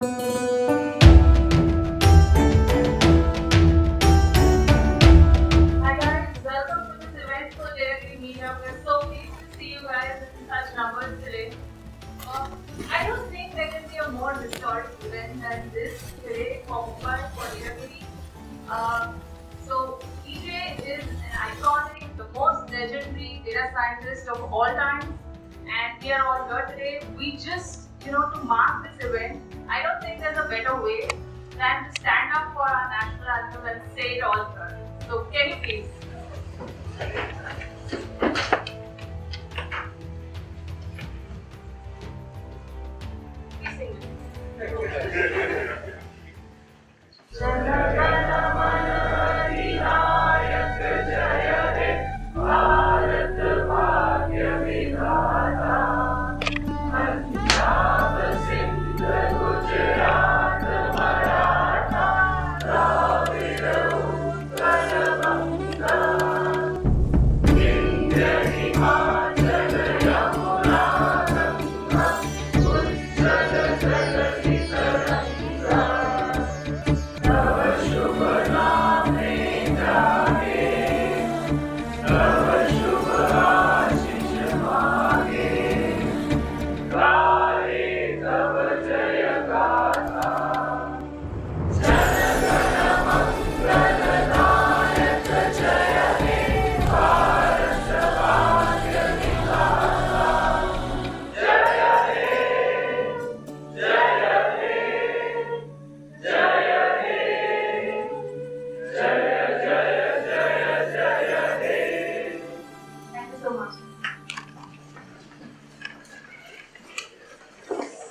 Hi guys, welcome to this event for DadaGiri Meetup. We're so pleased to see you guys in such numbers today. I don't think there can be a more historic event than this today for Mumbai for DadaGiri. So DJ is an iconic, the most legendary data scientist of all time, and we are all here today. We just, to mark this event, I don't think there's a better way than to stand up for our national anthem and say it all here. So can you please? Please sing it.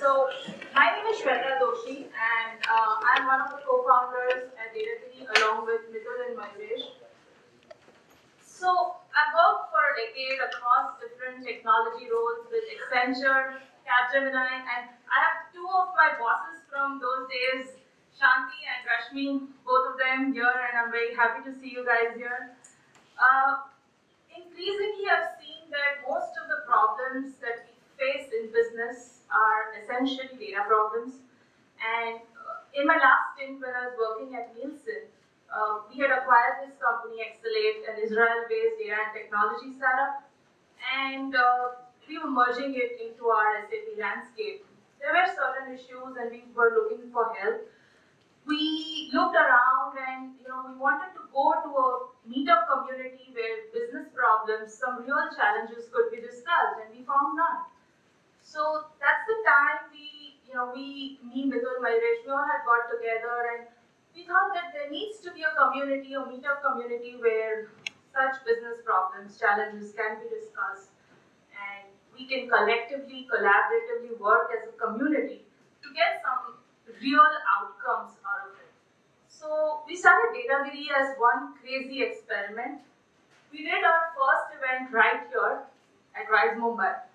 So, my name is and I'm one of the co-founders at DataGiri along with Patil and Mahesh. So, I've worked for a decade across different technology roles with Accenture, Capgemini, and I have two of my bosses from those days, Shanti and Rashmi, both of them here, and I'm very happy to see you guys here. Increasingly, I've seen that most of the problems that we face in business are essentially data problems. And in my last stint when I was working at Nielsen, we had acquired this company, Excelate, an Israel-based data and technology startup, and we were merging it into our SAP landscape. There were certain issues and we were looking for help. We looked around and we wanted to go to a meetup community where business problems, some real challenges could be discussed, and we found none. So that's the time me, Patil, Mahesh, we all had got together and we thought that there needs to be a community, a meetup community where such business problems, challenges can be discussed and we can collectively, collaboratively work as a community to get some real outcomes out of it. So we started DataGiri as one crazy experiment. We did our first event right here at Rise Mumbai.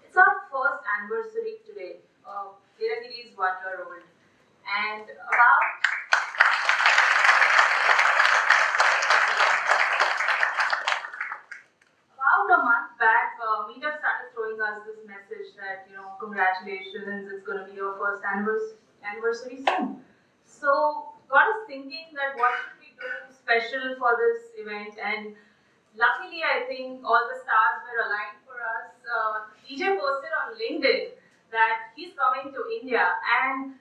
It's our first anniversary today. DataGiri is 1 year old. And about a month back, Meetup started throwing us this message that, congratulations, it's going to be your first anniversary soon. So, got us thinking that what should we do special for this event, and luckily I think all the stars were aligned for us. DJ posted on LinkedIn that he's coming to India, and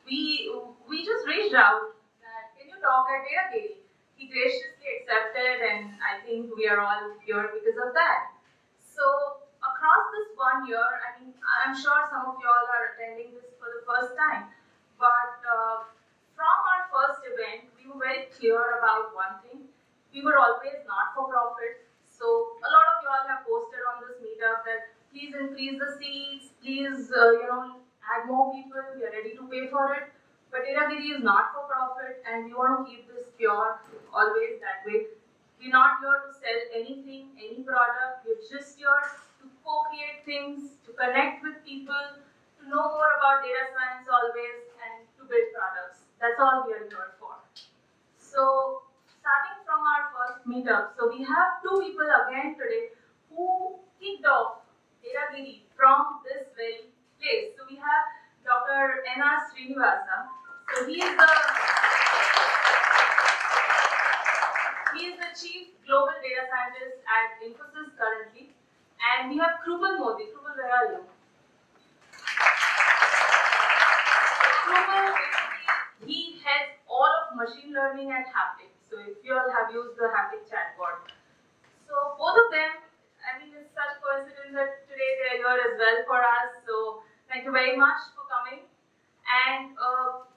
we just reached out that can you talk at DataGiri? He graciously accepted, and I think we are all here because of that. So across this 1 year, I'm sure some of you all are attending this for the first time, but from our first event, we were very clear about one thing. We were always not for profit. So a lot of you all have posted on this meetup that please increase the seats, please add more people, we are ready to pay for it. But DataGiri is not for profit and we want to keep this pure, always that way. We're not here to sell anything, any product, we're just here to co-create things, to connect with people, to know more about data science always, and to build products. That's all we are here for. So, starting from our first meetup, so we have two people again today who kicked off DataGiri from this very place. So we have Dr. Dr. N.R. Srinivasa. So he is the Chief Global Data Scientist at Infosys currently. And we have Krupal Modi. Krupal, where are you? Krupal, he heads all of machine learning and haptics. So if you all have used the haptic chatbot. So both of them, I mean, it's such a coincidence that today they are here as well for us. So thank you very much for coming. And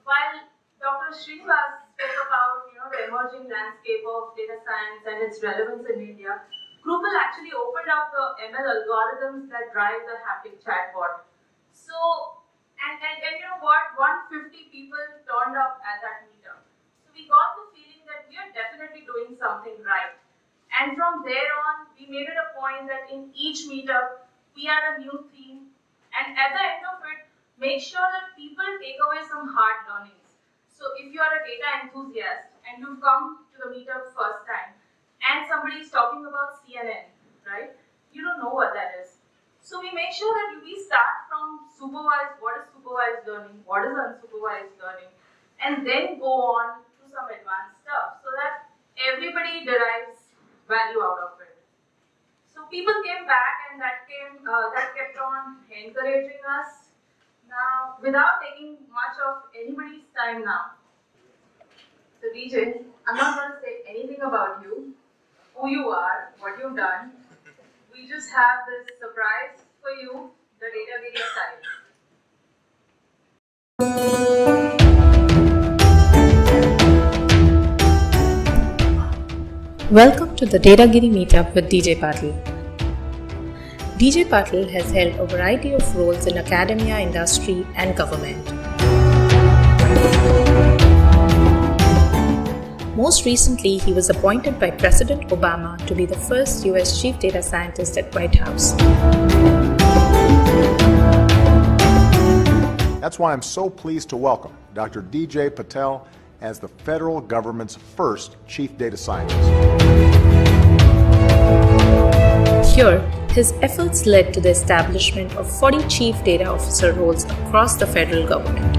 while Dr. Srinivas spoke about the emerging landscape of data science and its relevance in India, Krupal actually opened up the ML algorithms that drive the haptic chatbot. So, and you know what? 150 people turned up at that meetup. So we got the feeling that we are definitely doing something right. And from there on, we made it a point that in each meetup, we had a new theme. And at the end of it, make sure that people take away some hard learnings. So if you are a data enthusiast and you've come to the meetup first time, and somebody is talking about CNN, right? You don't know what that is. So we make sure that we start from supervised, what is supervised learning, what is unsupervised learning, and then go on to some advanced stuff so that everybody derives value out of it. So people came back and that kept on encouraging us. Now, without taking much of anybody's time now. So DJ, I'm not going to say anything about you, who you are, what you've done. We just have this surprise for you, the DataGiri side. Welcome to the DataGiri Meetup with DJ Patel. DJ Patel has held a variety of roles in academia, industry, and government. Most recently, he was appointed by President Obama to be the first US Chief Data Scientist at White House. That's why I'm so pleased to welcome Dr. DJ Patel as the federal government's first Chief Data Scientist. Here, his efforts led to the establishment of 40 Chief Data Officer roles across the federal government.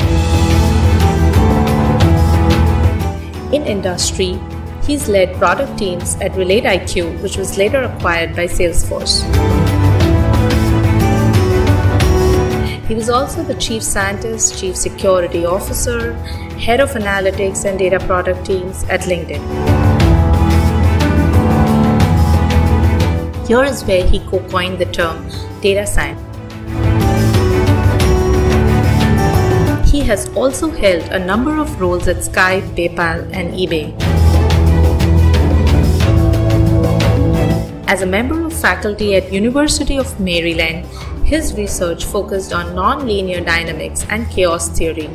In industry, he's led product teams at RelateIQ, which was later acquired by Salesforce. He was also the Chief Scientist, Chief Security Officer, Head of Analytics and Data Product teams at LinkedIn. Here is where he co-coined the term data science. He has also held a number of roles at Skype, PayPal, and eBay. As a member of faculty at University of Maryland, his research focused on nonlinear dynamics and chaos theory.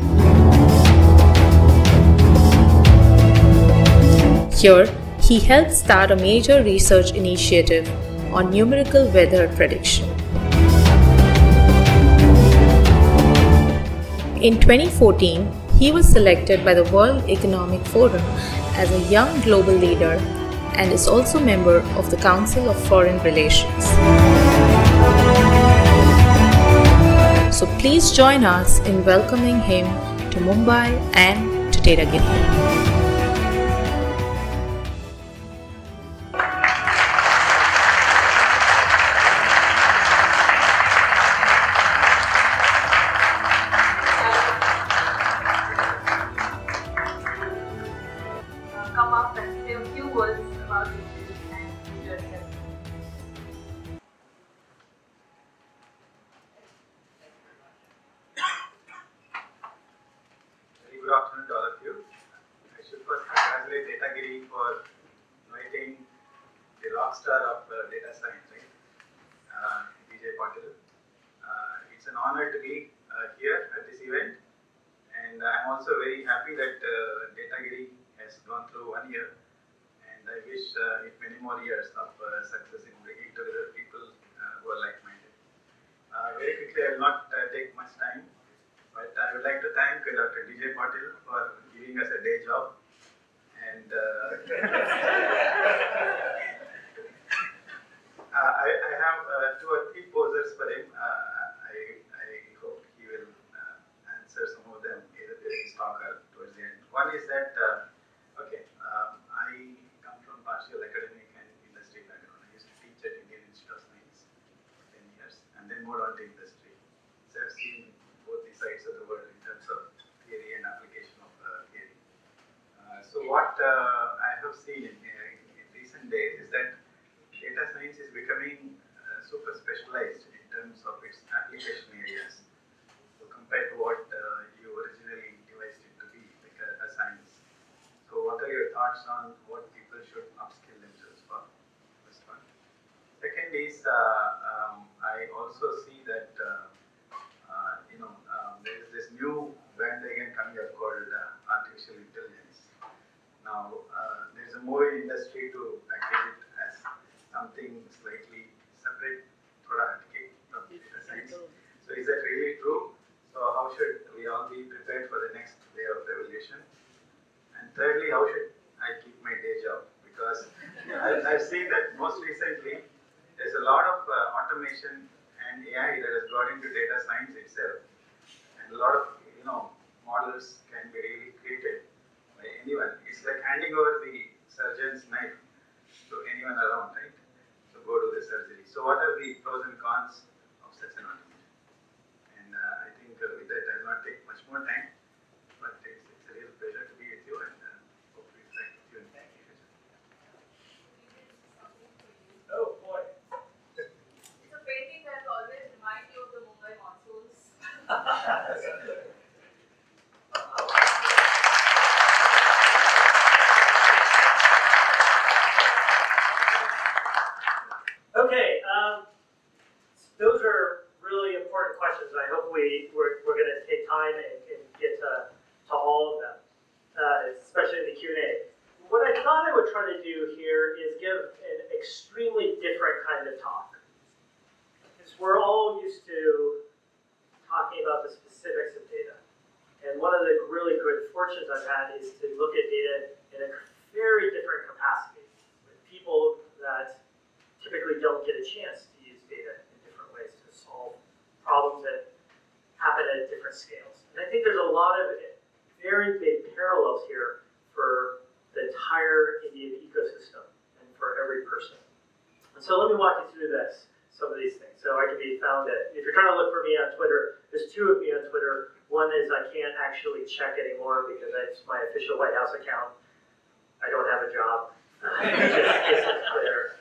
Here, he helped start a major research initiative on numerical weather prediction. In 2014, he was selected by the World Economic Forum as a young global leader and is also a member of the Council of Foreign Relations. So please join us in welcoming him to Mumbai and to DataGiri. Come up and say a few words about it and your journey. Very good afternoon to all of you. I should first congratulate DataGiri for inviting the rock star of data science, right? DJ Patel. It's an honor to be here at this event, and I'm also very happy that DataGiri has gone through 1 year, and I wish it many more years of success in bringing together people who are like-minded. Very quickly, I will not take much time, but I would like to thank Dr. DJ Patel for giving us a day job, and I have 2 or 3 posers for him. I hope he will answer compared to what you originally devised it to be, like a science. So what are your thoughts on what people should upskill themselves for? First one. Second is, I also see that there is this new bandwagon coming up called artificial intelligence. Now, there's a moving industry to package it as something slightly separate from data science. So is that really true? So how should we all be prepared for the next wave of revolution? And thirdly, how should I keep my day job? Because I've seen that most recently, there's a lot of automation and AI that has got into data science itself. And a lot of models can be really created by anyone. It's like handing over the surgeon's knife to anyone around, right? So go to the surgery. So what are the pros and cons of such an automation? And I think with that I will not take much more time, but it's a real pleasure to be with you, and hopefully interact with you in the future. Oh boy. It's a painting that always reminds you of the Mumbai monsoons. Okay, those are really important questions. I hope we're going to take time and get to all of them, especially in the Q&A. What I thought I would try to do here is give an extremely different kind of talk. Because we're all used to talking about the specifics of data. And one of the really good fortunes I've had is to look at data in a very different capacity with people that typically don't get a chance to use data in different ways to solve problems that happen at different scales. And I think there's a lot of very big parallels here for the entire Indian ecosystem and for every person. And so let me walk you through some of these things. So I can be found at, if you're trying to look for me on Twitter, there's two of me on Twitter. One is I can't actually check anymore because that's my official White House account. I don't have a job. Just it's clear.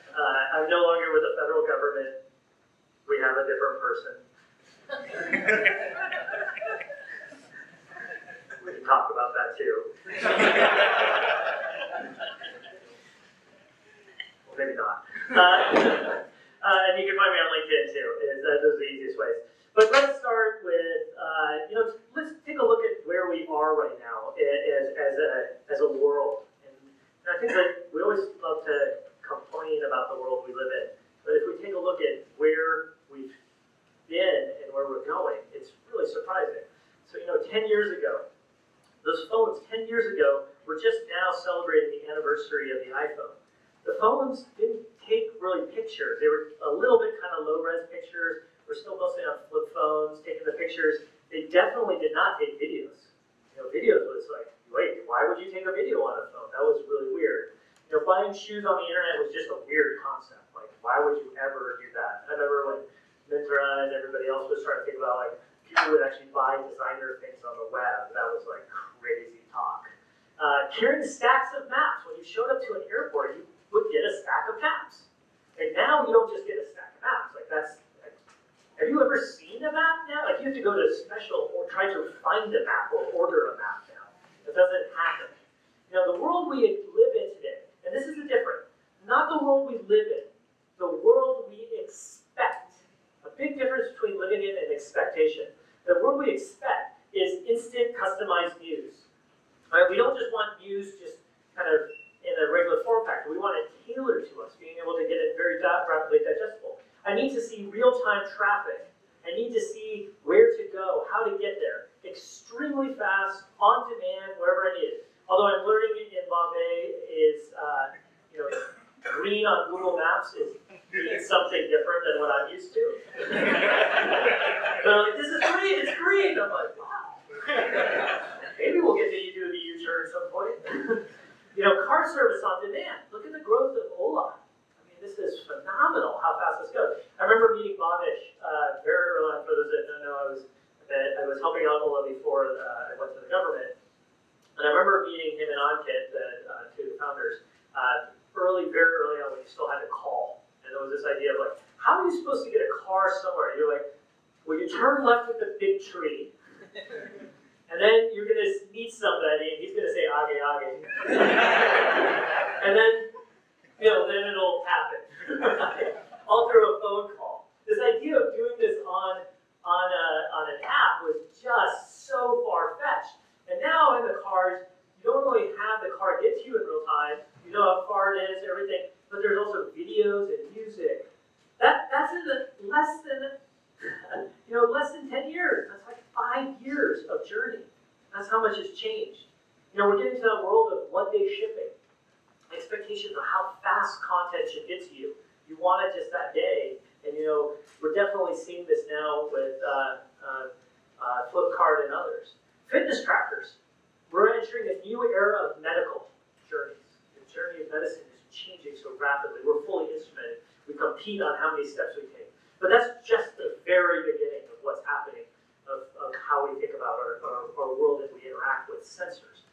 I'm no longer with the federal government. We have a different person. We can talk about that too. Well, maybe not. And you can find me on LinkedIn too. Those are the easiest ways. But let's start with, let's take a look at where we are right now as a world. And I think that we always love to complain about the world we live in. But if we take a look at where we've been and where we're going, it's really surprising. So, 10 years ago, those phones 10 years ago were just now celebrating the anniversary of the iPhone. The phones didn't take really pictures. They were a little bit kind of low-res pictures. We're still mostly on flip phones, taking the pictures. They definitely did not take videos. Videos was like, wait, why would you take a video on a phone? That was really weird. Buying shoes on the internet was just a weird concept. Like, why would you ever do that? I remember when Mintra and everybody else was trying to think about, like, people would actually buy designer things on the web. That was, like, crazy talk. Carrying stacks of maps. When you showed up to an airport, you would get a stack of maps. And now you don't just get a stack of maps. Like, have you ever seen a map now? Like, you have to go to a special or try to find a map or order a map now. That doesn't happen. The world we live in today, and this is the difference, not the world we live in, the world we expect. A big difference between living in and expectation. The world we expect is instant customized news. Right? We don't just want news just kind of in a regular form factor. We want it tailored to us, being able to get it very rapidly digestible. I need to see real-time traffic. I need to see where to go, how to get there. Extremely fast, on demand, wherever I need it. Although I'm learning in Bombay is, green on Google Maps means something different than what I'm used to. They're like, this is green, it's green. I'm like, wow. Maybe we'll get to do the U-turn at some point. Car service on demand. Look at the growth of Ola. This is phenomenal how fast this goes. I remember meeting Bhavish very early on. For those that don't know, I was helping out Ola before I went to the government. And I remember meeting him and Ankit, two of the founders, very early on when you still had to call. And there was this idea of how are you supposed to get a car somewhere? You're like, well, you turn left at the big tree, And then you're going to meet somebody, and he's going to say, age, age. And then, then it'll happen. All through a phone call. This idea of doing this on an app was just so far-fetched. And now in the cars, you don't only have the car get to you in real time, you know how far it is, everything, but there's also videos and music. That's in less than 10 years. That's like 5 years of journey. That's how much has changed. We're getting to that world of one-day shipping. Expectations of how fast content should get to you. You want it just that day. And we're definitely seeing this now with Flipkart and others. Fitness trackers. We're entering a new era of medical journeys. The journey of medicine is changing so rapidly. We're fully instrumented. We compete on how many steps we take. But that's just the very beginning of what's happening, of how we think about our world as we interact with sensors.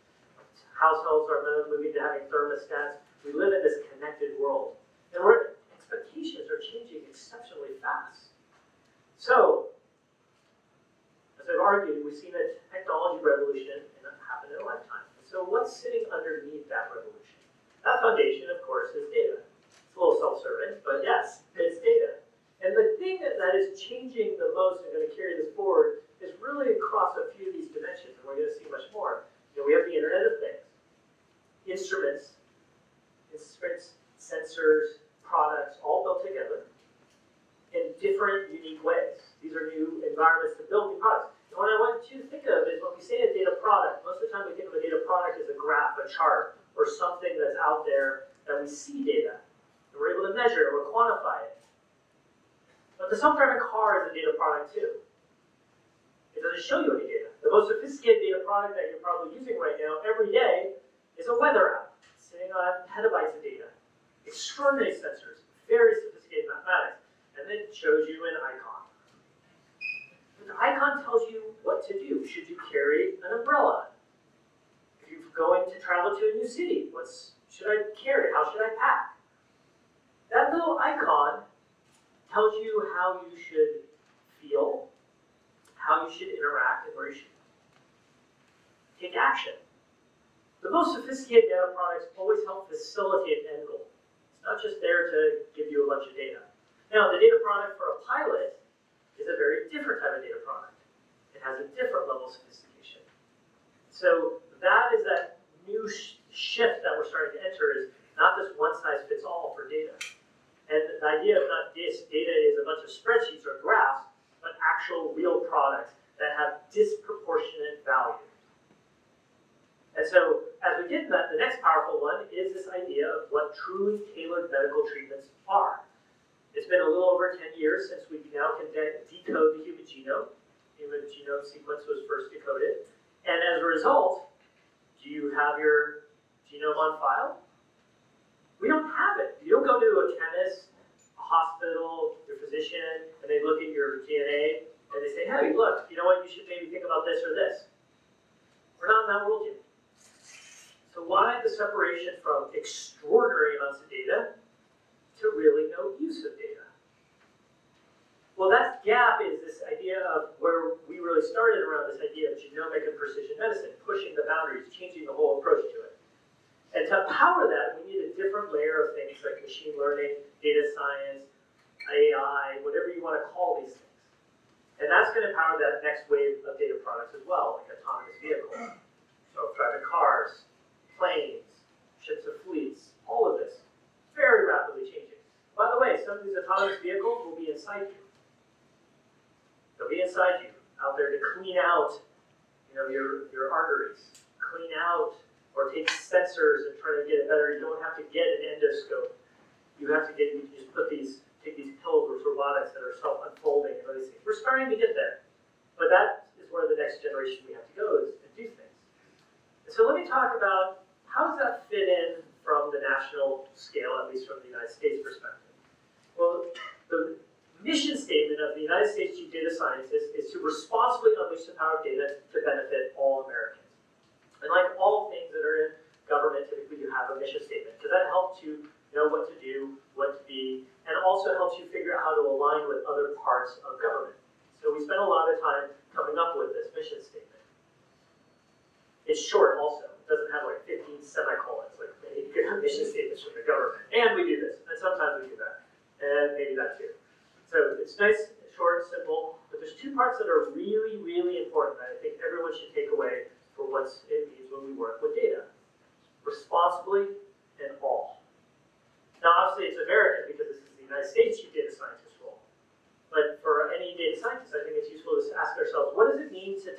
Households are moving to having thermostats. We live in this connected world. And expectations are changing exceptionally fast. So, as I've argued, we've seen a technology revolution happen in a lifetime. So what's sitting underneath that revolution? That foundation, of course, is data. It's a little self-serving, but yes, it's data. And the thing that is changing the most and going to carry this forward is really across a few of these dimensions, and we're going to see much more. We have the Internet of Things, instruments, sensors, products, all built together in different, unique ways. These are new environments to build new products. And what I want you to think of is when we say a data product, most of the time we think of a data product as a graph, a chart, or something that's out there that we see data. And we're able to measure it or quantify it. But the self-driving car is a data product too. It doesn't show you any data. The most sophisticated data product that you're probably using right now every day is a weather app, sitting on petabytes of data. Extraordinary sensors, very sophisticated mathematics, and then it shows you an icon. The icon tells you what to do. Should you carry an umbrella? If you're going to travel to a new city, what should I carry? How should I pack? That little icon tells you how you should feel, how you should interact, and where you should take action. The most sophisticated data products always help facilitate an end goal. It's not just there to give you a bunch of data. Now, the data product for a pilot is a very different type of data product. It has a different level of sophistication. So that is that new shift that we're starting to enter is not this one-size-fits-all for data. And the idea of not this data is a bunch of spreadsheets or graphs, but actual real products that have disproportionate value. And so as we get to that, the next powerful one is this idea of what truly tailored medical treatments are. It's been a little over 10 years since we now can decode the human genome. The human genome sequence was first decoded. And as a result, do you have your genome on file? We don't have it. You don't go to a chemist, a hospital, your physician, and they look at your DNA, and they say, hey, look, you know what, you should maybe think about this or this. We're not in that world yet. So why the separation from extraordinary amounts of data to really no use of data? Well, that gap is this idea of where we really started around this idea of genomic and precision medicine, pushing the boundaries, changing the whole approach to it. And to power that, we need a different layer of things like machine learning, data science, AI, whatever you want to call these things. And that's going to power that next wave of data products as well, like autonomous vehicles, self-driving cars, planes, ships of fleets, all of this, very rapidly changing. By the way, some of these autonomous vehicles will be inside you. They'll be inside you, out there to clean out, your arteries, clean out, or take sensors and try to get it better. You don't have to get an endoscope. You just take these pills with robotics that are self-unfolding and all these things. We're starting to get there. But that is where the next generation we have to go is to do things. And so let me talk about how does that fit in from the national scale, at least from the United States perspective. Well, the mission statement of the United States Chief Data Scientist is to responsibly unleash the power of data to benefit all Americans. And like all things that are in government, typically you have a mission statement, because that helps you know what to do, what to be, and also helps you figure out how to align with other parts of government. So we spent a lot of time coming up with this mission statement. It's short also. It doesn't have like 15 semicolons, like many mission statements from the government. And we do this, and sometimes we do that, and maybe that too. So it's nice, short, simple, but there's two parts that are really, really important that I think everyone should take away for what it means when we work with data. Responsibly and all. Now obviously it's American because this is the United States chief data scientist role. But for any data scientist, I think it's useful to ask ourselves, what does it mean to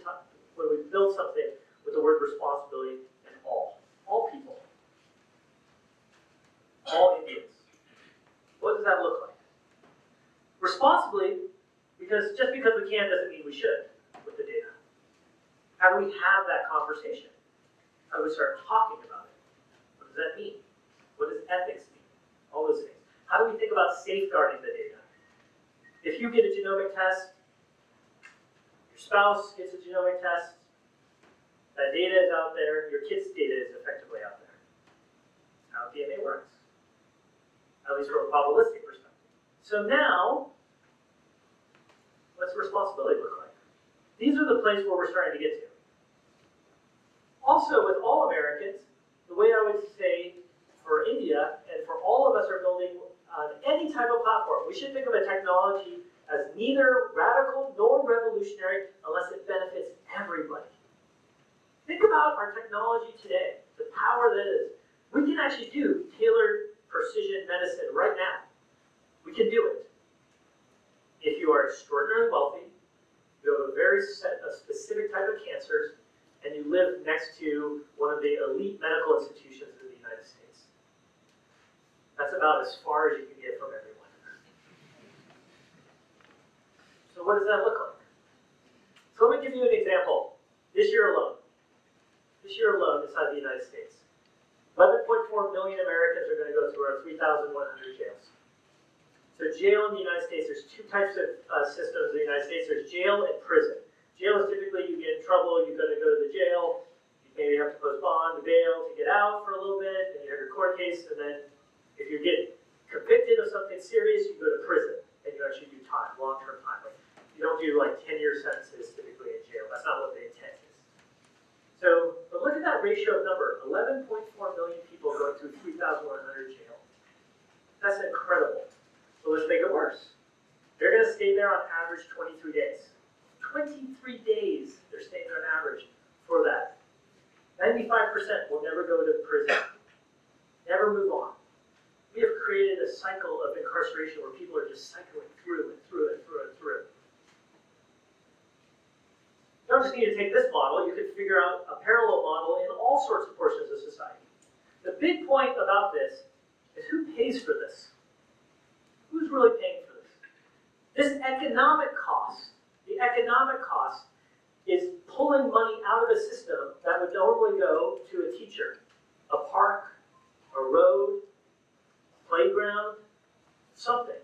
when we build something with the word responsibility and all? All people. All Indians. What does that look like? Responsibly, because just because we can doesn't mean we should with the data. How do we have that conversation? How do we start talking about it? What does that mean? What does ethics mean? All those things. How do we think about safeguarding the data? If you get a genomic test, your spouse gets a genomic test, that data is out there, your kid's data is effectively out there. That's how DNA works. At least from a probabilistic perspective. So now, what's responsibility look like? These are the places where we're starting to get to. Also, with all Americans, the way I would say for India, and for all of us are building on any type of platform, we should think of a technology as neither radical nor revolutionary unless it benefits everybody. Think about our technology today, the power that is. We can actually do tailored precision medicine right now. We can do it. If you are extraordinarily wealthy, you have a very specific type of cancers, and you live next to one of the elite medical institutions in the United States. That's about as far as you can get from everyone. So what does that look like? So let me give you an example. This year alone inside the United States, 11.4 million Americans are going to go through our 3,100 jails. So jail in the United States, there's two types of systems in the United States. There's jail and prison. Jail is typically you get in trouble, you're going to go to the jail, you maybe have to post bond to bail to get out for a little bit, then you have your court case, and then if you get convicted of something serious, you go to prison, and you actually do time, long-term time. Like, you don't do like 10-year sentences typically in jail. That's not what the intent is. So, but look at that ratio of number, 11.4 million people going through 3,100 jail. That's incredible. So let's make it worse. They're going to stay there on average 23 days. 23 days they're staying there on average for that. 95% will never go to prison. Never move on. We have created a cycle of incarceration where people are just cycling through and through and through and through. You don't just need to take this model, you could figure out a parallel model in all sorts of portions of society. The big point about this is who pays for this? Who's really paying for this? This economic cost, the economic cost is pulling money out of a system that would normally go to a teacher, a park, a road, playground, something.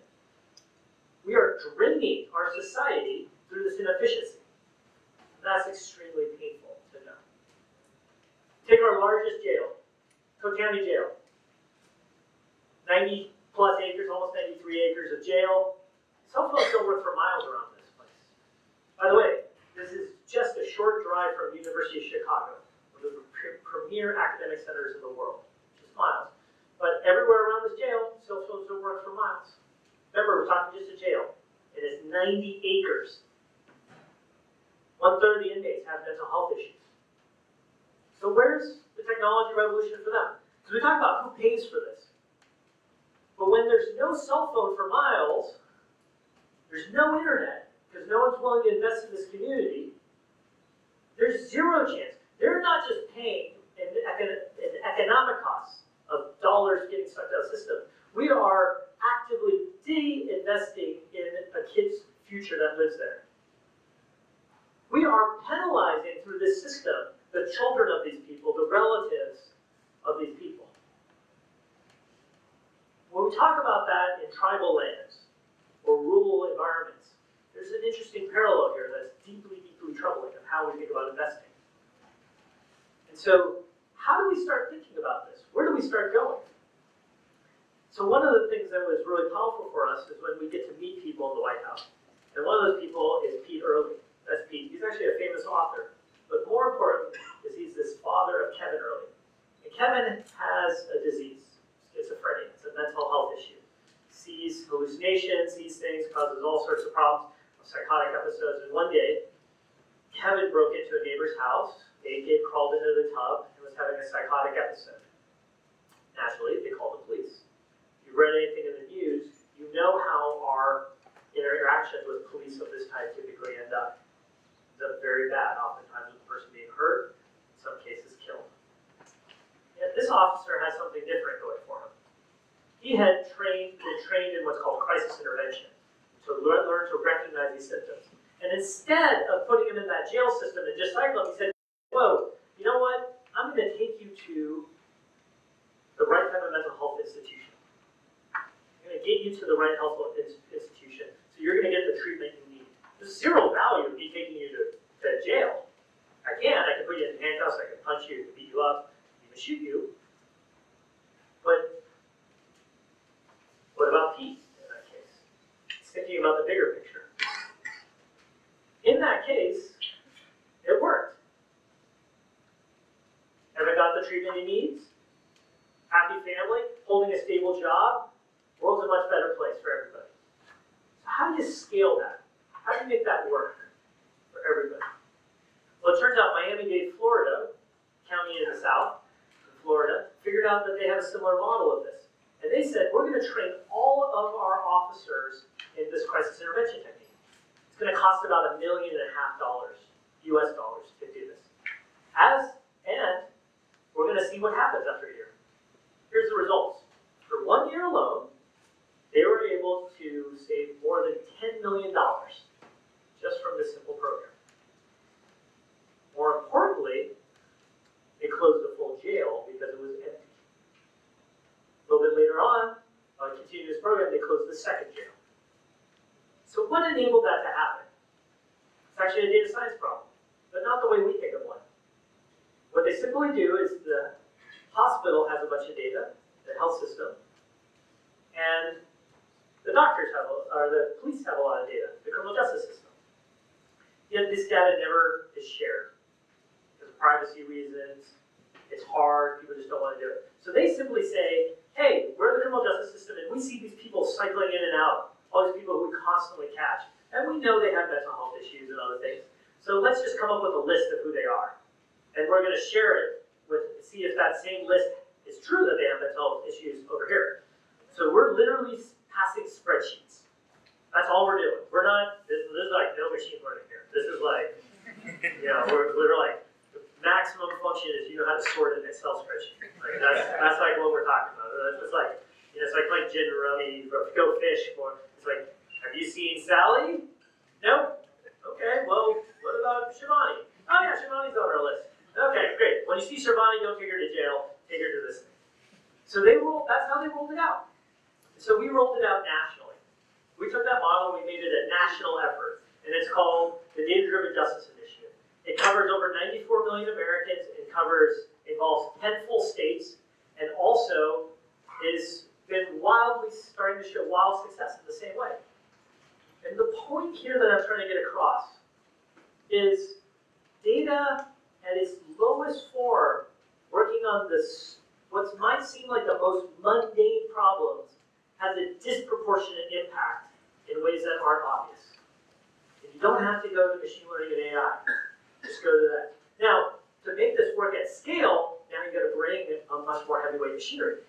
We are draining our society through this inefficiency. That's extremely painful to know. Take our largest jail, Cook County Jail. 90 plus acres, almost 93 acres of jail. Cell phones don't work for miles around this place. By the way, this is just a short drive from the University of Chicago, one of the premier academic centers in the world. Just miles. But everywhere around this jail, cell phones don't work for miles. Remember, we're talking just a jail. It is 90 acres. 1/3 of the inmates have mental health issues. So where's the technology revolution for them? Because we talk about who pays for this. But when there's no cell phone for miles, there's no internet, because no one's willing to invest in this community, there's zero chance. They're not just paying in economic costs of dollars getting sucked out of the system. We are actively de-investing in a kid's future that lives there. We are penalizing through this system the children of these people, the relatives of these people. When we talk about that in tribal lands or rural environments, there's an interesting parallel here that's deeply, deeply troubling of how we think about investing. And so, how do we start thinking about this? Where do we start going? So one of the things that was really powerful for us is when we get to meet people in the White House. And one of those people is Pete Early. That's Pete. He's actually a famous author. But more important is he's this Kevin has a disease, schizophrenia. It's a mental health issue. Sees hallucinations, sees things, causes all sorts of problems, psychotic episodes. And one day, Kevin broke into a neighbor's house, naked, crawled into the tub, and was having a psychotic episode. Naturally, they called the police. If you've read anything in the news, you know how our interactions with police of this type typically end up very bad, oftentimes with the person being hurt, in some cases killed. Yet this officer has something different going for him. He had been trained in what's called crisis intervention, to learn to recognize these symptoms. And instead of putting him in that jail system and just cycle him, he said, whoa, you know what? I'm going to take you to the right type of mental health institution. I'm going to get you to the right health institution, so you're going to get the treatment you need. There's zero value in me taking you to jail. I can put you in handcuffs, I can punch you, I can beat you up, even shoot you. But what about peace in that case? It's thinking about the bigger picture. In that case, it worked. Evan got the treatment he needs, happy family, holding a stable job, world's a much better place for everybody. So how do you scale that? How do you make that work for everybody? Well, it turns out Miami-Dade, Florida, county in the south, in Florida, figured out that they have a similar model of this. And they said, we're going to train all of our officers in this crisis intervention technique. It's going to cost about $1.5 million US dollars to do this. And we're going to see what happens after a year. Here's the results. For 1 year alone, they were able to save more than $10 million just from this simple program. More importantly, they closed the full jail because it was empty. A little bit later on, continuing this program, they closed the second jail. So what enabled that to happen? It's actually a data science problem, but not the way we think of one. What they simply do is the hospital has a bunch of data, the health system, and the doctors have, or the police have a lot of data, the criminal justice system. Yet this data never is shared. Because of privacy reasons, it's hard, people just don't want to do it. So they simply say, hey, we're the criminal justice system and we see these people cycling in and out, all these people who we constantly catch. And we know they have mental health issues and other things. So let's just come up with a list of who they are. And we're going to share it with, see if that same list is true that they have mental health issues over here. So we're literally passing spreadsheets. That's all we're doing. We're not, this is like no machine learning here. This is like, you know, we're like, the maximum function is you know how to sort an Excel spreadsheet. Like that's like what we're talking about. It's like, you know, it's like playing gin and rummy, go fish. Or it's like, have you seen Sally? Nope. Okay, well, what about Shivani? Oh yeah, Shivani's on our list. Okay, great. When you see Shivani, don't take her to jail, take her to this thing. So that's how they rolled it out. So we rolled it out nationally. We took that model and we made it a national effort, and it's called the Data-Driven Justice Initiative. It covers over 94 million Americans, involves 10 full states, and also is been starting to show wild success in the same way. And the point here that I'm trying to get across is data at its lowest form, working on this, what might seem like the most mundane problems, has a disproportionate impact in ways that aren't obvious. And you don't have to go to machine learning and AI. Just go to that. Now, to make this work at scale, now you've got to bring a much more heavyweight machinery.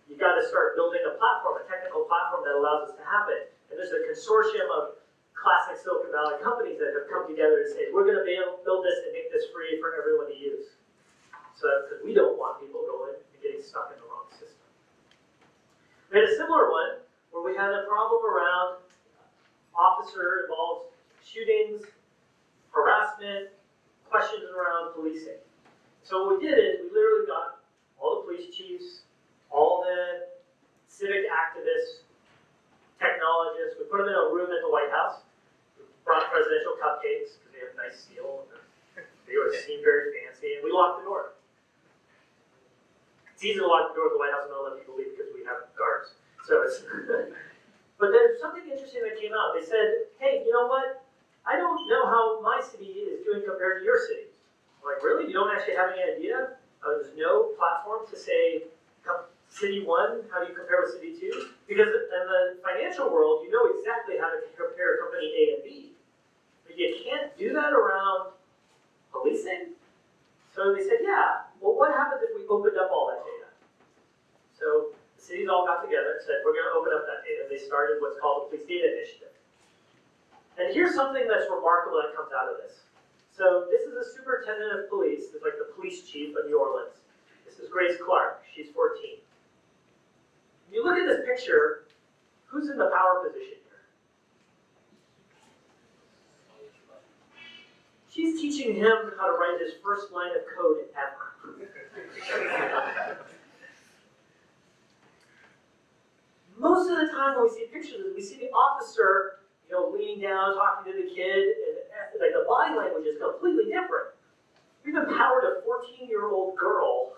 You've got to start building a platform, a technical platform that allows this to happen. And there's a consortium of classic Silicon Valley companies that have come together to say, we're going to build this and make this free for everyone to use. So, because we don't want people going and getting stuck in the wrong system. We had a similar one where we had a problem around officer-involved shootings, harassment, questions around policing. So what we did is we literally got all the police chiefs, all the civic activists, technologists, we put them in a room at the White House, we brought presidential cupcakes because they have nice steel, and they seem very fancy, and we locked the door. It's easy to lock the door at the White House and not let people leave because we have guards. So it's but there's something interesting that came out. They said, hey, you know what? I don't know how my city is doing compared to your city. I'm like, really? You don't actually have any idea? There's no platform to say, city 1, how do you compare with city 2? Because in the financial world, you know exactly how to compare company A and B. But you can't do that around policing. So they said, yeah, well, what happens if we opened up all that data? So the cities all got together and said, we're going to open up that data. They started what's called the Police Data Initiative. And here's something that's remarkable that comes out of this. So this is a superintendent of police. It's like the police chief of New Orleans. This is Grace Clark. She's 14. When you look at this picture, who's in the power position here? She's teaching him how to write his first line of code ever. Most of the time when we see pictures, we see the officer, leaning down, talking to the kid, and like the body language is completely different. We've empowered a 14-year-old girl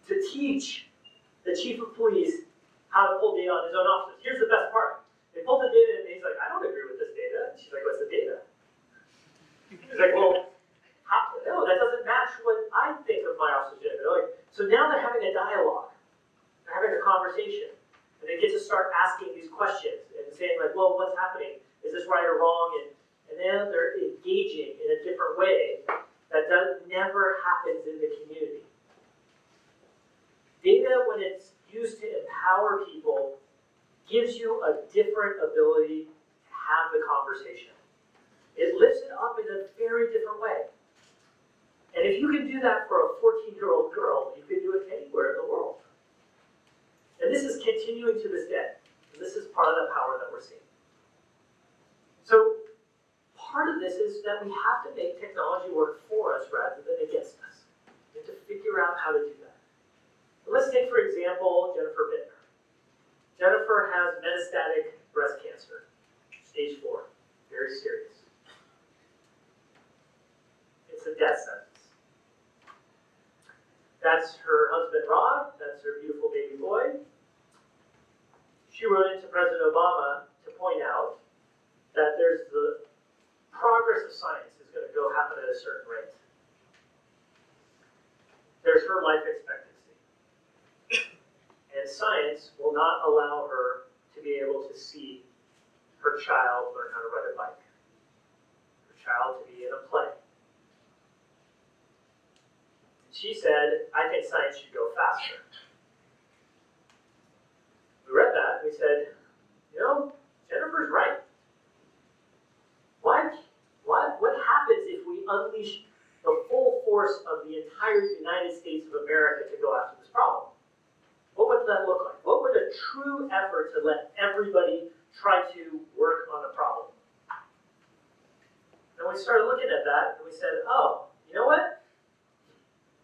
to teach the chief of police how to pull data on his own officers. Here's the best part. They pulled the data and he's like, I don't agree with this data. And she's like, what's the data? He's like, well, no, that doesn't match what I think of my officer's data. So now they're having a dialogue. They're having a conversation. And they get to start asking these questions and saying like, well, what's happening? Is this right or wrong? And then they're engaging in a different way that never happens in the community. Data, when it's used to empower people, gives you a different ability to have the conversation. It lifts it up in a very different way. And if you can do that for a 14-year-old girl, you can do it anywhere in the world. And this is continuing to this day. And this is part of the power that we're seeing. So part of this is that we have to make technology work for us rather than against us. We have to figure out how to do that. Let's take, for example, Jennifer Bittner. Jennifer has metastatic breast cancer, stage 4, very serious. It's a death sentence. That's her husband, Rod. That's her beautiful baby boy. She wrote into President Obama to point out that there's the progress of science is going to go happen at a certain rate. There's her life expectancy. And science will not allow her to be able to see her child learn how to ride a bike, her child to be in a play. She said, I think science should go faster. We read that, and we said, Jennifer's right. What happens if we unleash the full force of the entire United States of America to go after this problem? What would that look like? What would a true effort to let everybody try to work on a problem? And we started looking at that, and we said, oh, you know what?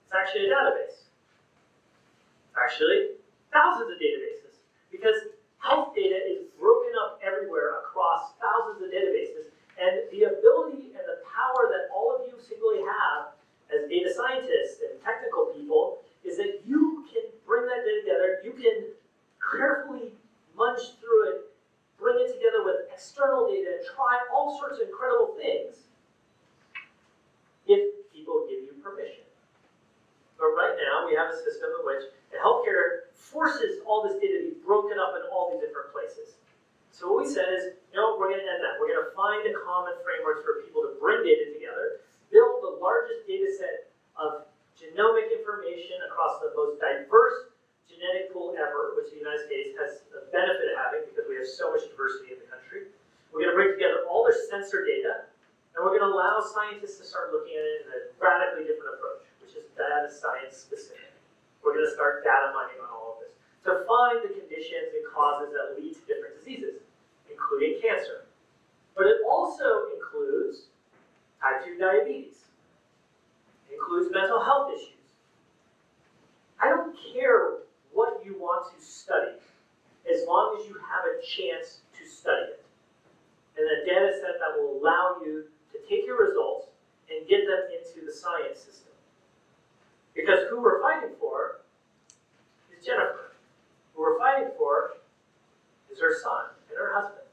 It's actually a database. Actually, thousands of databases. Because health data is broken up everywhere across thousands of databases. And the ability and the power that all of you simply have as data scientists and technical people is that you can bring that data together, you can carefully munch through it, bring it together with external data, and try all sorts of incredible things if people give you permission. But right now, we have a system in which healthcare forces all this data to be broken up in all these different places. So what we said is, we're going to end that. We're going to find a common framework for people to bring data together, build the largest data set of genomic information across the most diverse genetic pool ever, which the United States has the benefit of having because we have so much diversity in the country. We're going to bring together all their sensor data, and we're going to allow scientists to start looking at it in a radically different approach, which is data science specific. We're going to start data mining on all of this to find the conditions and causes that lead to different diseases, including cancer. But it also includes type 2 diabetes. It includes mental health issues. I don't care what you want to study, as long as you have a chance to study it. And a data set that will allow you to take your results and get them into the science system. Because who we're fighting for is Jennifer. Who we're fighting for is her son and her husband.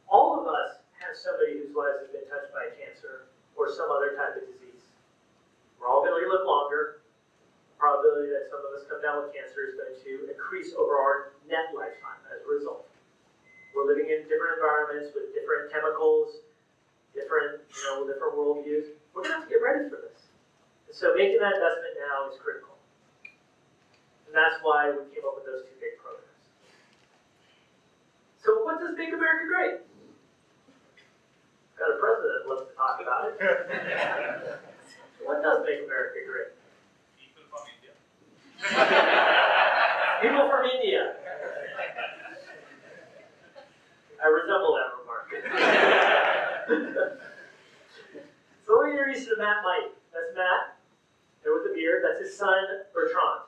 All of us have somebody whose lives have been touched by cancer or some other type of disease. We're all going to we live longer, the probability that some of us come down with cancer is going to increase over our net lifetime as a result. We're living in different environments with different chemicals, different worldviews. We're going to have to get ready for this. And so making that investment now is critical. And that's why we came up with those two big programs. So what does Make America Great? Got a president that loves to talk about it. What does Make America Great? People from India. People from India. I resemble that remark. So let me introduce you to Matt Mike. That's Matt, there with the beard. That's his son, Bertrand.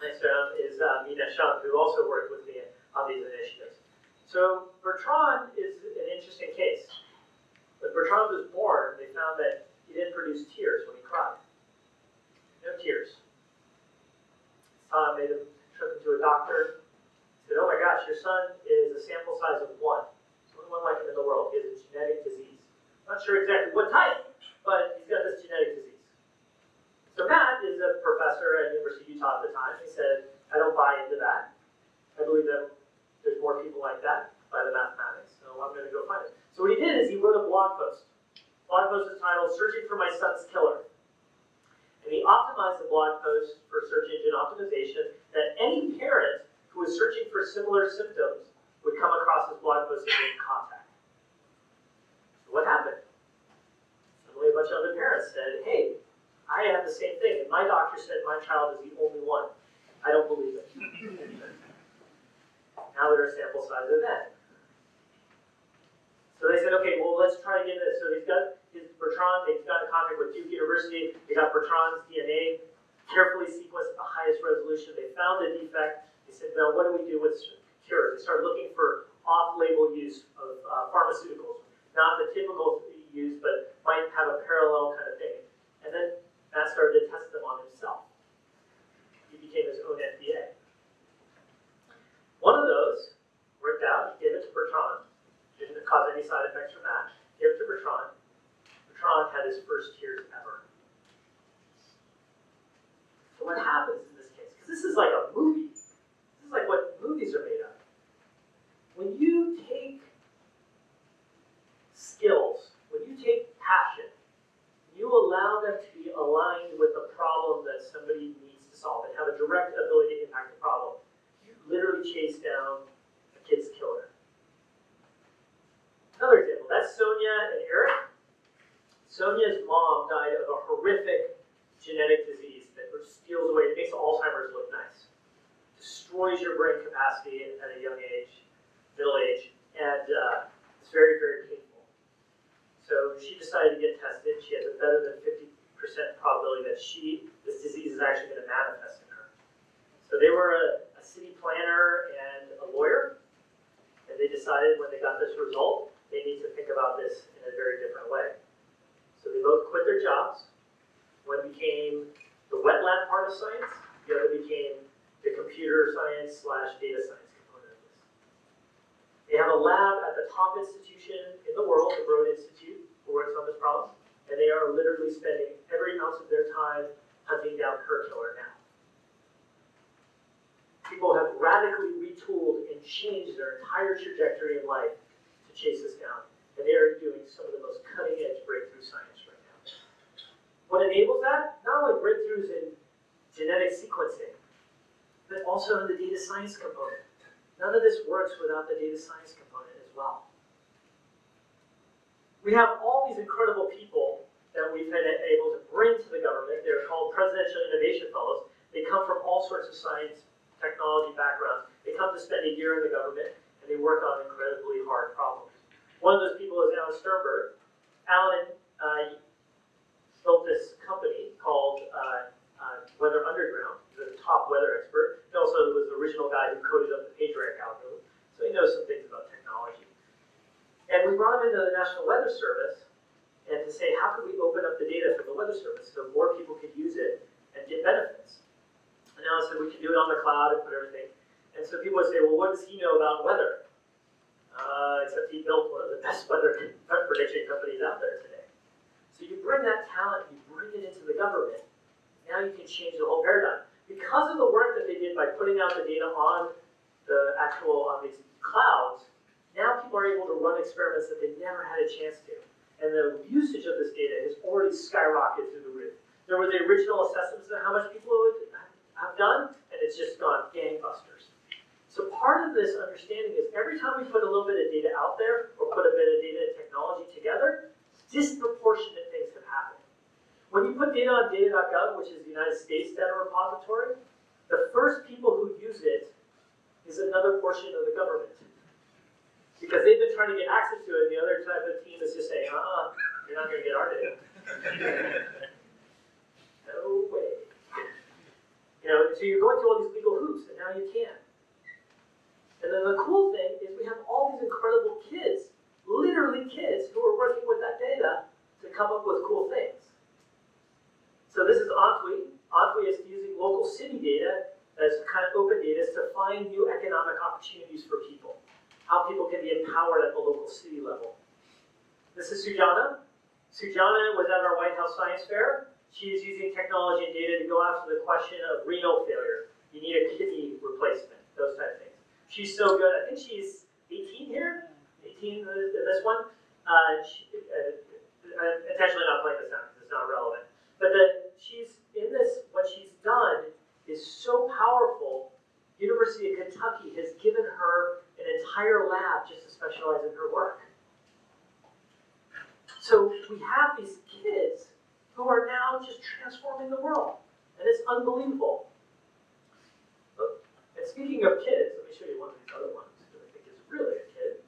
Next to him is Mina Shum, who also worked with me on these initiatives. So Bertrand is an interesting case. When Bertrand was born, they found that he didn't produce tears when he cried. No tears. Made him, took him to a doctor. Said, "Oh my gosh, your son is a sample size of 1. There's only one like him in the world. He has a genetic disease. Not sure exactly what type, but he's got this genetic disease." So Matt is a professor at University of Utah at the time. He said, "I don't buy into that. I believe that there's more people like that by the mathematics, so I'm going to go find it." So what he did is he wrote a blog post. The blog post is titled "Searching for My Son's Killer." And he optimized the blog post for search engine optimization that any parent who was searching for similar symptoms would come across his blog post and get in contact. So what happened? Suddenly a bunch of other parents said, "Hey, I have the same thing, and my doctor said my child is the only one. I don't believe it." Now they're a sample size of that. So they said, "Okay, well, let's try to get this." So he's got his Bertrand, they've got in contact with Duke University. They got Bertrand's DNA carefully sequenced at the highest resolution. They found the defect. They said, "Now, what do we do with cures?" They started looking for off-label use of pharmaceuticals, not the typical use, but might have a parallel kind of thing. And then Matt started to test them on himself. He became his own FDA. One of those worked out. He gave it to Bertrand. Didn't cause any side effects for Matt. Gave it to Bertrand. Bertrand had his first tears ever. So what happens in this case? Because this is like a movie. This is like what movies are made of. When you take skills, when you take passion, you allow them to be aligned with the problem that somebody needs to solve and have a direct ability to impact the problem. You literally chase down a kid's killer. Another example, that's Sonia and Eric. Sonia's mom died of a horrific genetic disease that steals away, it makes Alzheimer's look nice. Destroys your brain capacity at a young age, middle age, and it's very, very painful. So she decided to get tested. She has a better than 50% probability that this disease is actually going to manifest in her. So they were a city planner and a lawyer, and they decided when they got this result, they need to think about this in a very different way. So they both quit their jobs. One became the wet lab part of science, the other became the computer science / data science component of this. They have a lab at the top institution in the world, the Broad Institute, who works on this problem, and they are literally spending every ounce of their time hunting down her killer now. People have radically retooled and changed their entire trajectory in life to chase this down, and they are doing some of the most cutting-edge breakthrough science right now. What enables that? Not only breakthroughs in genetic sequencing, but also in the data science component. None of this works without the data science component as well. We have all these incredible people that we've been able to bring to the government. They're called Presidential Innovation Fellows. They come from all sorts of science, technology backgrounds. They come to spend a year in the government, and they work on incredibly hard problems. One of those people is Alan Sternberg. Alan built this company called Weather Underground. He's a top weather expert. He also was the original guy who coded up the PageRank algorithm, so he knows some things about technology. And we brought him into the National Weather Service and to say, how could we open up the data from the Weather Service so more people could use it and get benefits? And Alan said we could do it on the cloud and put everything. And so people would say, well, what does he know about weather? Except he built one of the best weather prediction companies out there today. So you bring that talent, you bring it into the government. Now you can change the whole paradigm. Because of the work that they did by putting out the data on the actual, on these clouds, now people are able to run experiments that they never had a chance to. And the usage of this data has already skyrocketed through the roof. There were the original assessments of how much people would have done, and it's just gone gangbusters. So part of this understanding is every time we put a little bit of data out there, or put a bit of data and technology together, disproportionate things have happened. When you put data on data.gov, which is the United States data repository, the first people who use it is another portion of the government. Because they've been trying to get access to it, and the other type of team is just saying, you're not going to get our data. No way. So you're going through all these legal hoops, and now you can. And then the cool thing is we have all these incredible kids, literally kids, who are working with that data to come up with cool things. So this is Antwi. Antwi is using local city data as kind of open data to find new economic opportunities for people. How people can be empowered at the local city level. This is Sujana. Sujana was at our White House Science Fair. She is using technology and data to go after the question of renal failure. You need a kidney replacement, those type of things. She's so good. I think she's 18 here, 18 in this one. Intentionally not playing this down because it's not relevant. But she's in this, what she's done is so powerful. University of Kentucky has given her an entire lab just to specialize in her work. So we have these kids who are now just transforming the world. And it's unbelievable. And speaking of kids, let me show you one of these other ones that I think is really a kid.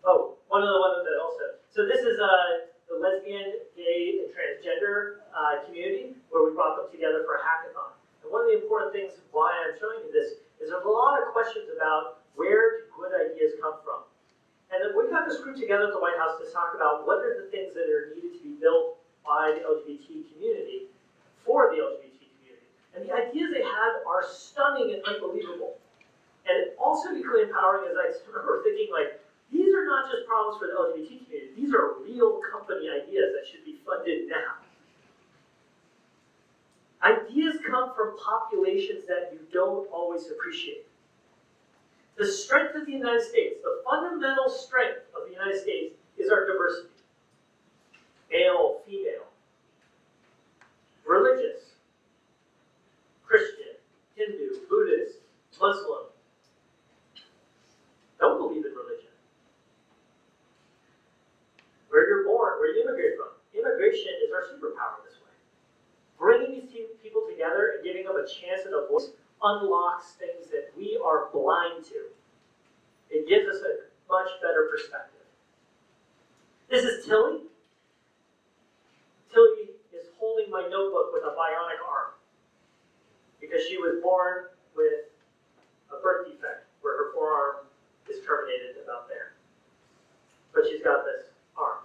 Oh, one of the ones that also. So this is the lesbian, gay, and transgender community where we brought them together for a hackathon. And one of the important things why I'm showing you this is there's a lot of questions about where do good ideas come from. And then we got this group together at the White House to talk about what are the things that are needed to be built by the LGBT community for the LGBT community. And the ideas they had are stunning and unbelievable. And also equally empowering as I remember thinking like, these are not just problems for the LGBT community, these are real company ideas that should be funded now. Ideas come from populations that you don't always appreciate. The strength of the United States, the fundamental strength of the United States is our diversity. Male, female, religious, Christian, Hindu, Buddhist, Muslim. Don't believe in religion. Where you're born, where you immigrate from. Immigration is our superpower this way. Bringing these people together and giving them a chance and a voice unlocks things that we are blind to. It gives us a much better perspective. This is Tilly. Tilly is holding my notebook with a bionic arm because she was born with a birth defect where her forearm is terminated about there. But she's got this arm.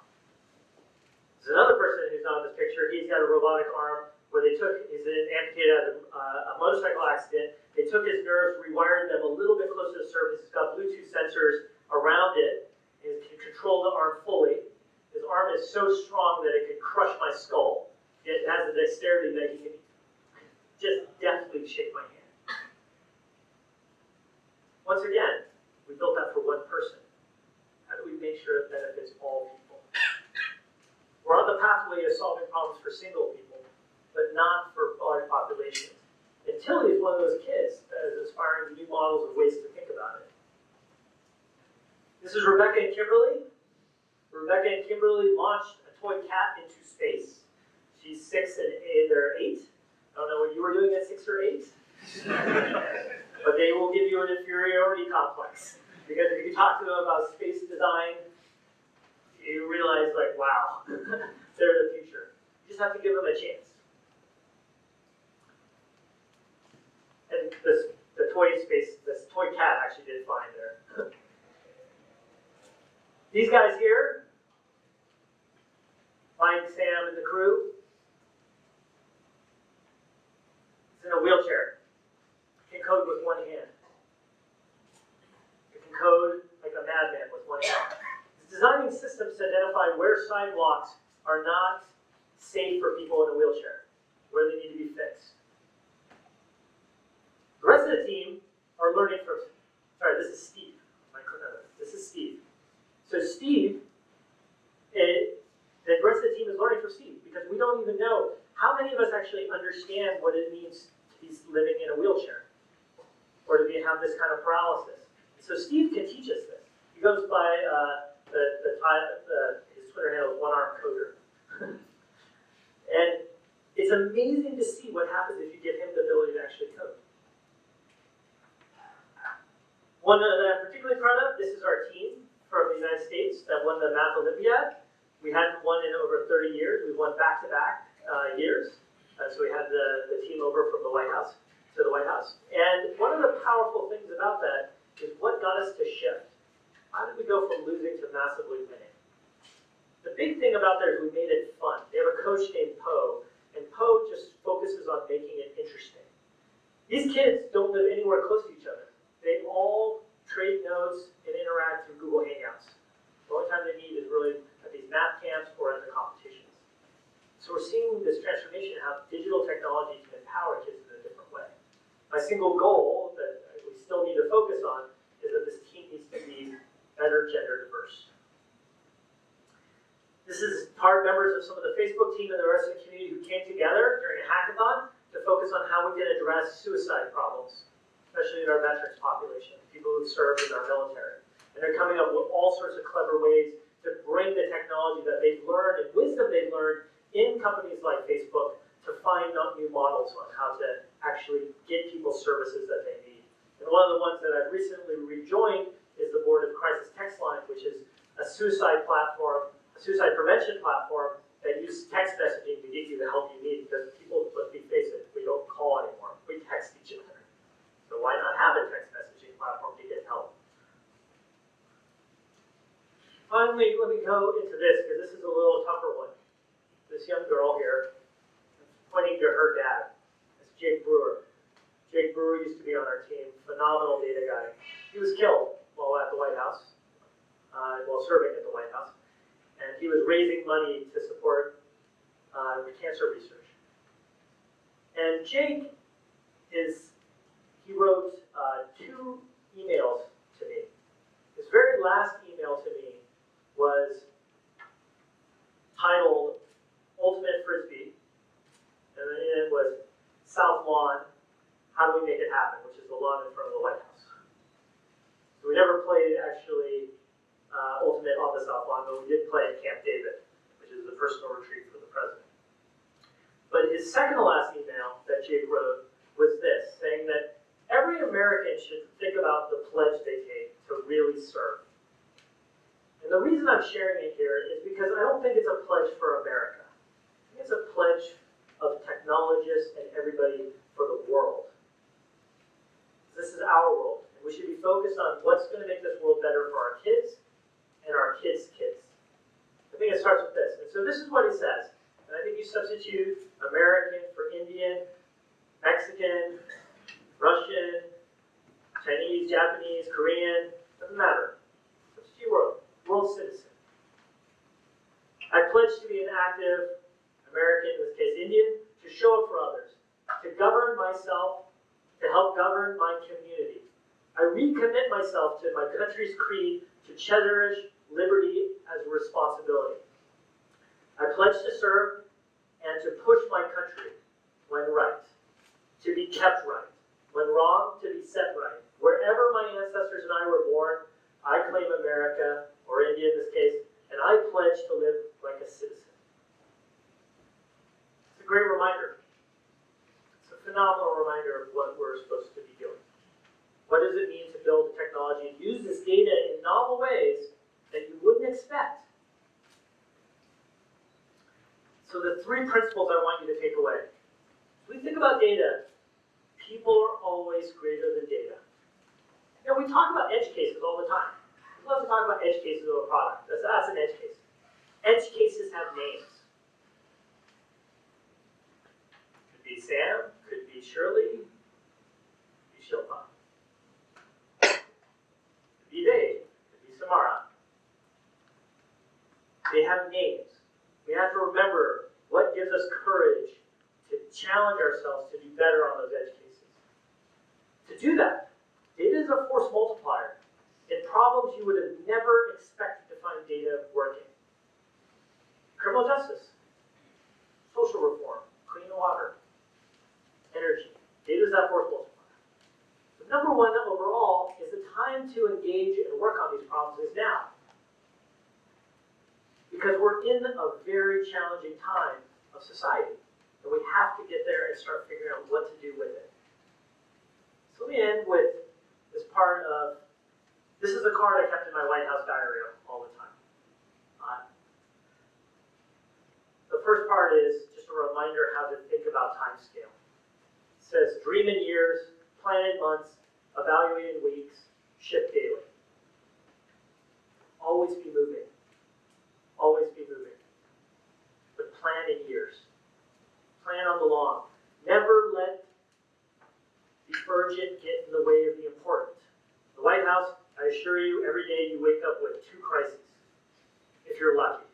There's another person who's not in this picture. He's got a robotic arm where they took, he's amputated out of a motorcycle accident. They took his nerves, rewired them a little bit closer to the surface. It's got Bluetooth sensors around it. It can control the arm fully. His arm is so strong that it could crush my skull. It has a dexterity that he can just deftly shake my hand. Once again, we built that for one person. How do we make sure it benefits all people? We're on the pathway of solving problems for single people, but not for large populations. And Tilly is one of those kids that is aspiring to new models and ways to think about it. This is Rebecca and Kimberly. Rebecca and Kimberly launched a toy cat into space. She's 6 and they're 8. I don't know what you were doing at 6 or 8. But they will give you an inferiority complex. Because if you talk to them about space design, you realize like, wow, they're the future. You just have to give them a chance. And the toy space, this toy cat actually did fine there. These guys here, Mike, Sam, and the crew, it's in a wheelchair. It can code with one hand. It can code like a madman with one hand. It's designing systems to identify where sidewalks are not safe for people in a wheelchair, where they need to be fixed. The rest of the team are learning from, sorry, this is Steve. This is Steve. So Steve, the rest of the team is learning from Steve, because we don't even know how many of us actually understand what it means to be living in a wheelchair, or to have this kind of paralysis. So Steve can teach us this. He goes by his Twitter handle is One Arm Coder. And it's amazing to see what happens if you give him the ability to actually code. One that I'm particularly proud of, this is our team from the United States that won the Math Olympiad. We hadn't won in over 30 years. We won back-to-back years. So we had the team over from the White House to the White House. And one of the powerful things about that is what got us to shift. How did we go from losing to massively winning? The big thing about there is we made it fun. They have a coach named Poe, and Poe just focuses on making it interesting. These kids don't live anywhere close to each other. They all trade notes and interact through Google Hangouts. The only time they meet is really at these math camps or at the competitions. So we're seeing this transformation in how digital technology can empower kids in a different way. My single goal that we still need to focus on is that this team needs to be better gender diverse. This is hard members of some of the Facebook team and the rest of the community who came together during a hackathon to focus on how we can address suicide problems, especially in our veterans population, people who served in our military. And they're coming up with all sorts of clever ways to bring the technology that they've learned and wisdom they've learned in companies like Facebook to find new models on how to actually get people services that they need. And one of the ones that I've recently rejoined is the board of Crisis Text Line, which is a suicide platform, a suicide prevention platform that uses text messaging to get you the help you need, because people, let's face it, we don't call anymore, we text each other. So why not have a text messaging platform to get help? Finally, let me go into this, because this is a little tougher one. This young girl here, pointing to her dad. It's Jake Brewer. Jake Brewer used to be on our team, phenomenal data guy. He was killed while at the White House, while serving at the White House. And he was raising money to support the cancer research. And Jake he wrote 2 emails to me. His very last email to me was titled Ultimate Frisbee, and then it was South Lawn, how do we make it happen, which is the lawn in front of the White House. So we never played actually Ultimate on the South Lawn, but we did play at Camp David, which is the personal retreat for the president. But his second to last email that Jake wrote was this, saying that every American should think about the pledge they take to really serve. And the reason I'm sharing it here is because I don't think it's a pledge for America. I think it's a pledge of technologists and everybody for the world. This is our world, and we should be focused on what's going to make this world better for our kids and our kids' kids. I think it starts with this. And so this is what he says. And I think you substitute American for Indian, Mexican, Russian, Chinese, Japanese, Korean, doesn't matter. Substitute world citizen. I pledge to be an active American, in this case Indian, to show up for others, to govern myself, to help govern my community. I recommit myself to my country's creed to cherish liberty as a responsibility. I pledge to serve and to push my country when right, to be kept right, when wrong, to be set right. Wherever my ancestors and I were born, I claim America, or India in this case, and I pledge to live like a citizen. It's a great reminder. It's a phenomenal reminder of what we're supposed to be doing. What does it mean to build technology and use this data in novel ways that you wouldn't expect? So the 3 principles I want you to take away. When we think about data, people are always greater than data. You know, we talk about edge cases all the time. We love to talk about edge cases of a product. That's an edge case. Edge cases have names. Could be Sam, could be Shirley, could be Shilpa. Could be Dave, could be Samara. They have names. We have to remember what gives us courage to challenge ourselves to do better on those edge cases. To do that, data is a force multiplier in problems you would have never expected to find data working. Criminal justice, social reform, clean water, energy. Data is that force multiplier. But number one overall is the time to engage and work on these problems is now. Because we're in a very challenging time of society. And we have to get there and start figuring out what to do with it. So let me end with this part of, this is a card I kept in my White House diary all the time. The first part is just a reminder how to think about time scale. It says, dream in years, plan in months, evaluate in weeks, shift daily. Always be moving. Always be moving. But plan in years. Plan on the long. Never let the urgent get in the way of the important. The White House, I assure you, every day you wake up with 2 crises, if you're lucky.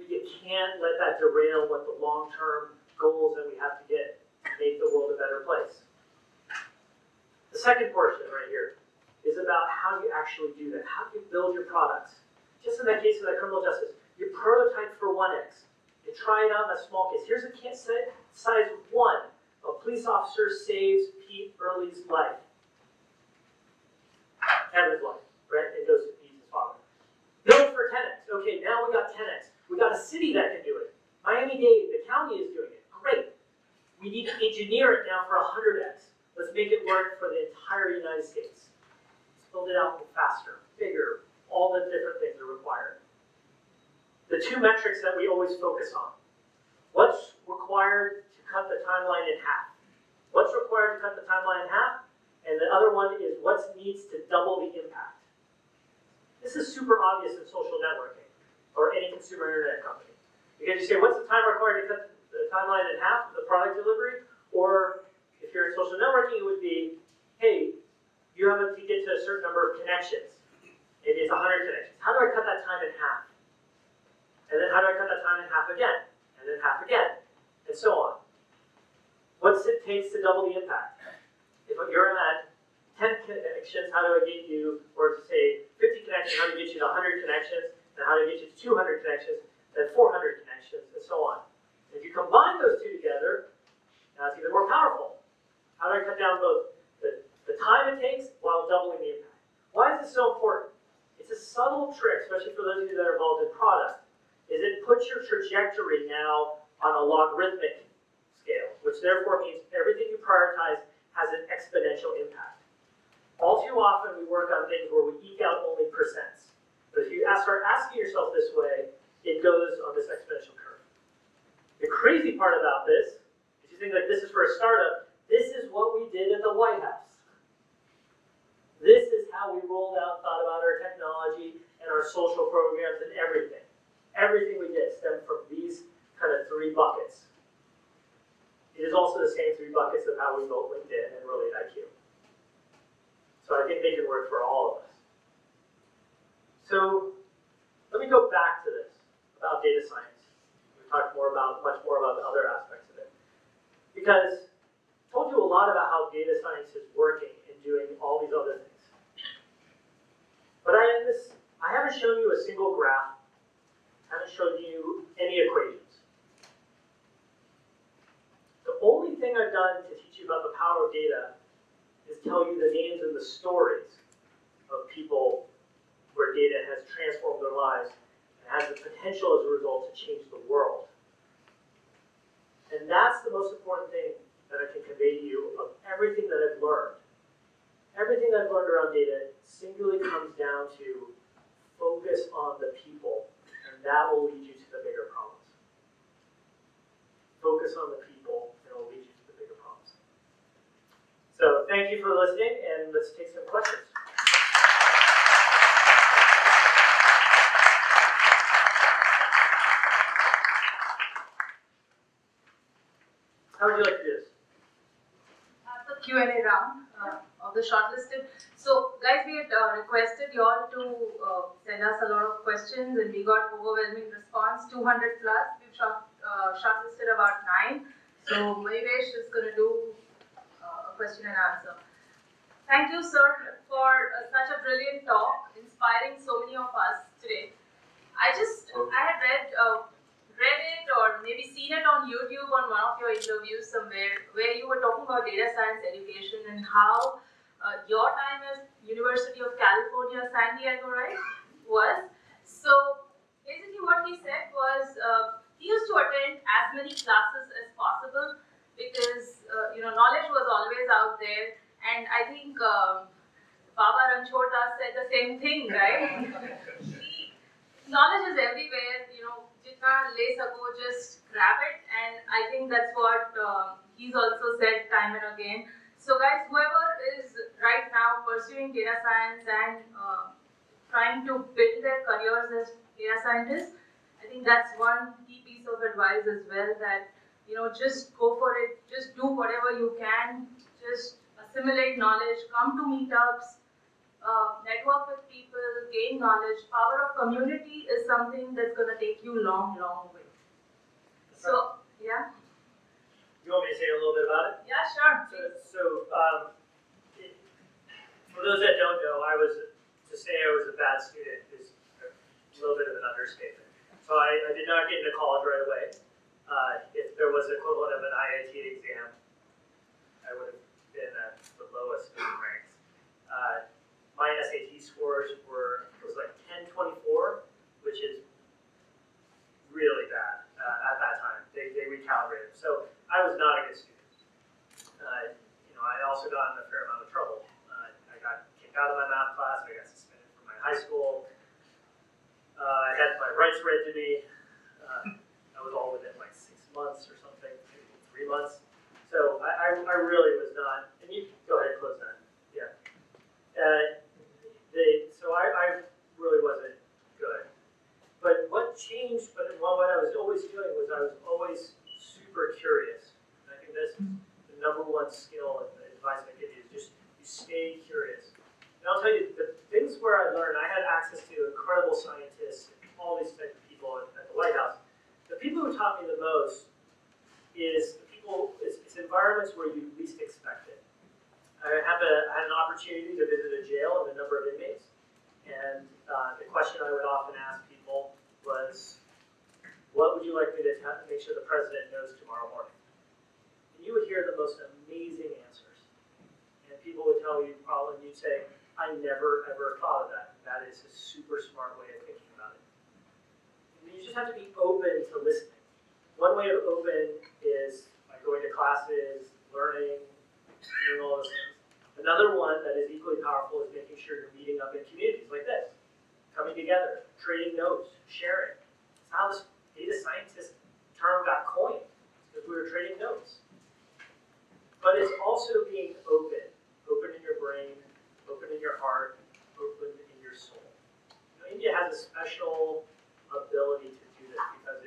But you can't let that derail what the long-term goals that we have to get to make the world a better place. The second portion right here is about how you actually do that. How do you build your products? Just in that case of that criminal justice, you prototype for 1x. You try it out in a small case. Here's a case size 1. A police officer saves Pete Early's life. Kevin's life, right? And goes to Pete's father. Build for 10x. Okay, now we got 10x. We got a city that can do it. Miami-Dade, the county is doing it. Great. We need to engineer it now for 100x. Let's make it work for the entire United States. Let's build it out faster, bigger, all the different things are required. The 2 metrics that we always focus on. What's required to cut the timeline in half? What's required to cut the timeline in half? And the other one is what needs to double the impact. This is super obvious in social networking or any consumer internet company. Because you say, what's the time required to cut the timeline in half of the product delivery? Or if you're in social networking, it would be, hey, you have to get to a certain number of connections. Maybe it's 100 connections. How do I cut that time in half? And then how do I cut that time in half again? And then half again, and so on. What's it takes to double the impact? If you're at 10 connections, how do I get you, or to say 50 connections, how do I get you to 100 connections, and how do I get you to 200 connections, then 400 connections, and so on. And if you combine those 2 together, now it's even more powerful. How do I cut down both the time it takes while doubling the impact? Why is this so important? It's a subtle trick, especially for those of you that are involved in product, is it puts your trajectory now on a logarithmic scale, which therefore means everything you prioritize has an exponential impact. All too often we work on things where we eke out only percents. But if you start asking yourself this way, it goes on this exponential curve. The crazy part about this, if you think like this is for a startup, this is what we did at the White House. This is how we rolled out, thought about our technology and our social programs and everything. Everything we did stemmed from these kind of 3 buckets. It is also the same 3 buckets of how we built LinkedIn and Relate IQ. So I think they can work for all of us. So let me go back to this about data science. We talked much more about the other aspects of it. Because I told you a lot about how data science is working and doing all these other things. But I haven't shown you a single graph. I haven't shown you any equations. The only thing I've done to teach you about the power of data is tell you the names and the stories of people where data has transformed their lives and has the potential as a result to change the world. And that's the most important thing that I can convey to you of everything that I've learned. Everything that I've learned around data singularly comes down to focus on the people, and that will lead you to the bigger problems. Focus on the people, and it will lead you to the bigger problems. So thank you for listening, and let's take some questions. How would you like to do this? The Q&A round. of the shortlisted. So guys, we had requested you all to send us a lot of questions, and we got overwhelming response, 200 plus. We've shortlisted about 9. So Mayvesh is going to do a question and answer. Thank you, sir, for such a brilliant talk, inspiring so many of us today. I had read it or maybe seen it on YouTube on one of your interviews somewhere where you were talking about data science education and how your time at University of California, San Diego, right, was. So basically what he said was he used to attend as many classes as possible because knowledge was always out there, and I think Baba Ranchota said the same thing, right? Knowledge is everywhere, jitna le sako, just grab it, and I think that's what he's also said time and again. So guys, whoever is right now pursuing data science and trying to build their careers as data scientists, I think that's one key piece of advice as well, that just go for it, just do whatever you can, just assimilate knowledge, come to meetups, network with people, gain knowledge. Power of community is something that's going to take you long, long way. So, yeah. You want me to say a little bit about it? Yeah, sure. For those that don't know, to say I was a bad student is a little bit of an understatement. So I did not get into college right away. If there was an equivalent of an IIT exam, I would have been at the lowest of the ranks. My SAT scores was like 1024, which is really bad at that time. They recalibrated. So I was not a good student. I also got in a fair amount of trouble. I got kicked out of my math class. I got suspended from my high school. I had my rights read to me. I was all within like 6 months or something, maybe 3 months. So I really was not. And you go ahead and close that. Yeah. So I really wasn't good. But what changed, what I was always doing was I was always super curious. And I think that's the number one skill and the advice I give you is just you stay curious. And I'll tell you, the things where I learned, I had access to incredible scientists, all these type of people at the White House. The people who taught me the most is the people, it's environments where you least expect it. I had an opportunity to visit a jail and a number of inmates, and the question I would often ask people was, what would you like me to make sure the president knows tomorrow morning? And you would hear the most amazing answers. And people would tell you, probably, you'd say, I never ever thought of that. That is a super smart way of thinking about it. And you just have to be open to listening. One way of open is by going to classes, learning, doing all those things. Another one that is equally powerful is making sure you're meeting up in communities like this, coming together, trading notes, sharing. It's how this data scientist term got coined, because we were trading notes. But it's also being open in your brain, open in your heart, open in your soul. India has a special ability to do this because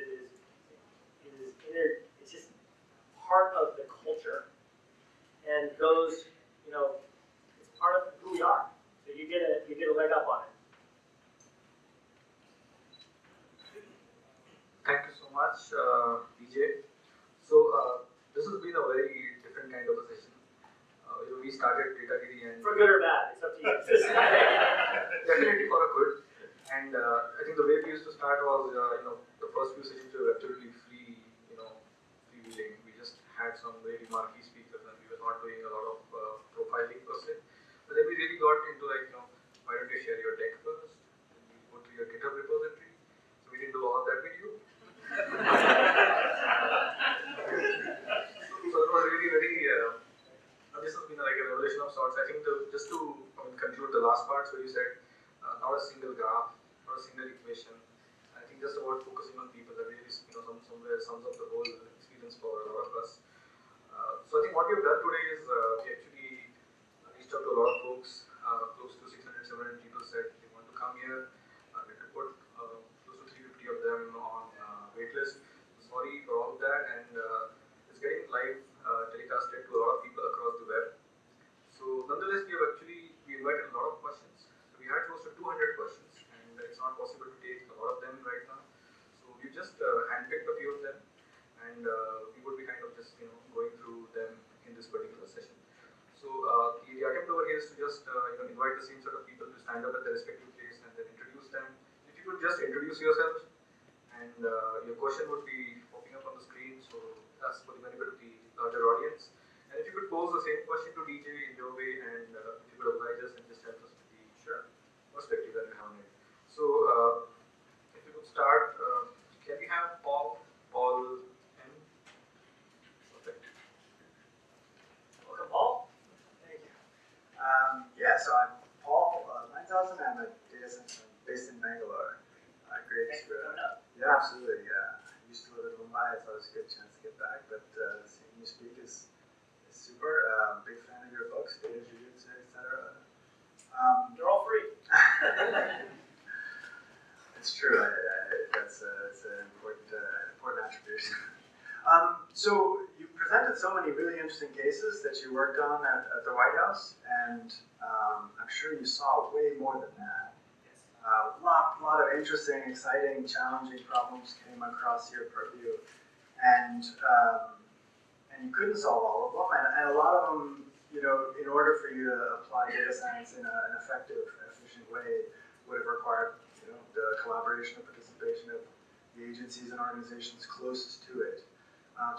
it's just part of the culture and goes, it's part of who we are. So you get a leg up on it. Thank you so much, DJ. So this has been a very different kind of a session. We started DataGiri and for good or bad, it's up to you. Definitely for a good. And I think the way we used to start was, the first few sessions were absolutely free, freewheeling. We just had some very marquee speakers, and we were not doing a lot of profiling per se. But then we really got into why don't you share your tech first? And we go to your GitHub repository. So we didn't do all that with you. So it was really very. This has been like a revelation of sorts. I think just to conclude the last part, where you said not a single graph, not a single equation. I think just about focusing on people that really somewhere sums up the whole experience for a lot of us. So I think what we've done today is we actually reached out to a lot of folks. Close to 600, 700 people said they want to come here. We could put close to 350 of them on waitlist. Sorry for all of that, and it's getting live telecasted to a lot of people across the web. So nonetheless, we have the same sort of people to stand up at their respective place and then introduce them. If you could just introduce yourself, and your question would be popping up on the screen, so that's for the benefit of the larger audience. And if you could pose the same question to DJ in your way, and if you could oblige us and just help us with the perspective that you have on it. So, if you could start, can we have Paul M? Perfect. Welcome, Paul. Thank you. Yeah, so I'm Paul 9000. I'm a data scientist based in Bangalore. Great. Thanks for coming up. Yeah, absolutely. I used to live in Mumbai, so it's a good chance to get back. But seeing you speak is super. Big fan of your books, DataGiri, etc. They're all free. It's true. That's an important attribution. So you presented so many really interesting cases that you worked on at the White House, and I'm sure you saw way more than that. A lot of interesting, exciting, challenging problems came across your purview, and you couldn't solve all of them, and a lot of them, you know, in order for you to apply data science in an effective, efficient way, would have required, you know, the collaboration and participation of the agencies and organizations closest to it.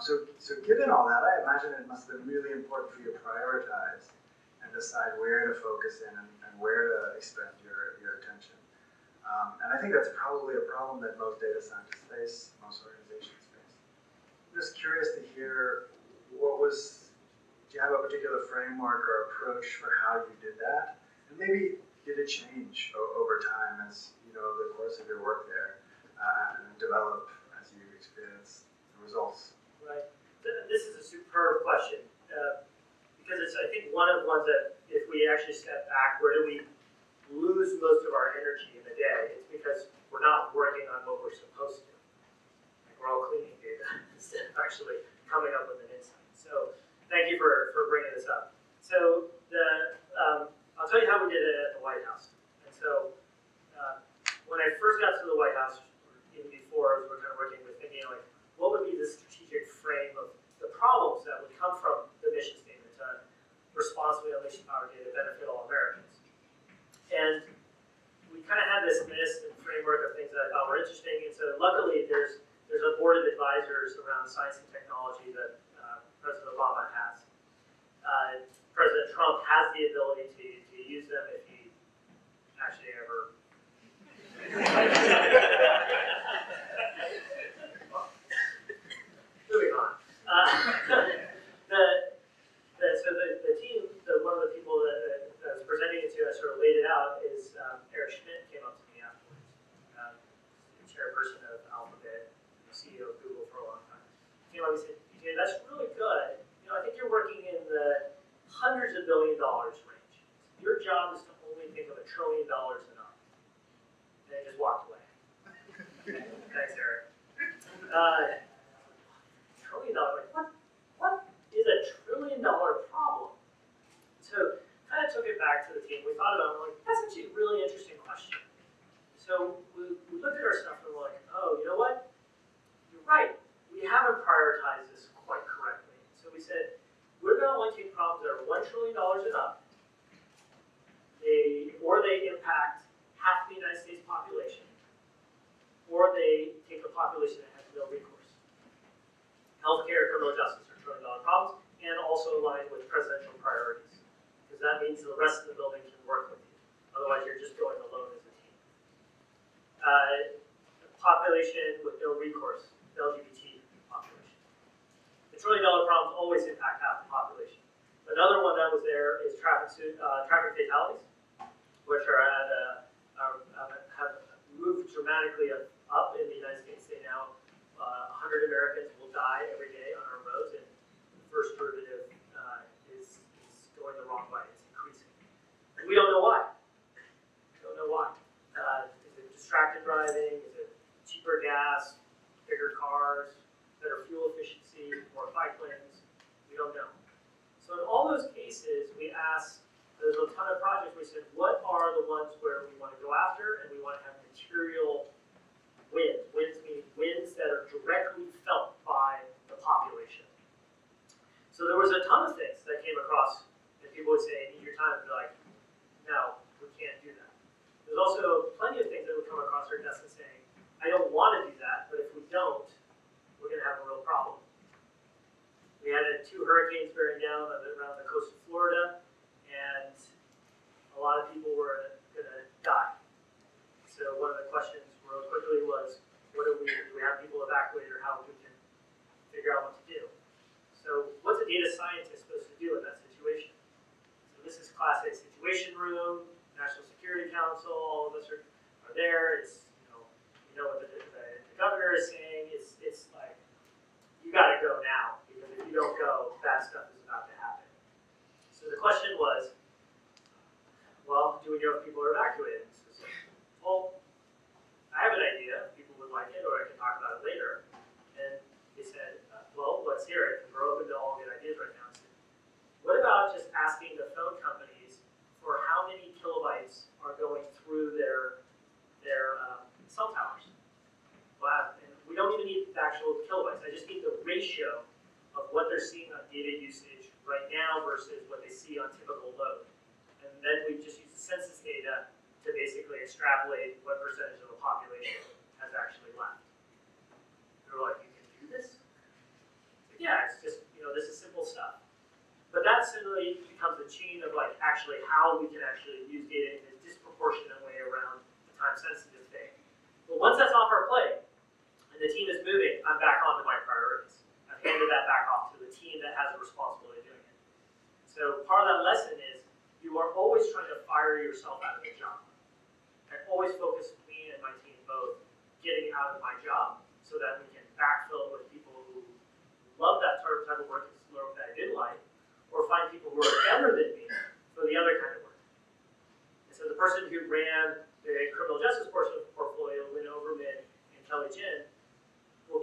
So given all that, I imagine it must have been really important for you to prioritize and decide where to focus in and where to expend your attention. And I think that's probably a problem that most data scientists face, most organizations face. I'm just curious to hear do you have a particular framework or approach for how you did that? And maybe did it change over time as, you know, over the course of your work there and develop as you experience the results? Right. This is a superb question because it's, I think, one of the ones that if we actually step back, where do we lose most of our energy in the day? It's because we're not working on what we're supposed to. Like we're all cleaning data instead of actually coming up with an insight. So thank you for bringing this up. So I'll tell you how we did it at the White House. And so when I first got to the White House, even before, we were kind of working with thinking like, what would be the strategic frame of the problems that would come from the mission statement to responsibly unleash the power of data to benefit all Americans. And we kind of had this list and framework of things that I thought were interesting. And so luckily there's a board of advisors around science and technology that President Obama has. President Trump has the ability to use them if he actually ever. Moving on. So the team, one of the people that was presenting it to us sort of laid it out is Eric Schmidt came up to me afterwards, the chairperson of Alphabet, the CEO of Google for a long time. He came up and said, DJ, that's really good. You know, I think you're working in the hundreds of $1 billion range. Your job is to only think of $1 trillion and up. And he just walked away. Thanks, Eric. $1 trillion, like what is $1 trillion problem? So kind of took it back to the team. We thought about it, we're like, that's actually a really interesting question. So we looked at our stuff and we're like, oh, you know what? You're right. We haven't prioritized this quite correctly. So we said, we're going to only take problems that are $1 trillion and up, or they impact half the United States population, or they take a population that has no recourse. Healthcare, criminal justice are $1 trillion problems, and also align with presidential priorities, because that means the rest of the building can work with you. Otherwise, you're just going alone as a team. Population with no recourse, the LGBT population. The $1 trillion problems always impact half the population. Another one that was there is traffic fatalities, which have moved dramatically up in the United States. They now 100 Americans will die every day on our roads, and the first derivative is going the wrong way. It's increasing. And we don't know why. We don't know why. Is it distracted driving? Is it cheaper gas, bigger cars, better fuel efficiency, more bike lanes? We don't know. So in all those cases, we asked, there's a ton of projects, we said, what are the ones where we want to go after and we want to have material wins? Wins mean wins that are directly felt by the population. So there was a ton of things that came across, and people would say, I need your time, and be like, no, I don't want to do that, but if we don't, we're going to have a real problem. We had 2 hurricanes bearing down around the coast of Florida, and a lot of people were going to die. So one of the questions real quickly was, do we have people evacuate, or how we can figure out what to do? So what's a data scientist supposed to do in that situation? So this is class A situation room, National Security Council, all of us are there. It's, you know what the governor is saying. It's like, you got to go now, because if you don't go, bad stuff is about to happen. So the question was, well, do we know if people are evacuating? So, well, I have an idea if people would like it, or I can talk about it later. And they said, well, let's hear it, because we're open to all good ideas right now. So, what about just asking the phone companies for how many kilobytes are going through their cell towers? Wow. And we don't even need the actual kilobytes. I just need the ratio of what they're seeing on data usage right now versus what they see on typical load. And then we just use the census data to basically extrapolate what percentage of the population has actually left. They're like, you can do this? But yeah, it's just, this is simple stuff. But that suddenly becomes a chain of like actually how we can actually use data in a disproportionate way around the time-sensitive thing. But once that's off our plate, and the team is moving, I'm back on to my priorities. I've handed that back off to the team that has the responsibility of doing it. So part of that lesson is you are always trying to fire yourself out of a job. I always focus me and my team both getting out of my job so that we can backfill it with people who love that type of work that I did like, or find people who are better than me for the other kind of work. And so the person who ran the criminal justice portion of the portfolio, Lynn Overman and Kelly Jin, well,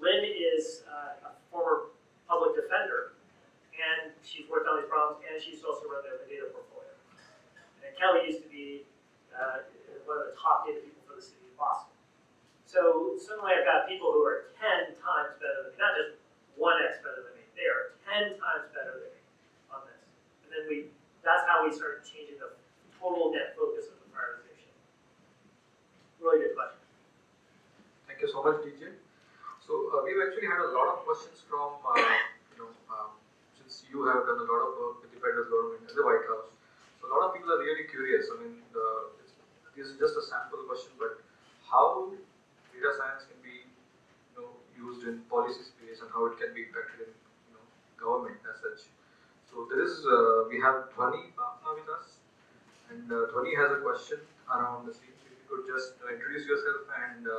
Lynn is a former public defender, and she's worked on these problems, and she's also run the data portfolio. And Kelly used to be one of the top data people for the city of Boston. So suddenly I've got people who are 10 times better than me, not just 1x better than me, they are 10 times better than me on this. And then that's how we started changing the total net focus of the prioritization. Really good question. Thank you so much, DJ. So we've actually had a lot of questions from, since you have done a lot of work with the federal government and the White House. So a lot of people are really curious. I mean, this is just a sample question, but how data science can be, used in policy space and how it can be impacted in, government as such. So there is, we have Dhwani Bapna with us, and Dhwani has a question around the same. So if you could just introduce yourself and.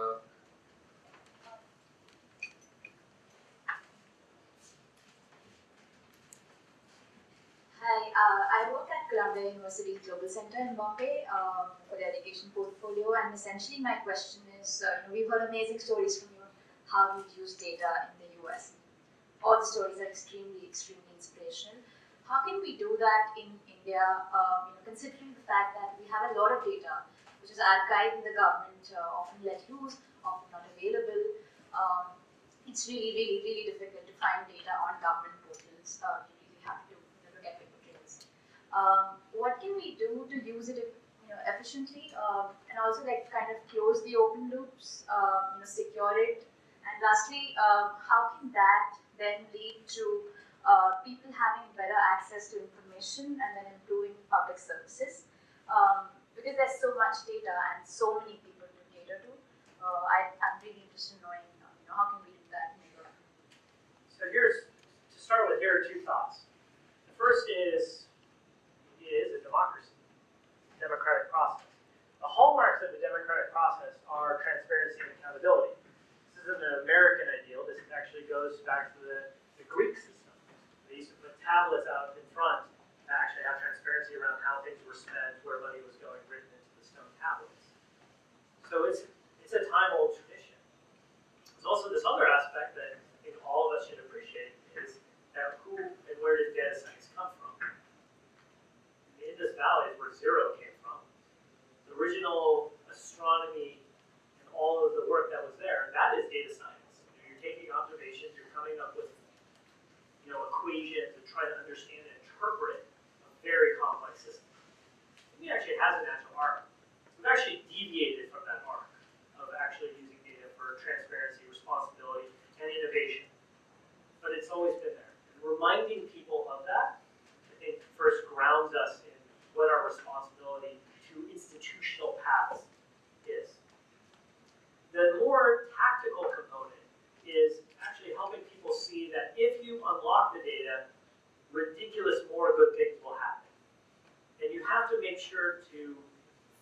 Hi, I work at Columbia University Global Center in Mumbai for the education portfolio, and essentially my question is, we've heard amazing stories from you how you use data in the US. All the stories are extremely inspirational. How can we do that in India, considering the fact that we have a lot of data which is archived in the government, often let loose, often not available. It's really difficult to find data on government portals. You really have to look at paper trails. What can we do to use it efficiently, and also kind of close the open loops, secure it, and lastly, how can that then lead to people having better access to information and then improving public services? Because there's so much data and so many people to cater to, I'm really interested in knowing how can we do that in Europe. So to start with, here are 2 thoughts. The first is, it is a democracy, democratic process. The hallmarks of the democratic process are transparency and accountability. This isn't an American ideal. This actually goes back to the Greek system. They used to put tablets out in front to actually have transparency around how things were spent, where money was going, written into the stone tablets. So it's a time-old tradition. There's also this other aspect that I think all of us should appreciate is that who and where did data science come from? The Indus Valley is where zero came from. The original astronomy and all of the work that was there, that is data science. You're taking observations, you're coming up with equations and trying to understand and interpret a very complex system. We actually has a natural arc. We've actually deviated from that arc. reminding people of that, I think, first grounds us in what our responsibility to institutional paths is. The more tactical component is actually helping people see that if you unlock the data, ridiculous more good things will happen. And you have to make sure to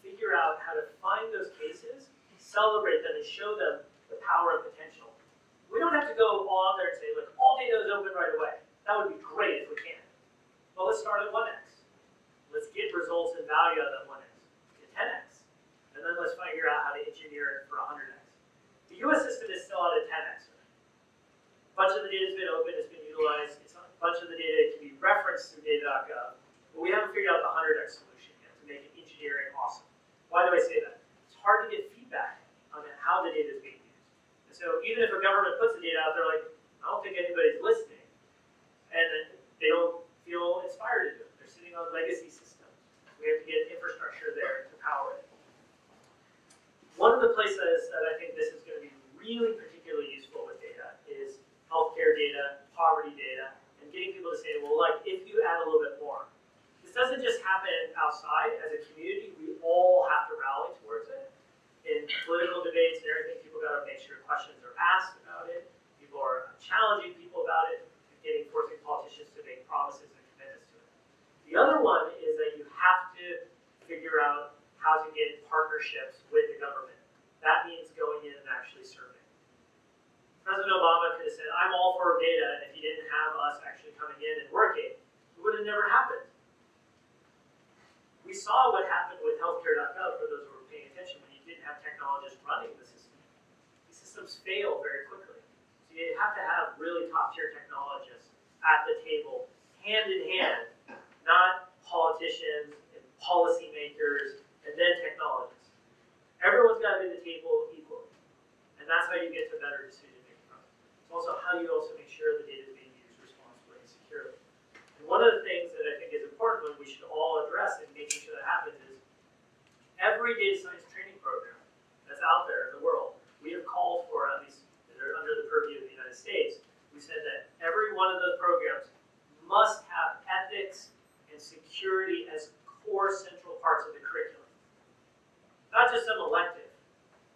figure out how to find those cases, celebrate them, and show them the power and potential. We don't have to go all out there and say, look, all data is open right away. That would be great if we can. But let's start at 1x. Let's get results and value out of that 1x. Get 10x. And then let's figure out how to engineer it for 100x. The US system is still at a 10x. A bunch of the data has been open, it's been utilized. A bunch of the data can be referenced through data.gov. But we haven't figured out the 100x solution yet to make engineering awesome. Why do I say that? It's hard to get feedback on how the data is being used. And so even if a government puts the data out there, like, I don't think anybody's listening, and they don't feel inspired to do it. They're sitting on legacy systems. We have to get infrastructure there to power it. One of the places that I think this is going to be really particularly useful with data is healthcare data, poverty data, and getting people to say, well, like, if you add a little bit more. This doesn't just happen outside. As a community, we all have to rally towards it. In political debates and everything, people got to make sure questions are asked about it. People are challenging people about it, and forcing politicians to make promises and commitments to it. The other one is that you have to figure out how to get partnerships with the government. That means going in and actually serving. President Obama could have said, I'm all for data, and if he didn't have us actually coming in and working, it would have never happened. We saw what happened with healthcare.gov, for those who were paying attention, when you didn't have technologists running the system. These systems fail very quickly. So you have to have really top-tier technologists at the table, hand in hand, not politicians and policymakers and then technologists. Everyone's got to be at the table equally. And that's how you get to better decision-making process. It's also how you also make sure the data is being used responsibly and securely. And one of the things that I think is important, when we should all address in making sure that happens, is every data science training program that's out there in the world, we have called for, at least they're under the purview of the United States, we said that every one of those programs must have ethics and security as core central parts of the curriculum. Not just some elective.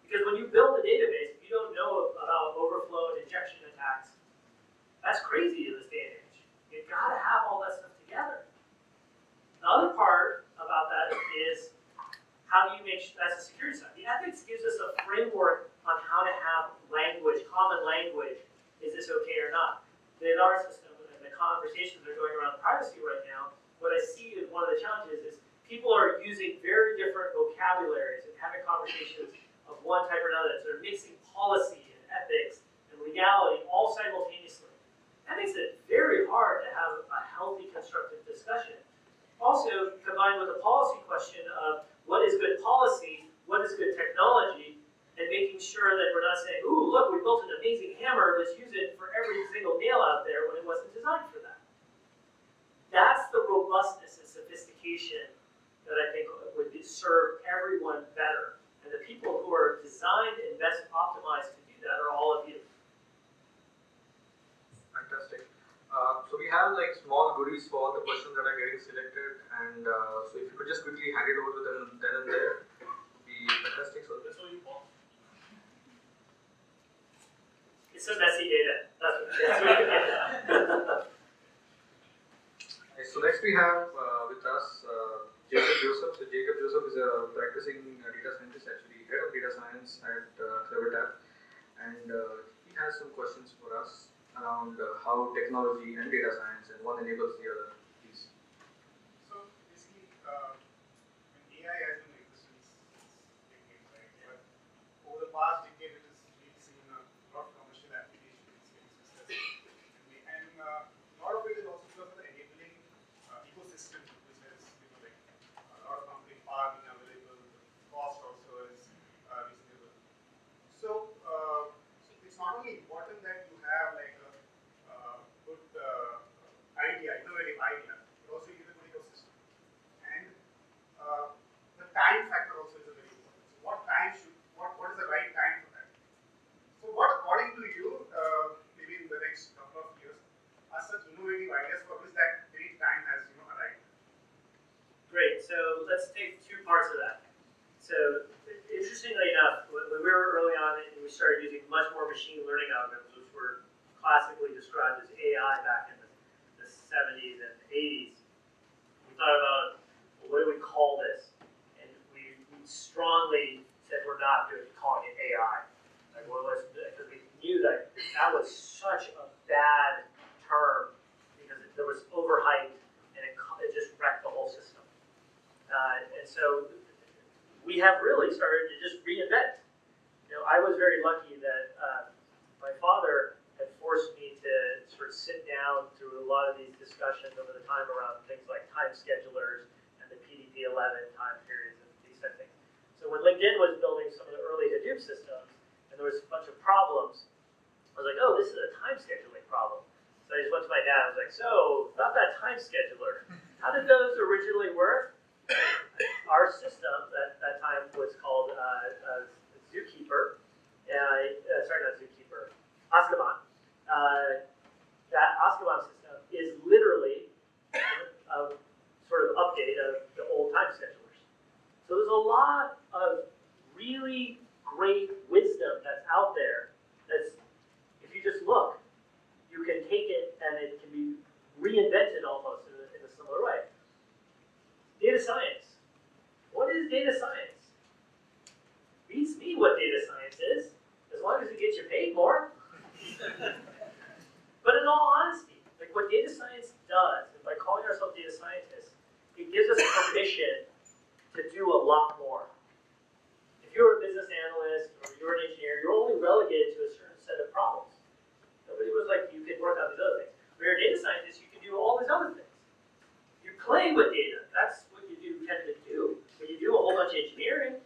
Because when you build a database, if you don't know about overflow and injection attacks, that's crazy in this day and age. You've got to have all that stuff together. The other part about that is how do you make sure that's the security side. The ethics gives us a framework on how to have language, common language. Is this okay or not? In our system and the conversations that are going around privacy right now, what I see as one of the challenges is people are using very different vocabularies and having conversations of one type or another. So they're mixing policy and ethics and legality all simultaneously. That makes it very hard to have a healthy, constructive discussion. Also, combined with the policy question of what is good policy, what is good technology, and making sure that we're not saying, ooh, look, we built an amazing hammer, let's use it for every single nail out there when it wasn't designed for that. That's the robustness and sophistication that I think would serve everyone better. And the people who are designed and best optimized to do that are all of you. Fantastic. So we have like small goodies for all the questions that are getting selected, and so if you could just quickly hand it over to them then and there, would be fantastic. So that's what you want. It's some messy data. That's what you get. So next we have with us Jacob Joseph. So Jacob Joseph is a practicing data scientist, actually head of data science at Clevertap, and he has some questions for us around how technology and data science and one enables the other. Please. So basically, AI has been in existence since decades, right? But over the past decade, it has really seen a lot of commercial applications getting successful. And a lot of it is also because of the enabling ecosystem, which has, like a lot of computing power being available, the cost also is reasonable. So it's not only important that you have like a good idea, innovative idea, let's take two parts of that. So, interestingly enough, when we were early on and we started using much more machine learning algorithms, which were classically described as AI back in the 70s and 80s, we thought about, well, what do we call this? And we strongly said we're not calling it AI. Like, well, because we knew that was such a bad term because there was overhyped and it just wrecked the whole system. And so we have really started to just reinvent. You know, I was very lucky that my father had forced me to sort of sit down through a lot of these discussions over the time around things like time schedulers and the PDP-11 time periods and these type of things. So when LinkedIn was building some of the early Hadoop systems and there was a bunch of problems, I was like, oh, this is a time scheduling problem. So I just went to my dad and was like, so about that time scheduler, how did those originally work? Our system at that time was called Zookeeper. Sorry, not Zookeeper. Azkaban. That Azkaban system is literally a sort of update of the old time schedulers. So there's a lot of really great wisdom that's out there that's, if you just look, you can take it and it can be reinvented almost in a similar way. Data science. What is data science? Beats me what data science is, as long as it gets you paid more. But in all honesty, like what data science does, and by calling ourselves data scientists, it gives us permission to do a lot more. If you're a business analyst or you're an engineer, you're only relegated to a certain set of problems. Nobody was like, you can work on these other things. When you're a data scientist, you can do all these other things. You play with data. That's what you tend to do. But you do a whole bunch of engineering.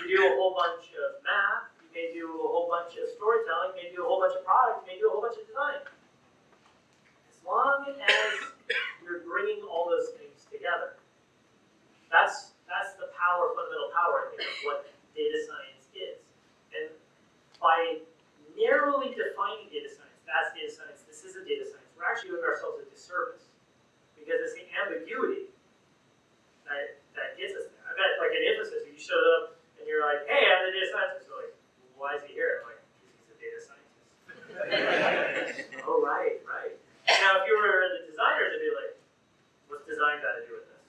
You do a whole bunch of math. You may do a whole bunch of storytelling. You may do a whole bunch of product. You may do a whole bunch of design. As long as you're bringing all those things together. That's the power, fundamental power, I think, of what data science is. And by narrowly defining data science, that's data science, this is a data science, we're actually doing ourselves a disservice. Because it's the ambiguity that gets us there. I bet, like, an emphasis, if you showed up and you're like, hey, I'm the data scientist, they're like, well, why is he here? I'm like, because he's a data scientist. Oh, right. Now, if you were the designers, it'd be like, what's design got to do with this?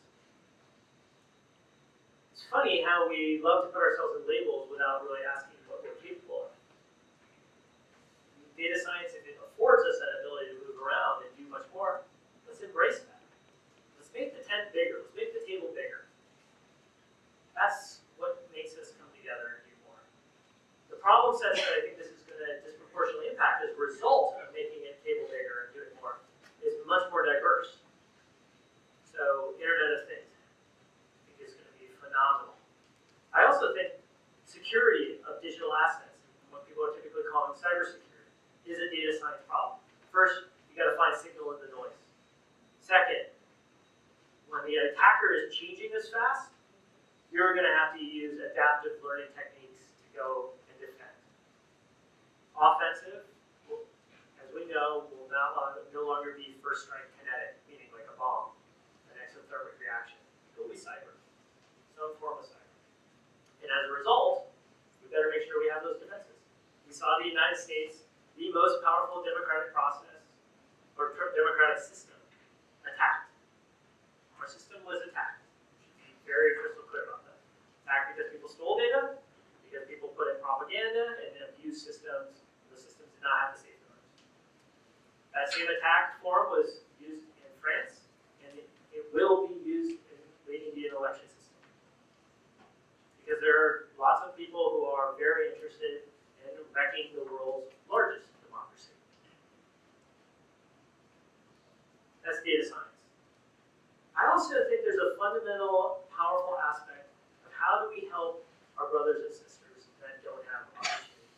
It's funny how we love to put ourselves in labels without really asking what we're capable of. Data science, if it affords us that ability to move around and do much more, let's embrace that. Let's make the tent bigger. Let's make the table bigger. That's what makes us come together and do more. The problem sets that I think this is going to disproportionately impact as a result of making it table bigger and doing more is much more diverse. So Internet of Things, I think, is going to be phenomenal. I also think security of digital assets, what people are typically calling cybersecurity, is a data science problem. First, you got to find signal in the noise. Second, when the attacker is changing this fast, you're going to have to use adaptive learning techniques to go and defend. Offensive, as we know, will no longer be first strike kinetic, meaning like a bomb, an exothermic reaction. It will be cyber, some form of cyber. And as a result, we better make sure we have those defenses. We saw the United States, the most powerful democratic process, or democratic system, attacked. Our system was attacked. We should be very crystal clear about that. Attacked because people stole data, because people put in propaganda and abused systems. The systems did not have the safeguards. That same attack form was used in France, and it will be used in the Indian election system. Because there are lots of people who are very interested in wrecking the world's largest democracy. That's data science. I also think there's a fundamental, powerful aspect of how do we help our brothers and sisters that don't have opportunity.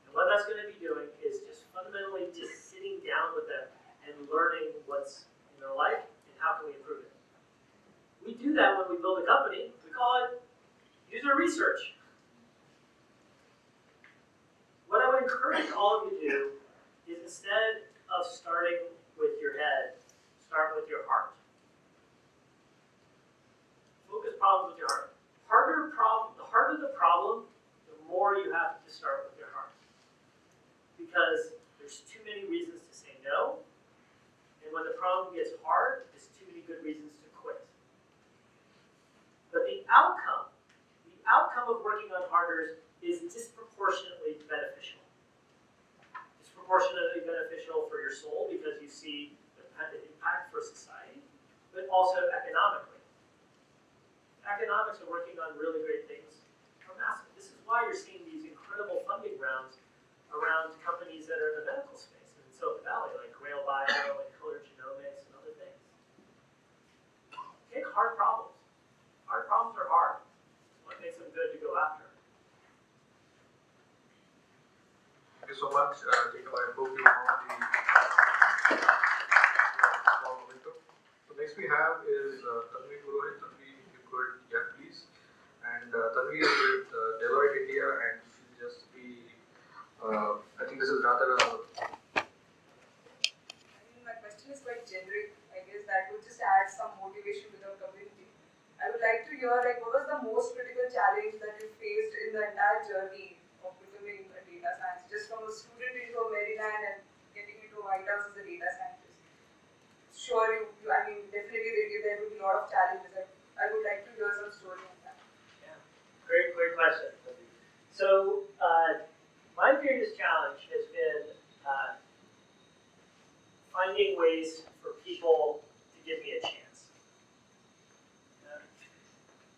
And what that's going to be doing is just fundamentally just sitting down with them and learning what's in their life and how can we improve it. We do that when we build a company. We call it user research. What I would encourage all of you to do is, instead of starting with your head, start with your heart. There's too many reasons to say no. And when the problem gets hard, there's too many good reasons to quit. But the outcome of working on harder is disproportionately beneficial. Disproportionately beneficial for your soul because you see the impact for society, but also economically. Economics of working on really great things are massive. This is why you're seeing these incredible funding rounds around companies that are in the medical space in Silicon Valley, like Grail Bio and Color Genomics and other things. Take hard problems. Hard problems are hard. What makes them good to go after? Thank you so much, Jacob. I hope you found the small momentum. So next we have is Tanvi Purohit. Tanvi, if you could, yeah, please. And Tanvi is with Deloitte India, and she'll just be, I think this is rather my question is quite generic. I guess that would just add some motivation to the community. I would like to hear, like, what was the most critical challenge that you faced in the entire journey of becoming a data scientist, just from a student into a Maryland and getting into a White House as a data scientist? Sure, I mean, definitely there would be a lot of challenges. I would like to hear some story on that. Yeah, great question. So, my greatest challenge has been finding ways for people to give me a chance.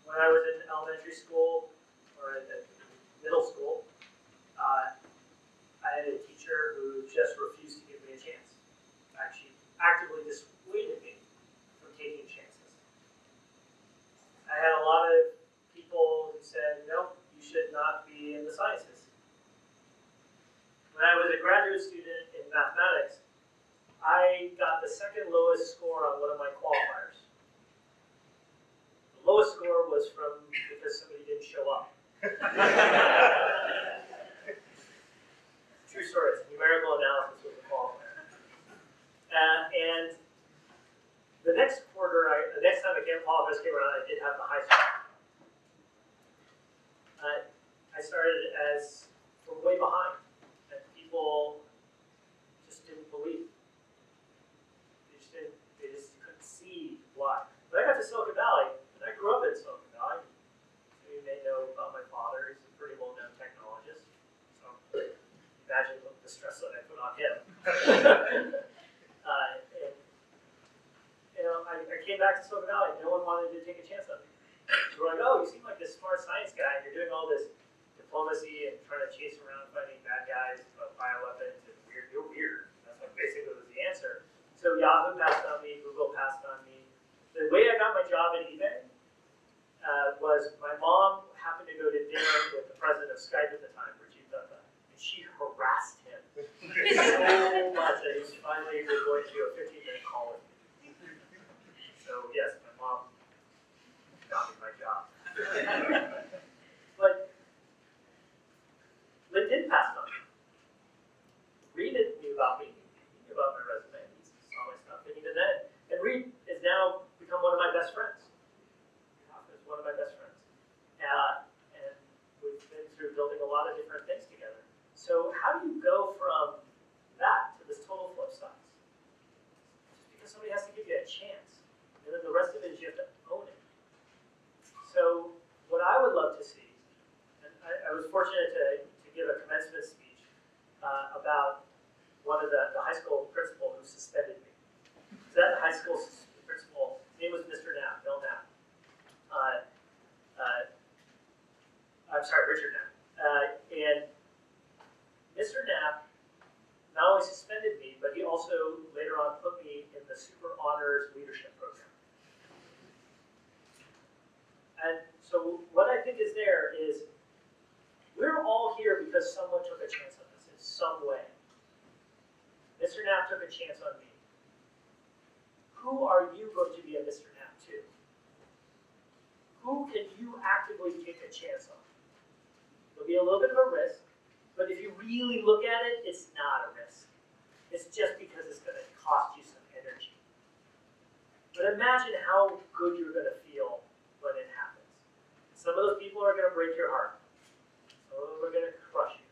When I was in elementary school or in middle school, I had a teacher who just refused to give me a chance. Actually, actively dissuaded me from taking chances. I had a lot of people who said, nope, you should not be in the sciences. When I was a graduate student in mathematics, I got the second lowest score on one of my qualifiers. The lowest score was because somebody didn't show up. True stories. Numerical analysis was a qualifier. And the next time the qualifiers came around, I did have the high score. I started from way behind, and people just didn't believe. They just couldn't see why. But I got to Silicon Valley, and I grew up in Silicon Valley. So you may know about my father. He's a pretty well-known technologist. So imagine the stress that I put on him. I came back to Silicon Valley. No one wanted to take a chance on me. They were like, oh, you seem like this smart science guy. You're doing all this diplomacy and trying to chase around fighting bad guys about bioweapons and you're weird. That's like basically was the answer. So Yahoo passed on me, Google passed on me. The way I got my job at eBay was my mom happened to go to dinner with the president of Skype at the time, Rajiv Dutta, and she harassed him so much that he was finally going to do a 15-minute call with me. So yes, my mom got me my job. But LinkedIn passed on me. Reed knew about me. He knew about my resume. He saw my stuff. And even then, and Reed has now become one of my best friends. He's one of my best friends. And we've been through building a lot of different things together. So how do you go from that to this total flip size? Just because somebody has to give you a chance. And then the rest of it is you have to own it. So what I would love to see, and I was fortunate to give a commencement speech about one of the high school principal who suspended me. So that high school principal, his name was Mr. Knapp, Bill Knapp. I'm sorry, Richard Knapp. And Mr. Knapp not only suspended me, but he also later on put me in the Super Honors Leadership Program. And so what I think is there is we're all here because someone took a chance on us in some way. Mr. Knapp took a chance on me. Who are you going to be a Mr. Knapp to? Who can you actively take a chance on? It'll be a little bit of a risk, but if you really look at it, it's not a risk. It's just because it's going to cost you some energy. But imagine how good you're going to feel when it happens. Some of those people are going to break your heart. Some of them are going to crush you.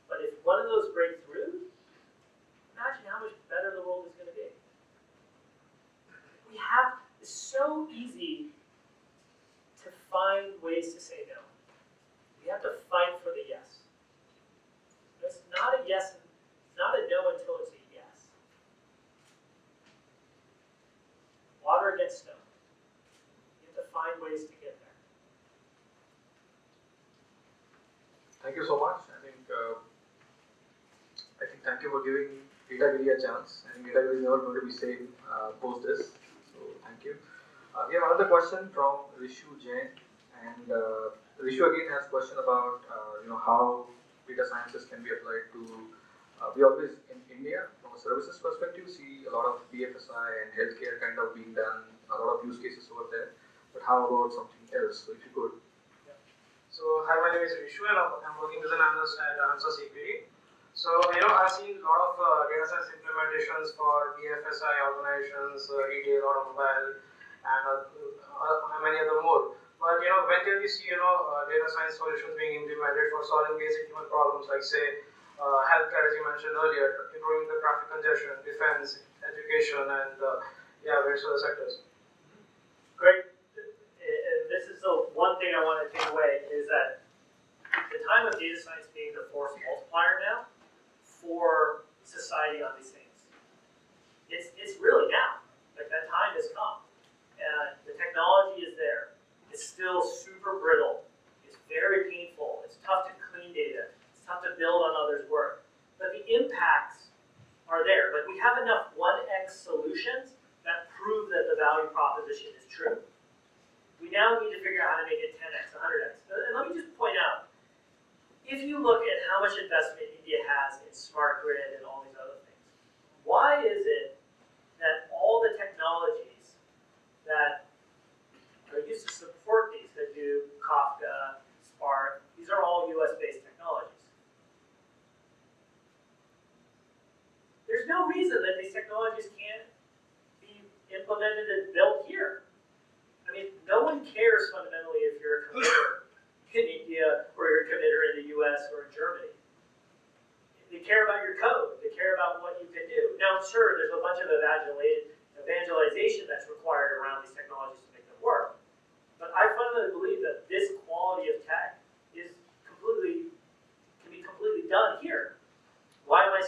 But if one of those break through, ways to say no. We have to fight for the yes. It's not a yes, it's not a no until it's a yes. Water against stone. You have to find ways to get there. Thank you so much. I think thank you for giving DataGiri a chance. I think DataGiri is never going to be same post this. So thank you. We have another question from Rishu Jain, and Rishu again has a question about how data sciences can be applied to. We always in India from a services perspective see a lot of BFSI and healthcare kind of being done, a lot of use cases over there. But how about something else? So if you could. So, hi, my name is Vishu and I'm working as an analyst at Answer CPD. So, I've seen a lot of data science implementations for BFSI organizations, retail, automobile, and many other more. But, when can we see, data science solutions being implemented for solving basic human problems like, say, healthcare, as you mentioned earlier, improving the traffic congestion, defense, education, and various other sectors? Great. And this is the one thing I want to take away is that the time of data science being the force multiplier now for society on these things. It's really now. Like that time has come. And the technology is there. It's still super brittle. It's very painful. It's tough to clean data. It's tough to build on others' work. But the impacts are there. Like we have enough 1x solutions that prove that the value proposition is true. We now need to figure out how to make it 10x, 100x. And let me just point out, if you look at how much investment India has in smart grid and all these other things, why is it that all the technologies that are used to support these, that do Kafka, Spark, these are all US-based technologies? There's no reason that these technologies can't be implemented and built here. I mean, no one cares fundamentally if you're a committer in India or you're a committer in the US or in Germany. They care about your code. They care about what you can do. Now, sure, there's a bunch of evangelization that's required around these technologies to make them work. But I fundamentally believe that this quality of tech can be completely done here. Why do I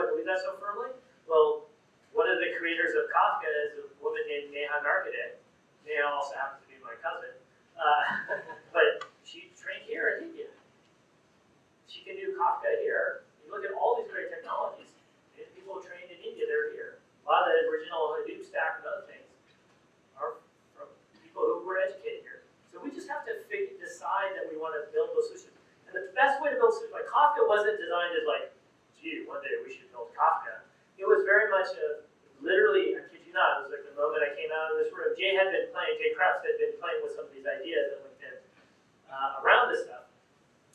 believe that so firmly? Well, one of the creators of Kafka is a woman named Neha Narkade. Neha also happens to be my cousin. But she trained here in India. She can do Kafka here. You look at all these great technologies. People trained in India, they're here. A lot of the original Hadoop stack and other things are from people who were educated here. So we just have to decide that we want to build those solutions. And the best way to build solutions, like Kafka wasn't designed as like, gee, one day we should build Kafka. It was very much literally, I kid you not, it was like the moment I came out of this room. Jay Krebs had been playing with some of these ideas and LinkedIn around this stuff.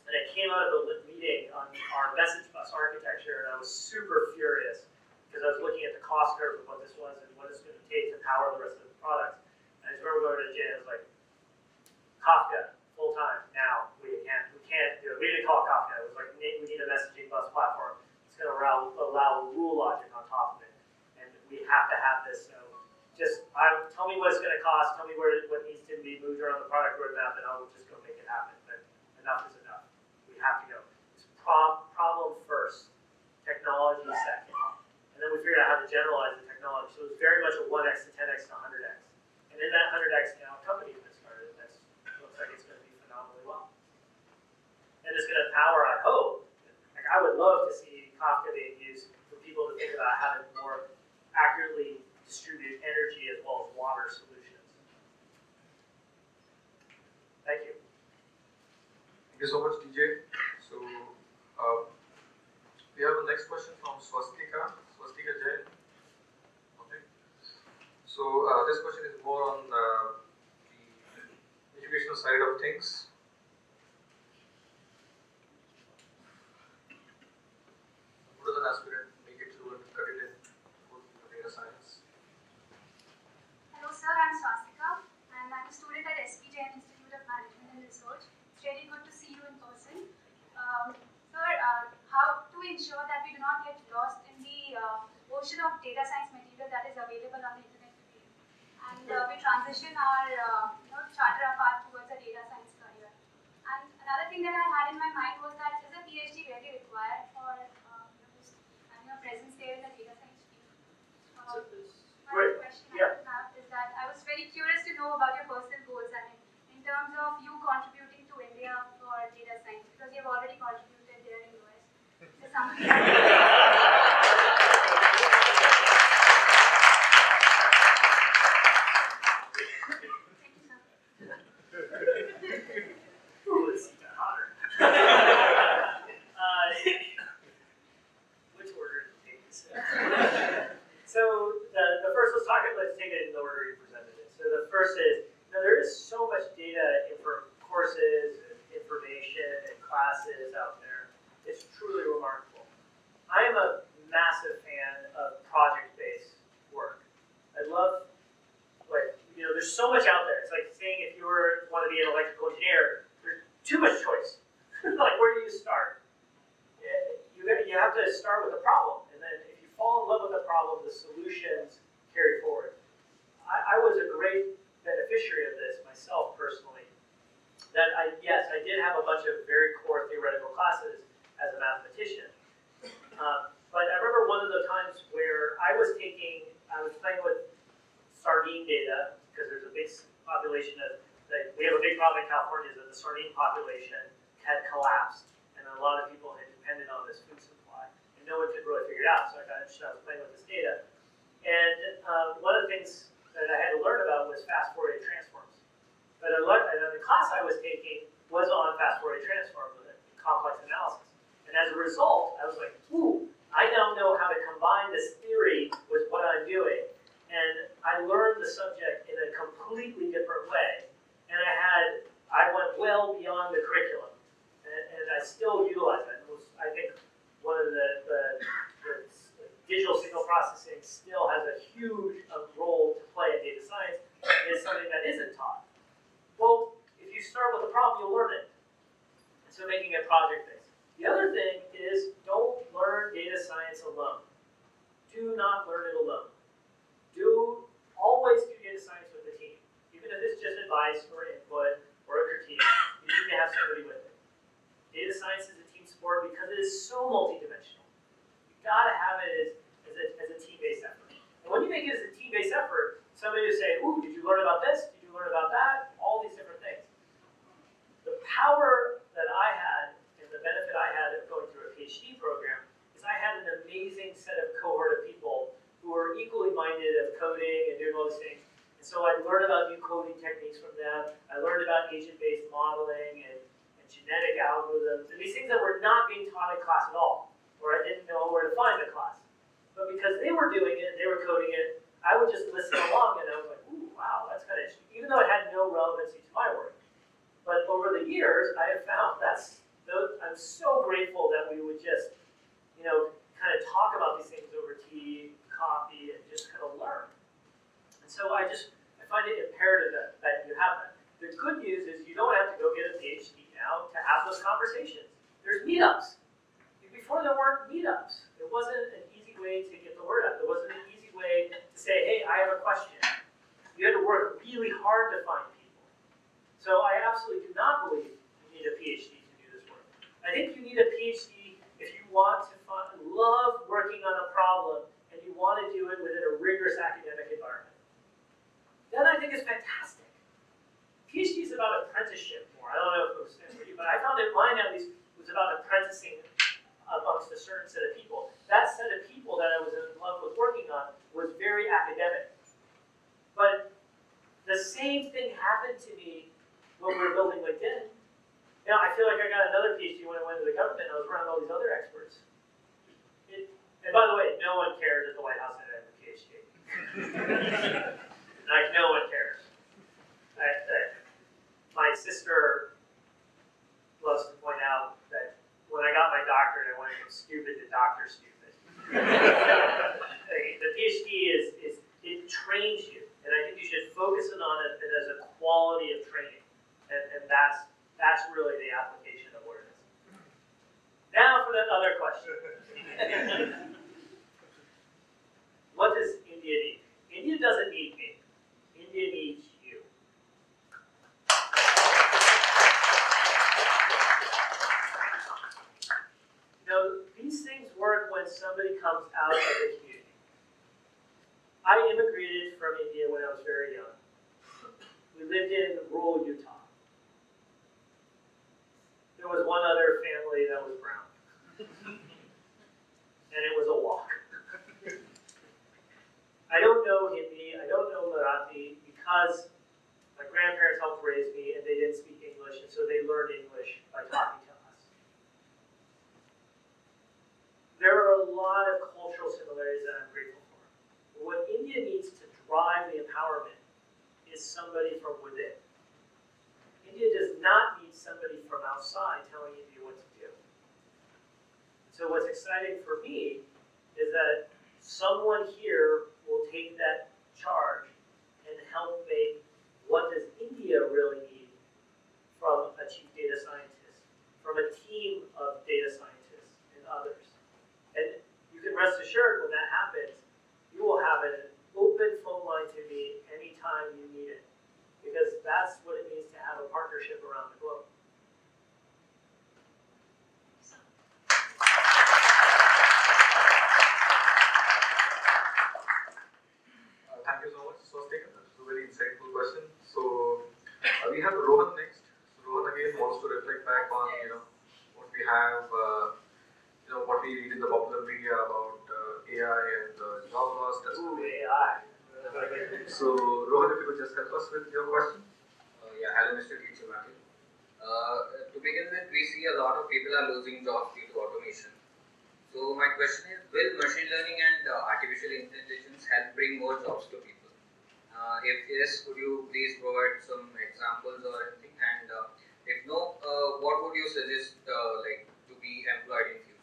And I came out of the meeting on our message bus architecture, and I was super furious because I was looking at the cost curve of what this was and what it's going to take to power the rest of the products. And I just remember going to Jay and I was like, Kafka, full time, now, we can't do it. We didn't call it Kafka, it was like, we need a messaging bus platform. It's going to allow rule logic on top of it. And we have to have this, so just tell me what it's going to cost, tell me what needs to be moved around the product roadmap, and I'll just go make it happen. But enough is enough. We have to go. It's problem first, technology second. And then we figured out how to generalize the technology. So it was very much a 1x to 10x to 100x. And in that 100x now, companies have started. That looks like it's going to be phenomenally well. And it's going to power, I hope. Like I would love to see Kafka being used for people to think about how to more accurately distribute energy as well as water solutions. Thank you. Thank you so much, DJ. So we have the next question from Swastika Jain. Okay. So this question is more on the educational side of things. What does an aspirant make it through and cut it in for data science? Hello sir, I'm Swastika and I'm a student at SPJN Institute of Management and Research. It's really good to see you in person. Sir, how to ensure that we do not get lost in the ocean of data science material that is available on the internet today, and we transition our charter our path towards a data science Another thing that I had in my mind was that is a PhD really required for just having a presence there in the data science field? One question I have is that I was very curious to know about your personal goals. I mean, in terms of you contributing to India for data science, because you have already contributed there in US. Is something Which order to take this? So the first, let's take it in the order you presented it. So the first is, there is so much data for courses and information and classes out there. It's truly remarkable. I am a massive fan of project-based work. I love, there's so much out there. It's like saying if you want to be an electrical engineer, there's too much choice. Like, where do you start? You have to start with a problem, and then if you fall in love with the problem, the solutions carry forward. I was a great beneficiary of this myself personally. Yes, I did have a bunch of very core theoretical classes as a mathematician, but I remember one of the times where I was playing with sardine data, because there's a big population we have a big problem in California is that the sardine population had collapsed, and a lot of people had depended on this food supply, and no one could really figure it out, so I got interested. I was playing with this data. And one of the things that I had to learn about was fast Fourier transforms. But the class I was taking was on fast Fourier transforms with complex analysis. And as a result, I was like, ooh, I now know how to combine this theory with what I'm doing. And I learned the subject in a completely different way. And I went well beyond the curriculum. And I still utilize it. I think one of the digital signal processing still has a huge role to play in data science. It's something that isn't taught. Well, if you start with a problem, you'll learn it. And so making it project-based. The other thing is don't learn data science alone. Do not learn it alone. Always do data science with a team. Even if it's just advice or input or a critique, you need to have somebody with it. Data science is a team sport because it is so multidimensional. You've got to have it as a team-based effort. And when you make it as a team-based effort, somebody will say, ooh, did you learn about this? Did you learn about that? All these different things. The power that I had and the benefit I had of going through a PhD program is I had an amazing set of cohort of people who were equally minded of coding and doing all these things. And so I learned about new coding techniques from them. I learned about agent-based modeling and genetic algorithms, and these things that were not being taught in class at all, or I didn't know where to find the class. But because they were doing it, they were coding it, I would just listen along, and I was like, ooh, wow, that's kind of interesting, even though it had no relevancy to my work. But over the years, I have found I'm so grateful that we would just, kind of talk about these things over tea, coffee, and just kind of learn. And so I find it imperative that you have that. The good news is you don't have to go get a PhD now to have those conversations. There's meetups. Before there weren't meetups. It wasn't an easy way to get the word out. There wasn't an easy way to say, hey, I have a question. You had to work really hard to find people. So I absolutely do not believe you need a PhD to do this work. I think you need a PhD if you want to love working on a problem and you want to do it within a rigorous academic environment. Then I think it's fantastic. PhD is about apprenticeship more. I don't know if it was for you, but I found that mine at least was about apprenticing amongst a certain set of people. That set of people that I was in love with working on was very academic. But the same thing happened to me when we were building LinkedIn. I feel like I got another PhD when I went to the government. I was around all these other experts. And by the way, no one cared at the White House that I had a PhD. Like, no one cares. My sister loves to point out that when I got my doctorate, I went from stupid to doctor stupid. The PhD it trains you, and I think you should focus on it as a quality of training, and that's really the application of what it is. Now for that other question. What does India need? India doesn't need me. India needs you. when somebody comes out of the community. I immigrated from India when I was very young. We lived in rural Utah. There was one other family that was brown. And it was a walk. I don't know Hindi, I don't know Marathi, because my grandparents helped raise me and they didn't speak English, and so they learned English by talking to us. There are a lot of cultural similarities that I'm grateful for. What India needs to drive the empowerment is somebody from within. India does not need somebody from outside telling India what to do. So what's exciting for me is that someone here will take that charge and help make what does India really need from a chief data scientist, from a team of data scientists and others. And you can rest assured when that happens, you will have an open phone line to me anytime you need it, because that's what it means to have a partnership around the globe. Thank you so much, Swastika. That's a very insightful question. So we have Rohan next. So Rohan again wants to reflect back on what we have, what we read in the popular media about AI and job loss. That's AI. So Rohan, if you could just help us with your question. Yeah, hello, Mr. DJ Patel. To begin with, we see a lot of people are losing jobs due to automation. So my question is, will machine learning and artificial intelligence help bring more jobs to people? If yes, could you please provide some examples or anything? And if no, what would you suggest to be employed in future?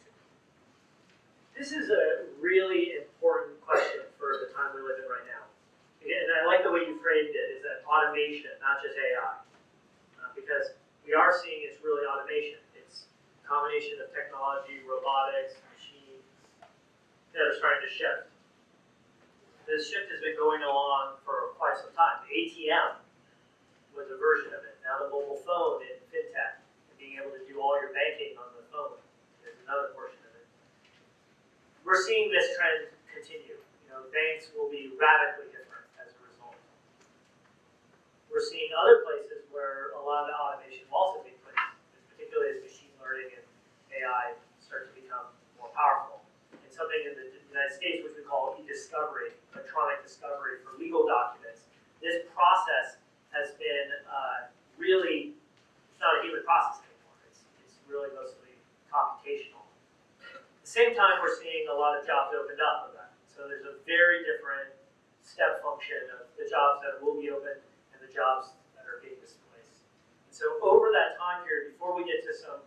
This is a really important question for the time we live in right now. And I like the way you framed it, is that automation, not just AI. Because we are seeing it's really automation. It's a combination of technology, robotics, machines that are starting to shift. This shift has been going along for quite some time. The ATM was a version of it. Now the mobile phone in fintech, and being able to do all your banking on the phone is another portion of it. We're seeing this trend continue. Banks will be radically different as a result. We're seeing other places where a lot of the automation will also take place, particularly as machine learning and AI start to become more powerful. And something in the United States, which we call e-discovery, electronic discovery for legal documents, this process has been really, it's not a human process anymore. It's really mostly computational. At the same time, we're seeing a lot of jobs opened up with that. So there's a very different step function of the jobs that will be open and the jobs that are being displaced. And so over that time period, before we get to some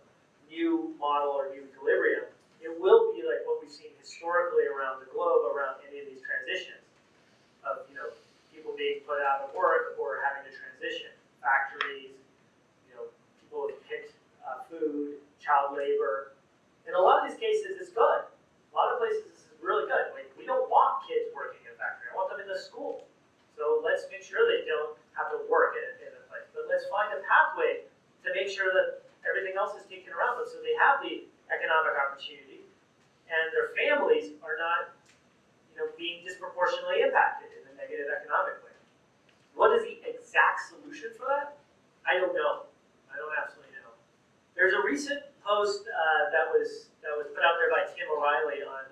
new model or new equilibrium, it will be like what we've seen historically around the globe around any of these transitions of people being put out of work or having to transition. Factories, people have picked food, child labor. In a lot of these cases, it's good. A lot of places, this is really good. Like, we don't want kids working in a factory. I want them in the school. So let's make sure they don't have to work in a place. But let's find a pathway to make sure that everything else is taken around them so they have the economic opportunity and their families are not being disproportionately impacted in a negative economic way. What is the exact solution for that? I don't know. I don't absolutely know. There's a recent post that was put out there by Tim O'Reilly on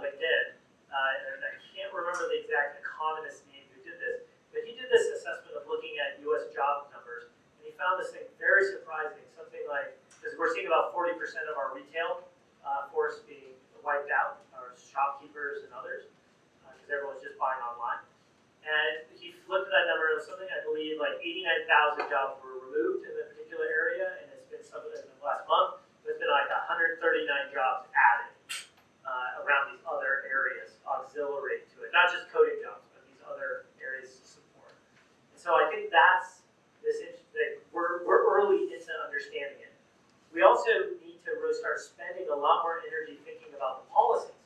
LinkedIn, and I can't remember the exact economist name who did this, but he did this assessment of looking at U.S. job numbers, and he found this thing very surprising. Something like, because we're seeing about 40% of our retail force being wiped out, our shopkeepers and others, because everyone's just buying online. And he flipped that number, and it was something I believe like 89,000 jobs were removed in a particular area, and it's been something in the last month. There's been like 139 jobs added around these other areas, auxiliary to it. Not just coding jobs, but these other areas of support. And so I think that's this interesting. We're early into understanding it. We also need to really start spending a lot more energy thinking about the policies.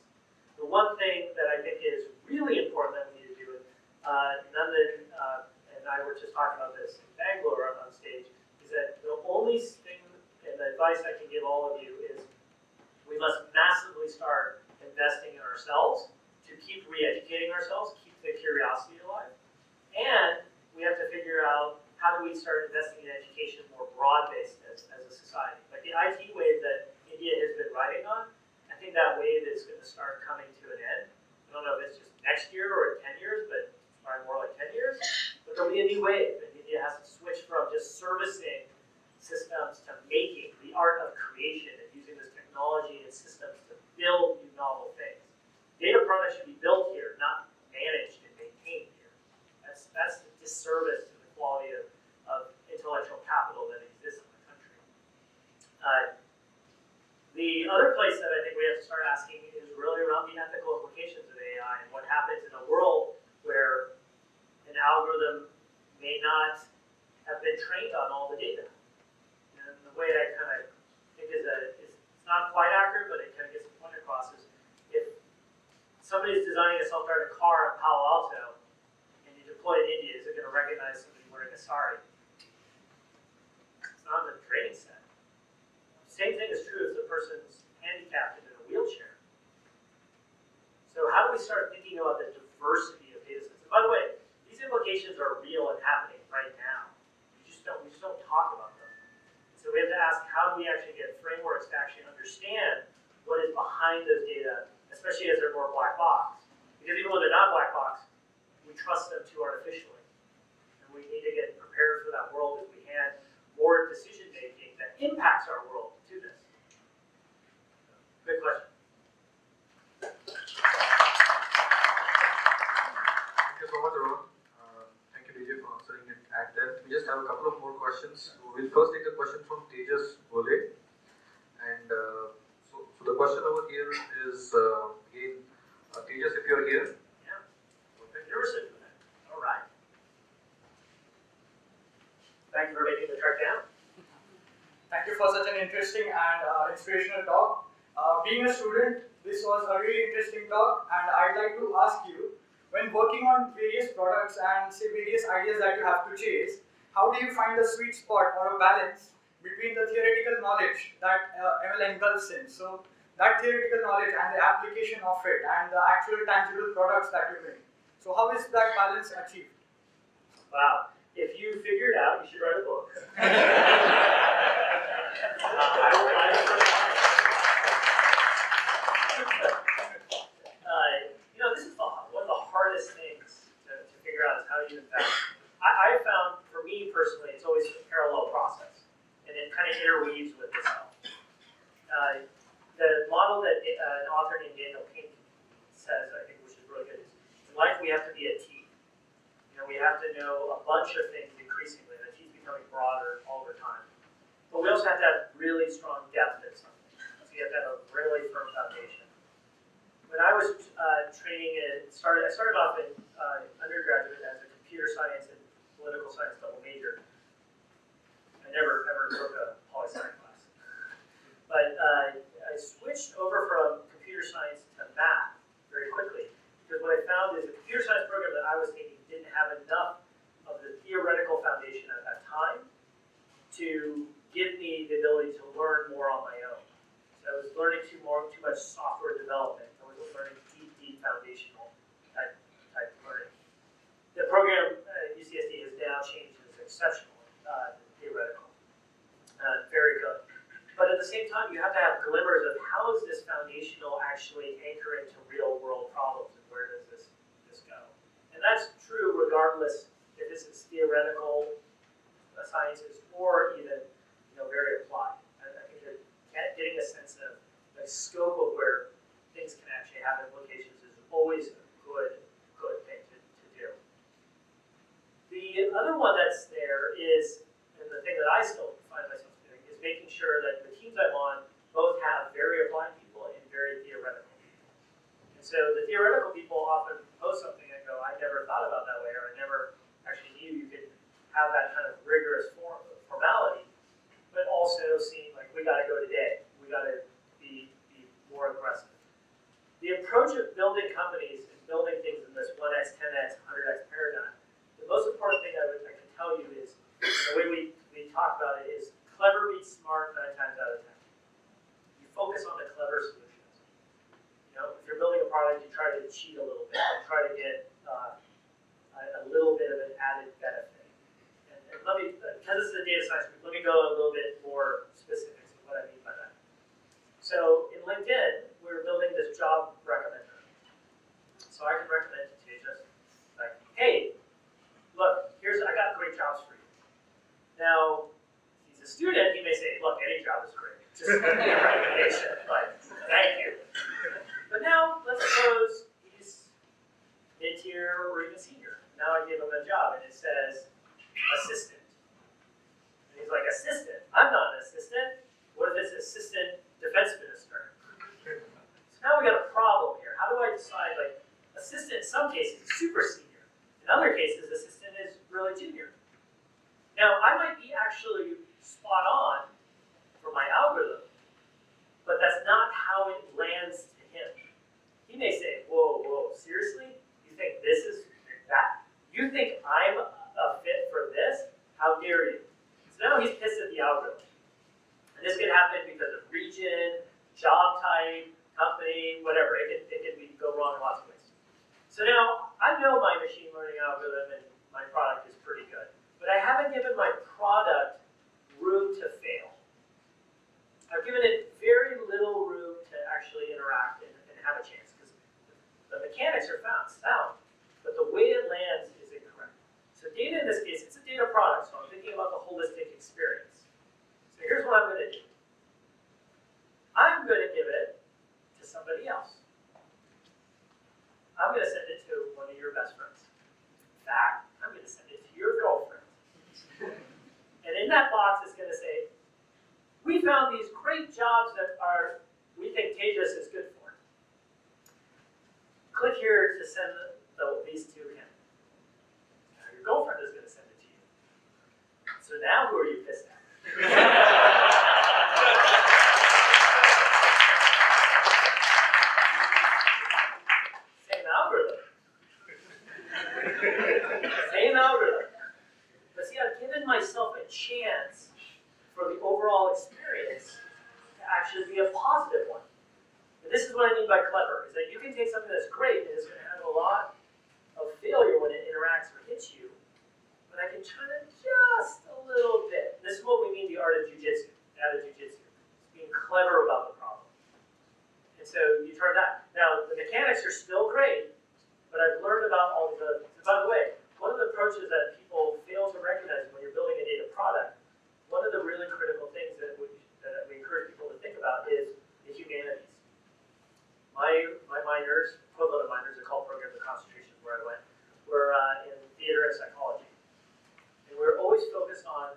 The one thing that I think is really important that we need to do, Nandan and I were just talking about this in Bangalore on stage, is that the only thing and the advice I can give all of you is we must massively data is going to start coming to an end. I don't know if it's just next year or 10 years, but probably more like 10 years. But there'll be a new wave, and India has to switch from just servicing systems to making, the art of creation, and using this technology and systems to build new novel things. Data products should be built here, not managed and maintained here. That's the disservice to the quality of intellectual capital that exists in the country. The other place that I think we have to start asking is really around the ethical implications of AI and what happens in a world where an algorithm may not have been trained on all the data. And the way I kind of think it's not quite accurate, but it kind of gets the point across is if somebody is designing a self-driving car in Palo Alto and you deploy it in India, is it going to recognize somebody wearing a sari? It's not in the training set. Same thing is true if the person's handicapped and in a wheelchair. So how do we start thinking about the diversity of data sets? And by the way, these implications are real and happening right now. We just don't talk about them. So we have to ask, how do we actually get frameworks to actually understand what is behind those data, especially as they're more black box. Because even when they're not black box, we trust them too artificially. And we need to get prepared for that world as we can, more decision making that impacts our world to this. Good question. Thank you so much, Arun. Thank you, DJ, for answering it at length. We just have a couple of more questions. So we'll first take a question from Tejas Bole. And so the question over here is, again, Tejas, if you're here. Yeah. Okay. You're sitting there. All right. Thank you for making the trek down. Thank you for such an interesting and inspirational talk. Being a student, this was a really interesting talk, and I'd like to ask you, when working on various products and say various ideas that you have to chase, how do you find the sweet spot or a balance between the theoretical knowledge that ML engulfs in? So that theoretical knowledge and the application of it and the actual tangible products that you make. So how is that balance achieved? Wow. If you figure it out, you should write a book. This is one of the hardest things to figure out is how you invest. I found, for me personally, it's always a parallel process, and it kind of interweaves with itself. The model that an author named Daniel Pink says, I think, which is really good, is in life we have to be a team. We have to know a bunch of things increasingly. The team's becoming broader all the time. But we also have to have really strong depth at something. So you have to have a really firm foundation. When I was training, I started off in undergraduate as a computer science and political science double major. I never took a poli-sci class. But I switched over from computer science to math very quickly. Because what I found is the computer science program that I was taking didn't have enough of the theoretical foundation at that time to give me the ability to learn more on my own. So I was learning too much software development. I wasn't learning deep foundational type learning. The program at UCSD has now changed and is exceptional, theoretical. Very good. But at the same time, you have to have glimmers of how is this foundational actually anchor into real world problems and where does this go? And that's true regardless if this is theoretical sciences or even very applied. I think that getting a sense of the scope of where things can actually have implications is always a good thing to do. The other one that's there is, and the thing that I still find myself doing, is making sure that the teams I'm on both have very applied people and very theoretical people. And so the theoretical people often post something and go, I never thought about that way, or I never actually knew you could have that kind of rigorous formality, but also seem like we got to go today. We got to be more aggressive. The approach of building companies and building things in this 1x, 10x, 100x paradigm, the most important thing I can tell you is, the way we talk about it is, clever beats smart 9 times out of 10. You focus on the clever solutions. If you're building a product, you try to cheat a little bit. You try to get a little bit of an added benefit. And let me, because this is a data science group, let me go a little bit more specifics of what I mean by that. So in LinkedIn, we're we were building this job recommender. So I can recommend to Tejas, like, hey, look, I got great jobs for you. Now, if he's a student, he may say, look, any job is great. Just give me a recommendation. Like, thank you. But now, let's suppose he's mid-tier or even senior. Now I give him a job, and it says assistant. And he's like, assistant? I'm not an assistant. What if it's assistant defense minister? So now we got a problem here. How do I decide, like, assistant in some cases is super senior. In other cases, assistant is really junior. Now, I might be actually spot on for my algorithm, but that's not how it lands to him. He may say, whoa, seriously? You think this is that? You think I'm a fit for this? How dare you? So now he's pissed at the algorithm. And this can happen because of region, job type, company, whatever. It can go wrong in lots of ways. So now, I know my machine learning algorithm and my product is pretty good, but I haven't given my product room to fail. I've given it very little room to actually interact and have a chance, because the mechanics are sound, but the way it lands is incorrect. So data in this case, it's a data product, so I'm thinking about the holistic experience. So here's what I'm going to do. I'm going to give it to somebody else. I'm going to send it to one of your best friends. In fact, I'm going to send it to your girlfriend. And in that box, it's going to say, we found these great jobs that we think Tejas is good for. Click here to send these to him. Now your girlfriend is going to send it to you. So now who are you pissed at? Same algorithm. But see, I've given myself a chance for the overall experience to actually be a positive one. And this is what I mean by clever, is that you can take something that's great and it's going to have a lot of failure when it interacts or hits you, but I can turn it just a little bit. This is what we mean the art of jujitsu, DataGiri. It's being clever about the problem. And so you turn that. Now, the mechanics are still great, but I've learned about all these other things. And by the way, one of the approaches that people fail to recognize when you're building a data product, one of the really critical things that we encourage people to think about is the humanities. My minors, equivalent of minors, are called programs of concentration where I went, were in theater and psychology. And we're always focused on,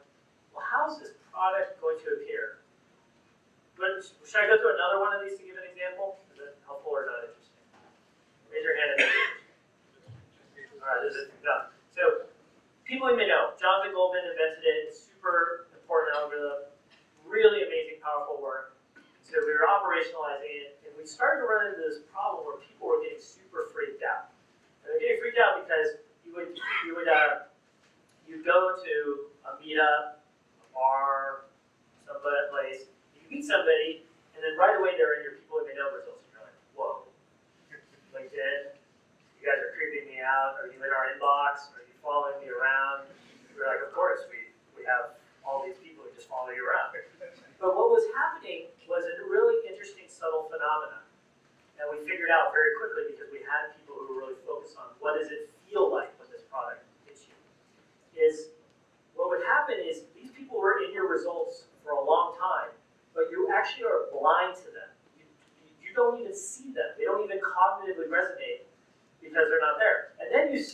well, how is this product going to appear? But should I go through another one of these to give an example? Is it helpful or not interesting? Raise your hand if it's interesting. All right, this is done. So, people you may know, Jonathan Goldman invented it. It's super important algorithm, really amazing, powerful work. So we were operationalizing it, and we started to run into this problem where people were getting super freaked out. And they're getting freaked out because you'd go to a meetup, a bar, some place, you meet somebody, and then right away they're in your people you may know results. And you're like, whoa, LinkedIn, you guys are creeping me out. Are you in our inbox? Are you following me around? We're like, of course, we have all these people who just follow you around. But what was happening was a really interesting, subtle phenomenon that we figured out very quickly because we had people who were really focused on what does it feel like when this product hits you. Is what would happen is these people were in your results for a long time, but you actually are blind to them. You don't even see them. They don't even cognitively resonate because they're not there. And then you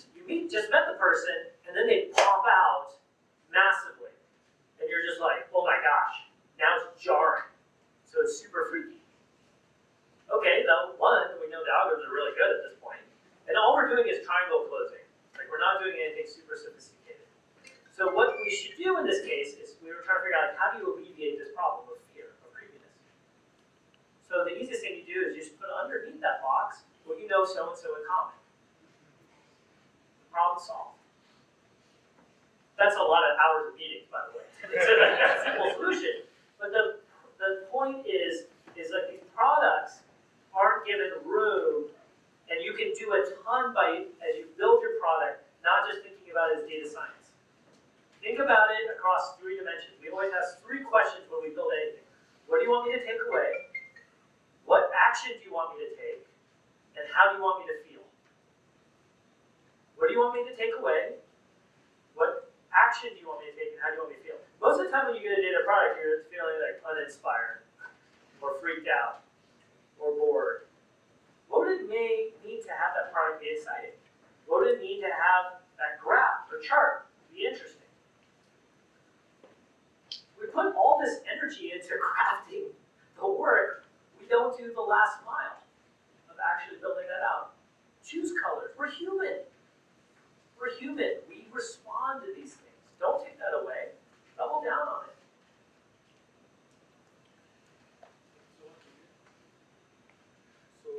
just met the person, and then they pop out massively. And you're just like, oh my gosh, now it's jarring. So it's super freaky. Okay, now we know the algorithms are really good at this point. And all we're doing is triangle closing. Like, we're not doing anything super sophisticated. So what we should do in this case is we were trying to figure out, like, how do you alleviate this problem of fear, of creepiness? So the easiest thing you do is you just put underneath that box what you know so-and-so in common. Problem solved. That's a lot of hours of meetings, by the way. It's a simple solution. But the point is that these products aren't given room, and you can do a ton as you build your product, not just thinking about it as data science. Think about it across 3 dimensions. We always ask 3 questions when we build anything. What do you want me to take away? What action do you want me to take? And how do you want me to feel? What do you want me to take away? What action do you want me to take and how do you want me to feel? Most of the time when you get a data product, you're feeling like uninspired, or freaked out, or bored. What would it need to have that product be exciting? What would it need to have that graph or chart be interesting? We put all this energy into crafting the work. We don't do the last mile of actually building that out. Choose colors. We're human. We're human. We respond to these things. Don't take that away. Double down on it. So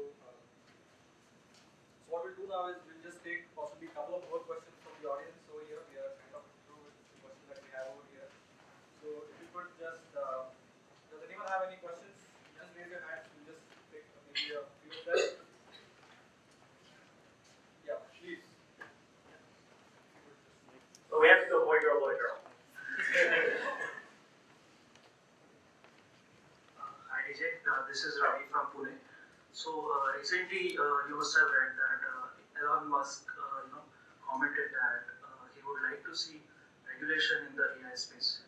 what we'll do now is we'll just take possibly a couple of more questions from the audience over here. We are kind of through with the questions that we have over here. So if you could just, does anyone have any questions? Just raise your hands. We'll just take maybe a few of them. Yeah, please. But we have to go boy, girl, boy, girl. Hi DJ, this is Ravi from Pune. So recently you must have read that Elon Musk commented that he would like to see regulation in the AI space.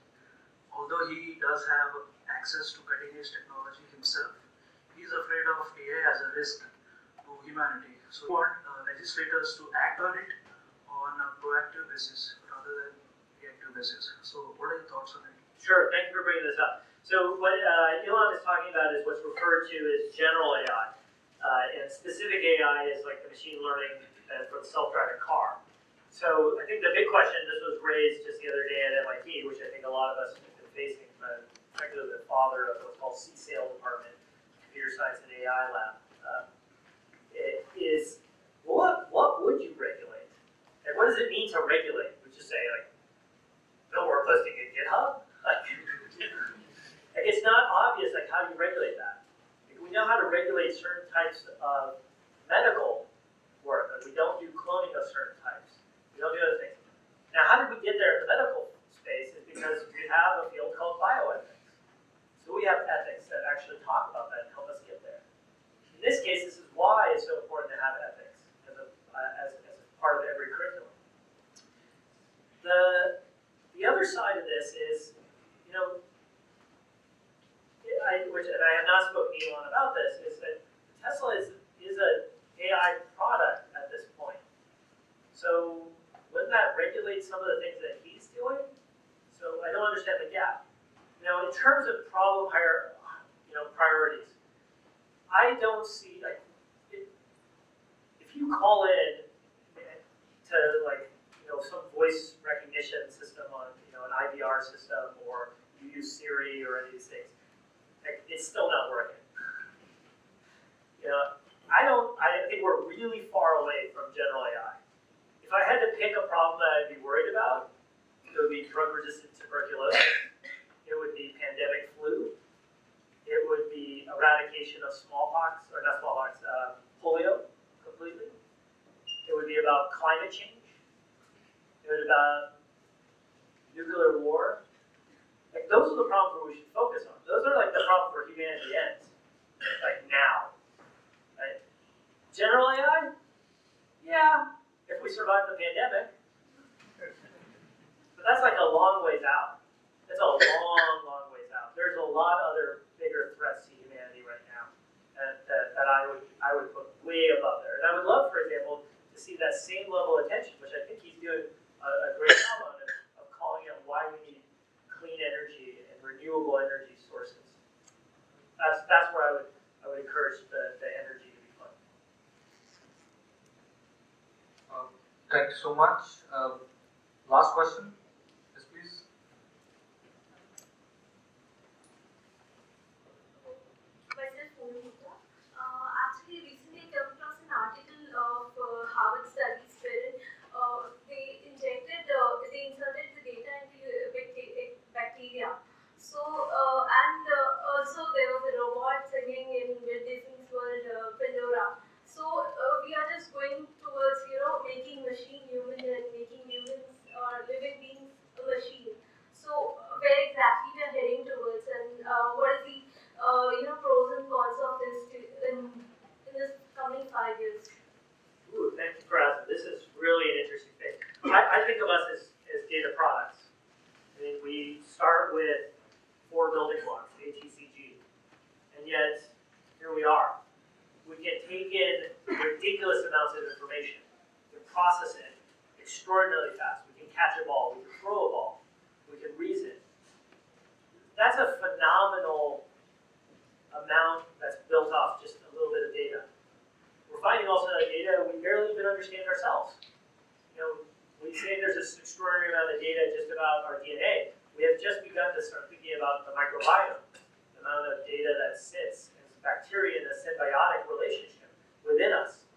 Although he does have access to cutting edge technology himself, he is afraid of AI as a risk to humanity. So we want legislators to act on it on a proactive basis rather than reactive basis. So what are your thoughts on it? Sure, thank you for bringing this up. So what Elon is talking about is what's referred to as general AI. And specific AI is like the machine learning for the self-driving car. So I think the big question, this was raised just the other day at MIT, which I think a lot of us have been facing, particularly the father of what's called CSAIL department, Computer Science and AI Lab, is what would you regulate? And what does it mean to regulate? Would you say like, no more posting in GitHub? Like it's not obvious like how you regulate that. Like, we know how to regulate certain types of medical work. Like we don't do cloning of certain types. We don't do other things. Now, how did we get there in the medical space? Is because we have a field called bioethics. So we have ethics that actually talk about that and help us get there. In this case, this is why it's so important to have ethics as a part of every curriculum. The other side of this is, and I have not spoken to Elon about this, is that Tesla is an AI product at this point. So wouldn't that regulate some of the things that he's doing? So I don't understand the gap. Now, in terms of problem priorities, I don't see like if you call in to some voice recognition system on an IVR system, or you use Siri or any of these things, like, it's still not working. I think we're really far away from general AI. If I had to pick a problem that I'd be worried about, it would be drug-resistant tuberculosis. It would be pandemic flu. It would be eradication of smallpox, or not smallpox, polio completely. It would be about climate change. It would be about nuclear war. Like, those are the problems where we should focus on. Those are like the problems where humanity ends. Like now. Right? General AI? Yeah, if we survive the pandemic. But that's like a long ways out. That's a long, long ways out. There's a lot of other bigger threats to humanity right now that I would put way above there. And I would love, for example, to see that same level of attention, which I think he's doing a great job on, of calling out why we need clean energy and renewable energy sources. That's where I would encourage the energy to be put. Thank you so much. Last question. Yes, please. Actually, recently I came across an article of Harvard studies wherein they inserted the data into bacteria. So, and also there was a robot singing in Walt Disney's World, Pandora. So, we are just going towards, making machine human and making humans or living beings this is really an interesting thing. I think of us as data products. I mean, we start with 4 building blocks, ATCG, and yet here we are. We can take in ridiculous amounts of information. We can process it extraordinarily fast. We can catch a ball. We can throw a ball. We can reason. That's a phenomenal amount that's built off just a little bit of data. We're finding also that data we barely even understand ourselves. We say there's this extraordinary amount of data just about our DNA. We have just begun to start thinking about the microbiome, the amount of data that sits as bacteria in a symbiotic relationship within us,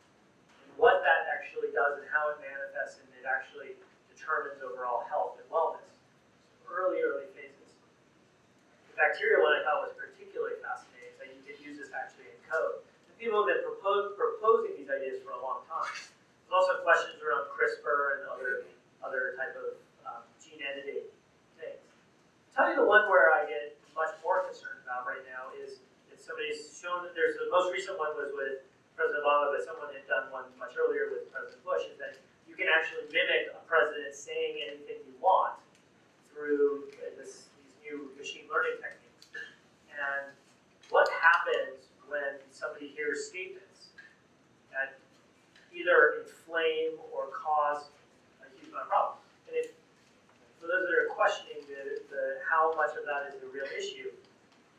and what that actually does and how it manifests, and it actually determines overall health and wellness. Early phases. The bacteria one I thought was particularly fascinating, that you could use this actually in code. And people have been proposing these ideas for a long time. There's also questions around CRISPR and other type of gene editing things. I'll tell you the one where I get much more concerned about right now is somebody's shown that there's the most recent one was with President Obama, but someone had done one much earlier with President Bush, is that you can actually mimic a president saying anything you want through these new machine learning techniques. And what happens when somebody hears statements that either inflame or cause a huge amount of problems? And for those that are questioning how much of that is the real issue,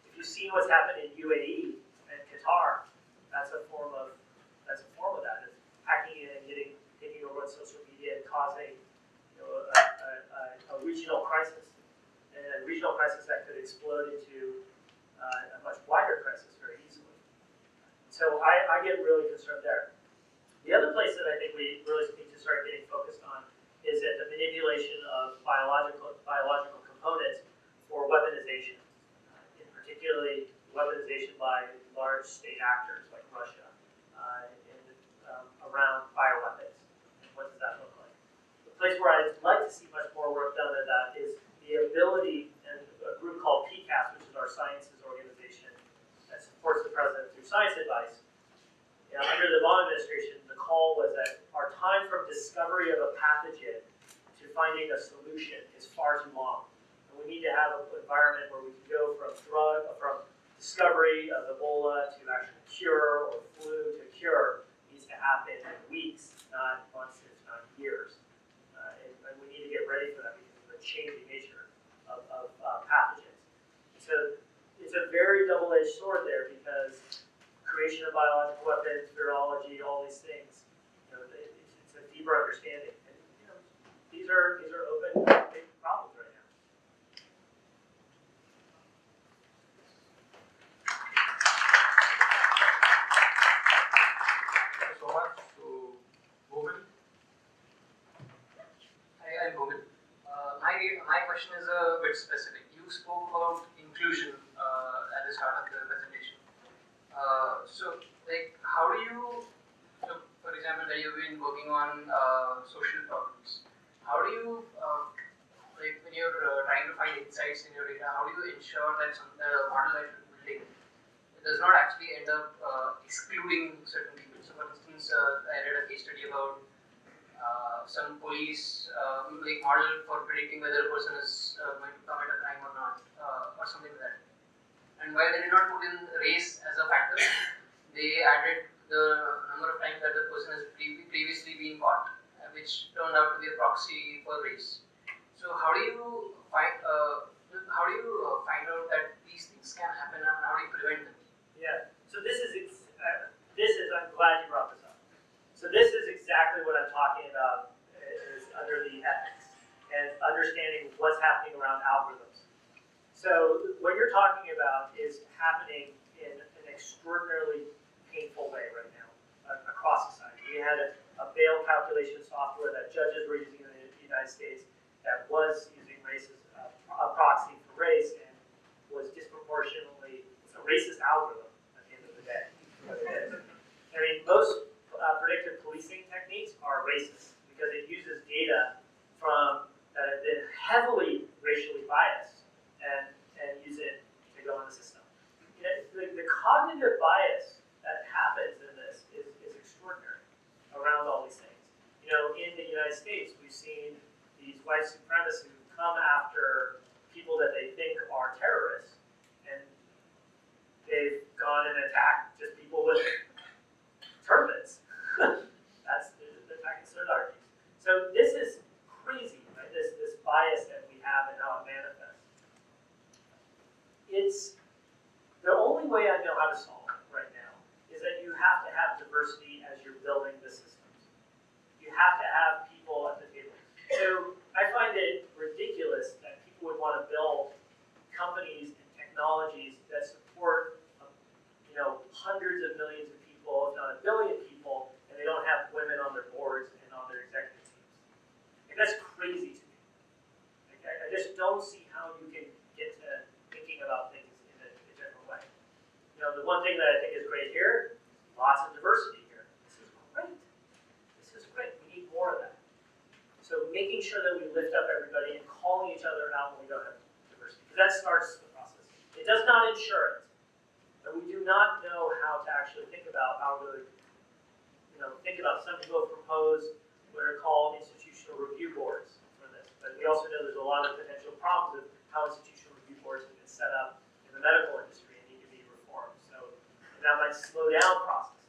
if you've seen what's happened in UAE and Qatar, that's a form of that. It's hacking in and taking over on social media and causing a regional crisis, and a regional crisis that could explode into a much wider crisis very easily. So I get really concerned there. The other place that I think we really need to start getting focused on is at the manipulation of biological components for weaponization, in particularly weaponization by large state actors like Russia around bioweapons. What does that look like? The place where I'd like to see much more work done at that is the ability, and a group called PCAS, which is our sciences organization that supports the president through science advice. Under the Obama administration, the call was that our time from discovery of a pathogen to finding a solution is far too long. And we need to have an environment where we can go from discovery of Ebola to actual cure, or flu to cure, needs to happen in weeks, not months, if not years. And we need to get ready for that because of the changing nature of pathogens. So it's a very double-edged sword there, because creation of biological weapons, virology, all these things, it's a deeper understanding. And these are open, big problems right now. Thank you so much. So, Govind. Hi, I'm Govind. My question is a bit specific. You spoke about inclusion at the start of the presentation. How do you, for example, that you've been working on social problems, how do you, when you're trying to find insights in your data, how do you ensure that the model that you're building does not actually end up excluding certain people? So, for instance, I read a case study about some police model for predicting whether a person is going to commit a crime or not, or something like that. And while they did not put in race as a factor, they added the number of times that the person has previously been caught, which turned out to be a proxy for race. So how do you find out that these things can happen, and how do you prevent them? Yeah. So I'm glad you brought this up. So this is exactly what I'm talking about, is under the ethics and understanding what's happening around algorithms. So what you're talking about is happening in an extraordinarily painful way right now across society. We had a bail calculation software that judges were using in the United States that was using race as a proxy for race, and was disproportionately, it's a racist algorithm at the end of the day. I mean, most predictive policing techniques are racist because it uses data that have been heavily racially biased and use it to go in the system. The cognitive bias that happens in this is extraordinary around all these things. United States, we've seen these white supremacists who come after people that they think are terrorists, and they've gone and attacked just people with turbans. That's the attacking solidarity. So this is crazy, right? This bias that we have and how it manifests. It's the only way I know how to solve it right now is that you have to have diversity as you're building the systems. You have to have people at the table. So I find it ridiculous that people would want to build companies and technologies that support, hundreds of millions of people, if not a billion people, and they don't have women on their boards and on their executive teams. And that's crazy to me. I just don't see how you can get to thinking about things in a different way. The one thing that I think is great here, lots of diversity here. This is great. This is great. We need more of that. So making sure that we lift up everybody and calling each other out when we don't have diversity, because that starts the process. It does not ensure it. But we do not know how to actually think about how to, think about some people have proposed what are called institutional review boards for this. But we also know there's a lot of potential problems with how institutional review boards have been set up in the medical industry and need to be reformed. So that might slow down processes.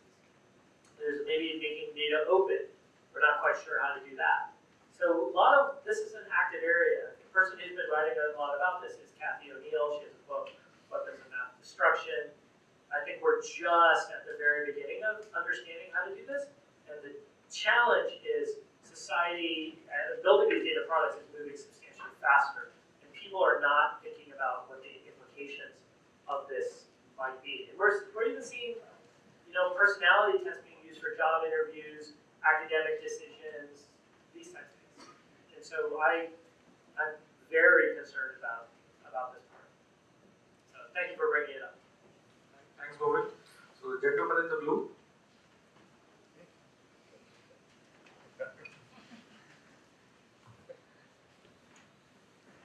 There's maybe making data open. We're not quite sure how to do that. So a lot of this is an active area. The person who's been writing a lot about this is Kathy O'Neill. She has a book, Weapons of Mass Destruction. I think we're just at the very beginning of understanding how to do this. And the challenge is society, building these data products is moving substantially faster. And people are not thinking about what the implications of this might be. And we're even seeing, personality tests being used for job interviews, academic decisions, these types of things. And so I'm very concerned about this part. So thank you for bringing it up. Thanks, Bobby. So the gentleman in the blue.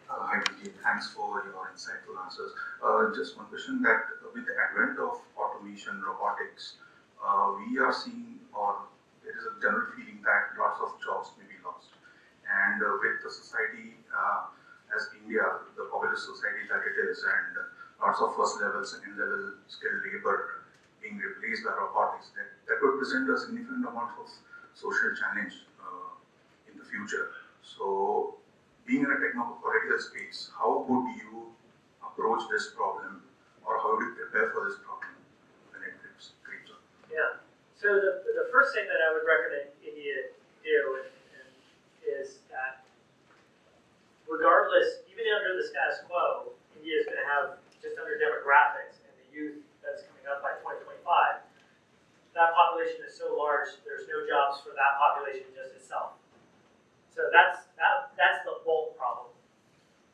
Hi, DJ. Thanks for your insightful answers. Just one question that with the advent of automation, robotics, we are seeing, or there is a general feeling that lots of jobs may be lost. And with the society as India, the populous society that it is, and lots of first level, second level skilled labor being replaced by robotics, that would present a significant amount of social challenge in the future. So, being in a technological space, how would you approach this problem, or how would you prepare for this problem when it creeps up? Yeah. So the first thing that I would recommend India do is that regardless, even under the status quo, India is going to have just under demographics and the youth that's coming up by 2025. That population is so large, there's no jobs for that population just itself. So that's the bulk problem.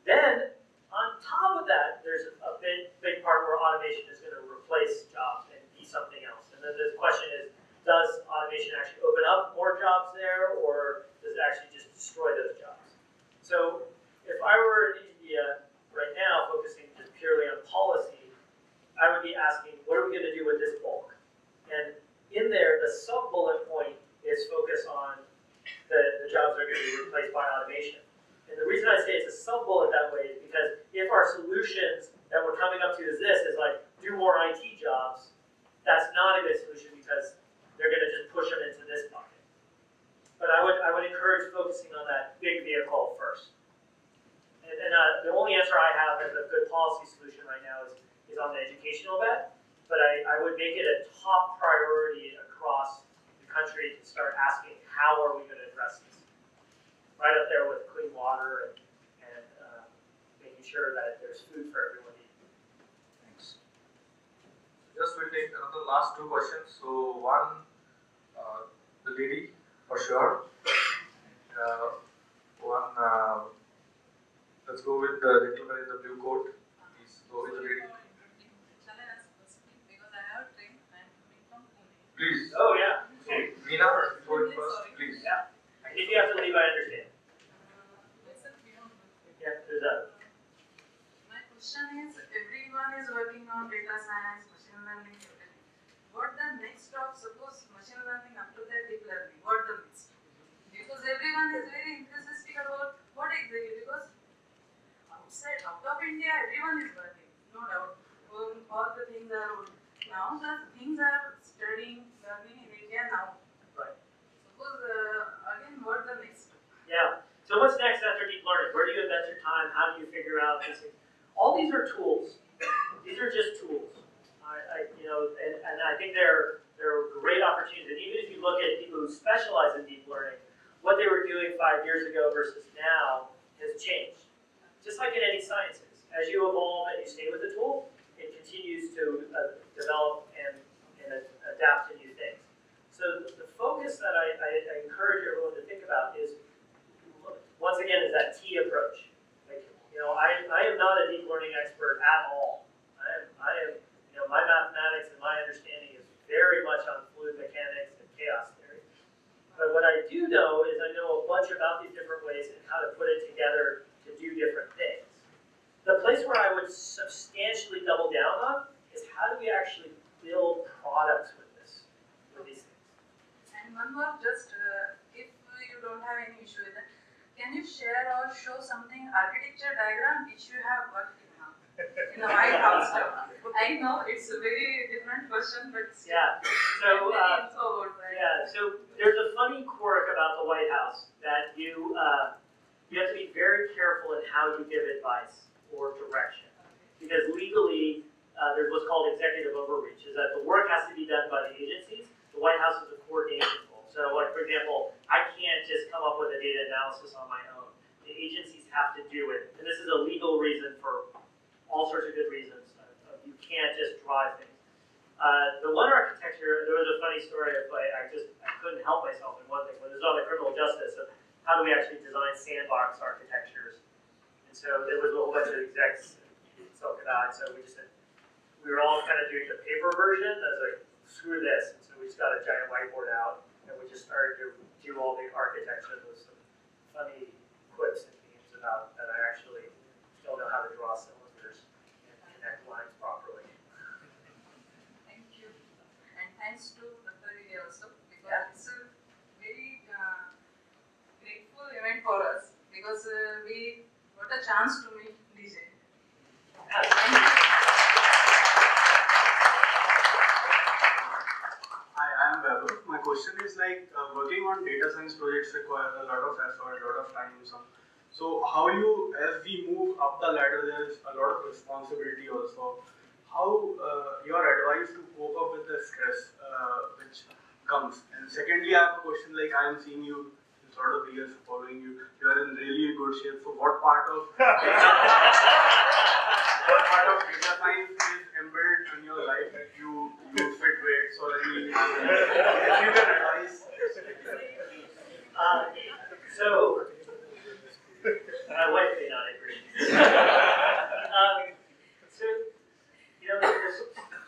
Then, on top of that, there's a big part where automation is going to replace jobs and be something else. And then the question is, does automation actually open up more jobs there, or does it actually just destroy those jobs? So, if I were in India right now, focusing just purely on policy, I would be asking, what are we going to do with this bulk? And in there, the sub-bullet point is focus on the jobs that are going to be replaced by automation. And the reason I say it's a sub-bullet that way is because if our solutions that we're coming up to is like, do more IT jobs, that's not a good solution because they're going to just push them into this bucket. But I would encourage focusing on that big vehicle first. And the only answer I have as a good policy solution right now is on the educational bet. But I would make it a top priority across the country to start asking, how are we going to address this? Right up there with clean water and making sure that there's food for everyone to eat. Thanks. Just we'll take another last two questions. So one, the lady for sure. Let's go with the gentleman in the blue coat. Please go with the lady. Please. Oh, yeah. Meena, go first, please. Yeah. If you have to leave, I understand. Yeah, there's that. My question is, everyone is working on data science, machine learning, everything. What the next stop, suppose machine learning after that deep learning, what the next? these things. All these are tools. These are just tools. And I think they're great opportunities. And even if you look at people who specialize in deep learning, what they were doing 5 years ago versus now has changed. Just like in any sciences, as you evolve and you stay with the tool, it continues to develop and adapt to new things. So the focus that I encourage everyone to think about is, once again, is that T approach. Like, I am not a deep learning expert at all. I am, my mathematics and my understanding is very much on fluid mechanics and chaos theory. But what I do know is I know a bunch about these different ways and how to put it together to do different things. The place where I would substantially double down on is how do we actually build products with these things. And one more, just if you don't have any issue with that, can you share or show something architecture diagram which you have worked in the White House stuff? I know it's a very different question, but yeah. So so there's a funny quirk about the White House that you have to be very careful in how you give advice or direction, because legally there's what's called executive overreach, is that the work has to be done by the agencies. The White House is a coordination role. So, like, for example, I can't just come up with a data analysis on my own. The agencies have to do it. And this is a legal reason for all sorts of good reasons. You can't just drive things. The one architecture, there was a funny story of, I couldn't help myself in one thing, but it was on the criminal justice of how do we actually design sandbox architectures. And so there was a whole bunch of execs in Silicon Valley, so we were all kind of doing the paper version. I was like, screw this. And so we just got a giant whiteboard out, and we just started to do all the architecture. There was some funny quips and memes about that I actually still know how to draw cylinders and connect lines properly. Thank you. And thanks to DataGiri also, because it's a very grateful event for us, because we got a chance to meet DJ. Thank you. My question is like working on data science projects require a lot of effort, a lot of time. So how you, as we move up the ladder, there's a lot of responsibility also. How your advice to cope up with the stress which comes. And secondly, I have a question, like I am seeing you since sort of years following you. You are in really good shape. So what part of data science is embedded in your life that you fit weights or any, if you can advise? So, my wife may not agree. So,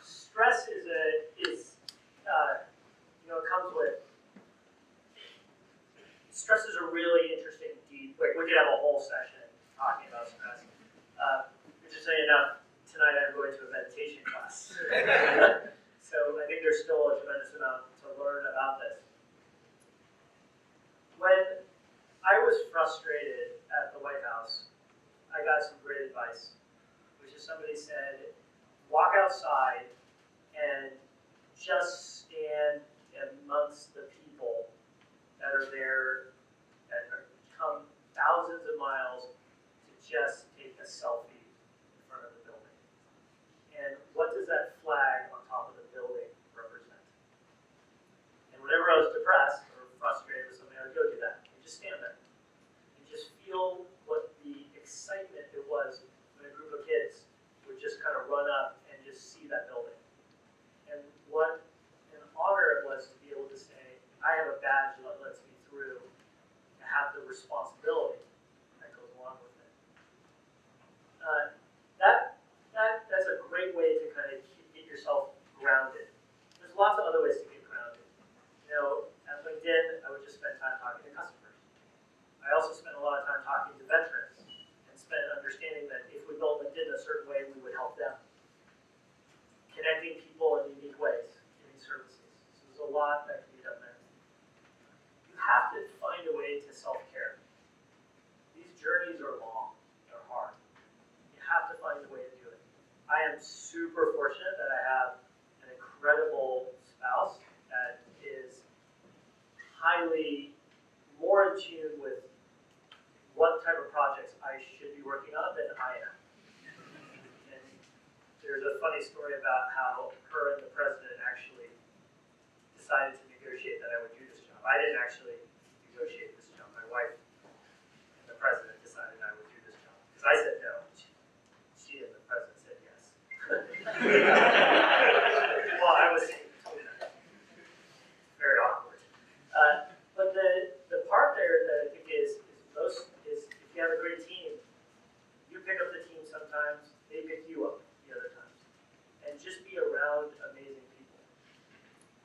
stress comes with, stress is a really interesting deep, like we could have a whole session talking about stress. Interestingly enough, tonight I'm going to a meditation class. So I think there's still a tremendous amount to learn about this. When I was frustrated at the White House, I got some great advice, which is somebody said, walk outside and just stand amongst the people that are there, that come thousands of miles to just take a selfie in front of the building. And what does that flag on top of the building represent? And whenever I was depressed or frustrated with something, I would go do that. And just stand there. And just feel what the excitement it was when a group of kids would just kind of run up and just see that building. And what an honor it was to be able to say, I have a badge that lets me through, to have the responsibility that goes along with it. That's a great way to kind of get yourself grounded. There's lots of other ways to get grounded. At LinkedIn, I would just spend time talking to customers. I also spent a lot of time talking to veterans and spent understanding that if we built LinkedIn a certain way, we would help them. Connecting people in unique ways, giving services. So there's a lot that can be done there. You have to find a way to self-care. These journeys are long, they're hard. You have to find a way to do it. I am super fortunate that I have an incredible spouse that is highly more in tune with what type of projects I should be working on than I am. there's a funny story about how her and the president actually decided to negotiate that I would do this job. I didn't actually negotiate this job. My wife and the president decided I would do this job. Because I said no. She and the president said yes. Well, I was very awkward. But the part there that I think is most is if you have a great team, you pick up the team sometimes, they pick you up the other times. And just be around amazing people.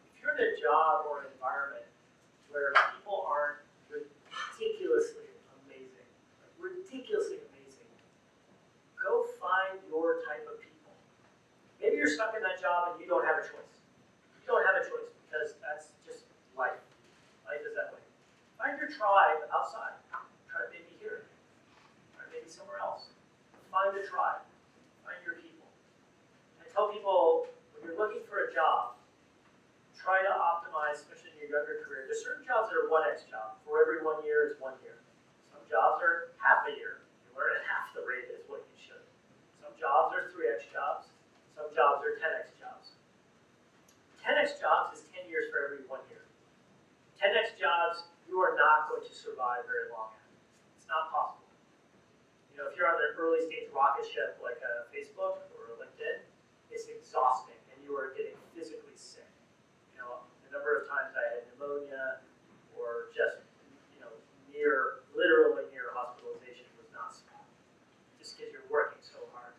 If you're in a job or an environment where people aren't ridiculously amazing, go find your type of people. Maybe you're stuck in that job and you don't have a choice. You don't have a choice because that's just life. Life is that way. Find your tribe outside. Try maybe here. Try maybe somewhere else. Find a tribe. Find your people. I tell people, when you're looking for a job, try to optimize, especially in your younger career. There's certain jobs that are 1x job. For every 1 year is 1 year. Some jobs are half a year. You learn at half the rate is what you should. Some jobs are 3x jobs. Some jobs are 10x jobs. 10x jobs is 10 years for every 1 year. 10x jobs, you are not going to survive very long at. It's not possible. You know, if you're on an early stage rocket ship like a Facebook or a LinkedIn, it's exhausting and you are getting physically sick. You know, the number of times I had pneumonia or just, you know, literally near hospitalization was not small. Just because you're working so hard.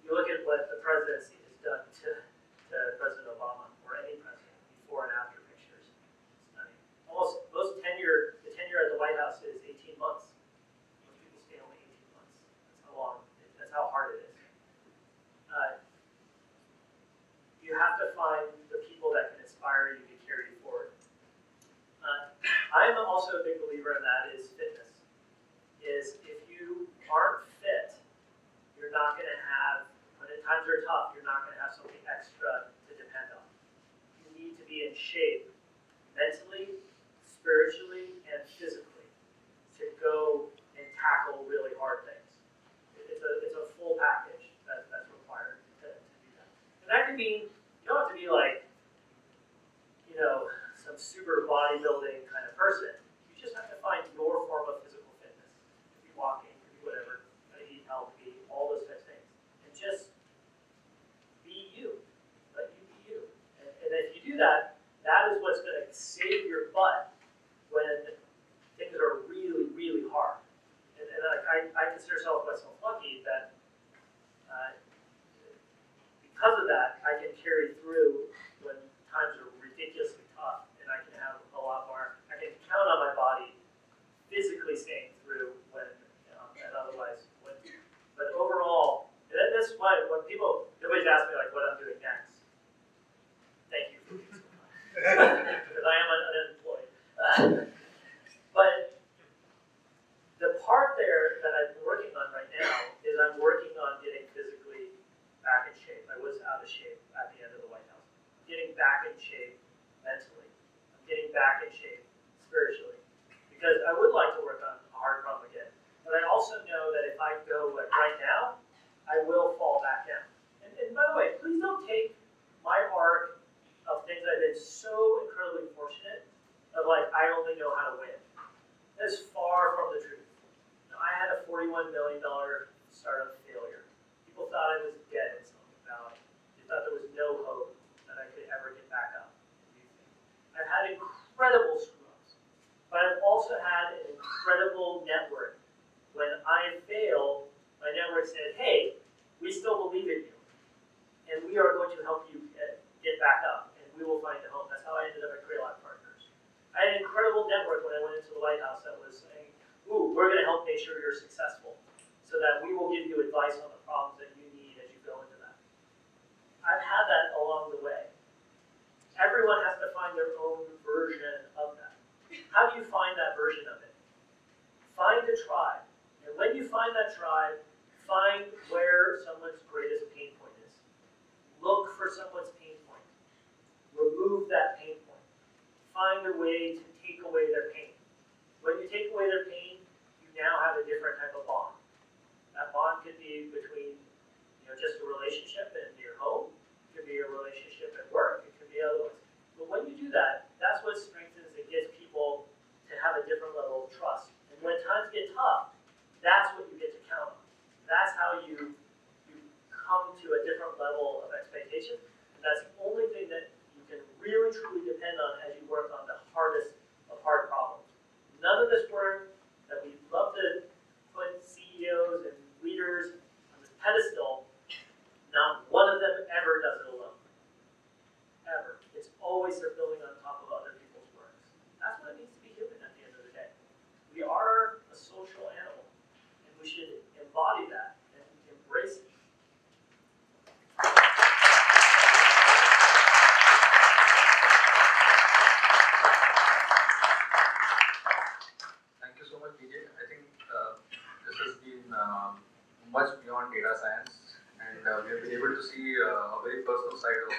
You look at what the presidency has done to President Obama or any president, before and after pictures. It's stunning. The tenure at the White House is 18 months. Most people stay only 18 months. That's how long, that's how hard it is. You have to find the people that can inspire you to carry you forward. I'm also a big believer in that is fitness. Is if you aren't fit, you're not going to have, when times are tough, you're not going to have something extra to depend on. You need to be in shape mentally, spiritually, and physically to go and tackle really hard things. It's a full package that's required to do that. And that can mean, you don't have to be like, you know, some super bodybuilding kind of person. You just have to find your form of physical fitness. Could be walking, could be whatever, gotta eat healthy, all those types of things. And just be you. Let you be you. And if you do that, that is what's going to save your butt when things are really, really hard. And I consider myself lucky that because of that, I can carry through when times are ridiculously tough, and I can have a lot more. I can count on my body physically staying through when, and otherwise, but overall, that's why when nobody's asked me like what I'm doing next. Thank you for being so kind. Because I am unemployed. But the part there that I'm working on right now is I'm working on getting physically back in shape. I was out of shape at the end of the White House. I'm getting back in shape mentally. I'm getting back in shape spiritually. Because I would like to work on a hard problem again. But I also know that if I go like right now, I will fall back down. And by the way, please don't take my arc of things I've been so incredibly fortunate of like, I only know how to win. That's far from the truth. Now, I had a $41 million startup failure. People thought I was dead in Silicon Valley. They thought there was no hope that I could ever get back up. I've had incredible screw-ups, but I've also had an incredible network. When I failed, my network said, hey, we still believe in you, and we are going to help you get back up, and we will find a home. That's how I ended up at Crayon Partners. I had an incredible network when I went into the White House that was saying, ooh, we're going to help make sure you're successful, so that we will give you advice on the problems that you need as you go into that. I've had that along the way. Everyone has to find their own version of that. How do you find that version of it? Find a tribe. And when you find that tribe, find where someone's greatest pain point is. Look for someone's pain point. Remove that pain point. Find a way to take away their pain. When you take away their pain, you now have a different type of bond. That bond could be between just a relationship in your home, it could be a relationship at work, it could be other ones. But when you do that, that's what strengthens and gets people to have a different level of trust. And when times get tough, that's what you get to count on. That's how you come to a different level of expectation. And that's the only thing that you can really truly depend on as you work on the hardest of hard problems. None of this work that we love to put CEOs and leaders on this pedestal, not one of them ever does it alone. Ever. It's always they're building on top of other people's works. That's what it means to be human at the end of the day. We are a social animal, and we should embody that and embrace it. Thank you so much, DJ. I think this has been much beyond data science, and we have been able to see a very personal side of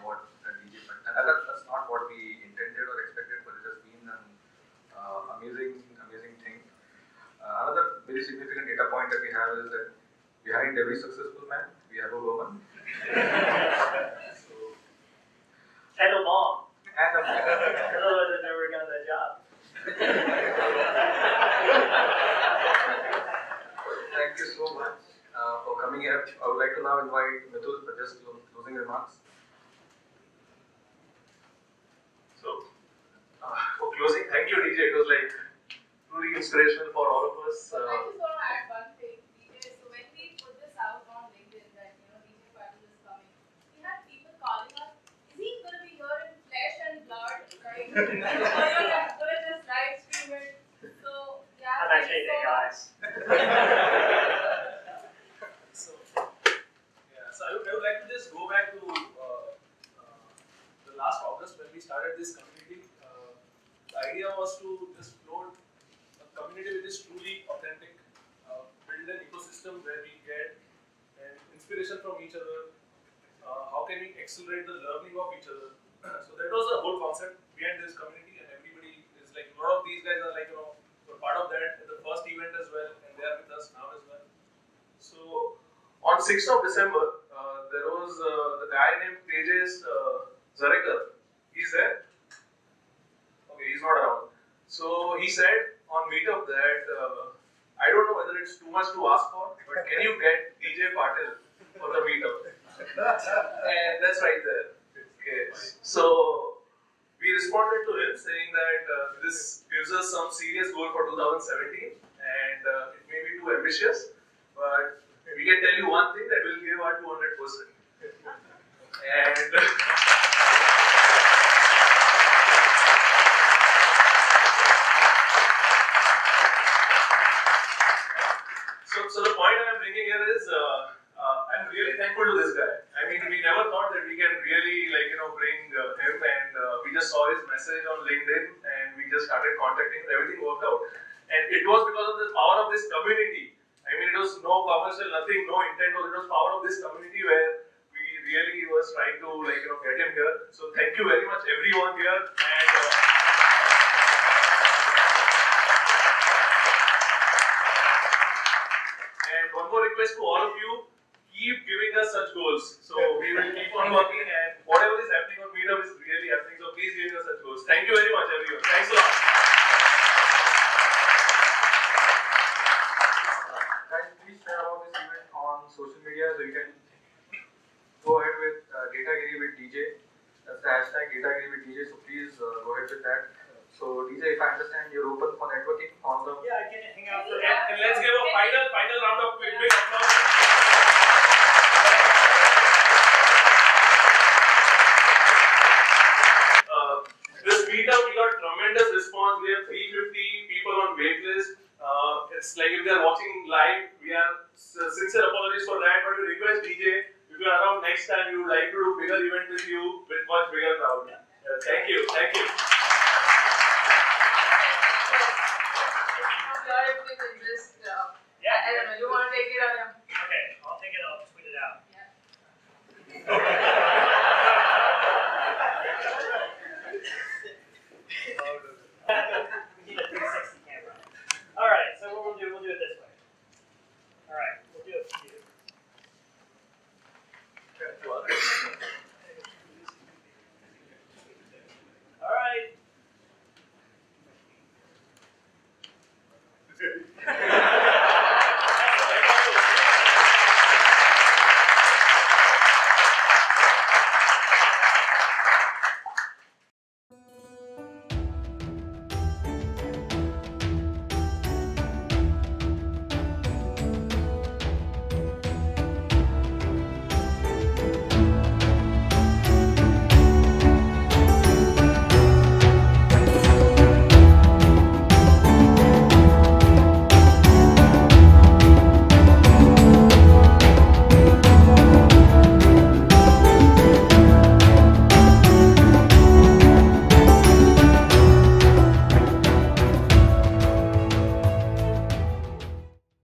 what DJ Patel. That's not what we intended or expected, but it has been an amazing thing. Another very significant data point that we have is that behind every successful man, we have a woman. And a mom. And a mom. Otherwise, I've never gotten that job. Thank you so much for coming here. I would like to now invite Patil for just closing remarks. So, for closing, thank you, DJ. It was like truly inspirational for all of us. I just want to add one thing, DJ. So when we put this out on LinkedIn that DJ Patel is coming, we had people calling us, is he going to be here in flesh and blood? Like, or you're going to just live stream it? So yeah. I'm actually the guys. So I would like to just go back to the last August when we started this community. The idea was to just float a community which is truly authentic, build an ecosystem where we get inspiration from each other. How can we accelerate the learning of each other? So that was the whole concept behind this community, and everybody is like, a lot of these guys are like, were part of that at the first event as well, and they are with us now as well. So on 6th of December, there was the guy named Tejas Zarekar. He's there? Okay, he's not around. So he said on Meetup that I don't know whether it's too much to ask for, but can you get DJ Patel for the Meetup? And that's right there. Okay. So we responded to him saying that this gives us some serious goal for 2017, and it may be too ambitious, but we can tell you one thing, that we'll give our 200%. And so the point I'm bringing here is, I'm really thankful to this guy. I mean, we never thought that we can really bring him, and we just saw his message on LinkedIn, and we just started contacting him. Everything worked out, and it was because of the power of this community. I mean, it was no commercial, nothing, no intent. It was power of this community where we really was trying to get him here. So thank you very much, everyone here, and one more request to all of you: keep giving us such goals. So we will keep on working, and whatever is happening on Meetup is really happening. So please give us such goals. Thank you very much, everyone. Thanks a lot. Social media, so you can go ahead with DataGiri with DJ. That's the hashtag DataGiri with DJ. So please go ahead with that. So DJ, if I understand, you're open for networking on the. Yeah, I can hang out for. And let's give a final round of big applause. This meetup, we got tremendous response. We have 350 people on waitlist. It's like if they're watching live, we are sincere apologies for that, but we request DJ, if you're around next time, we would like to do bigger event with you with much bigger crowd. Thank you. I don't know, you want to take it or Okay, I'll take it, I'll tweet it out. We need a 360 camera. Alright, so what we'll do it this way. Alright, we'll do a few.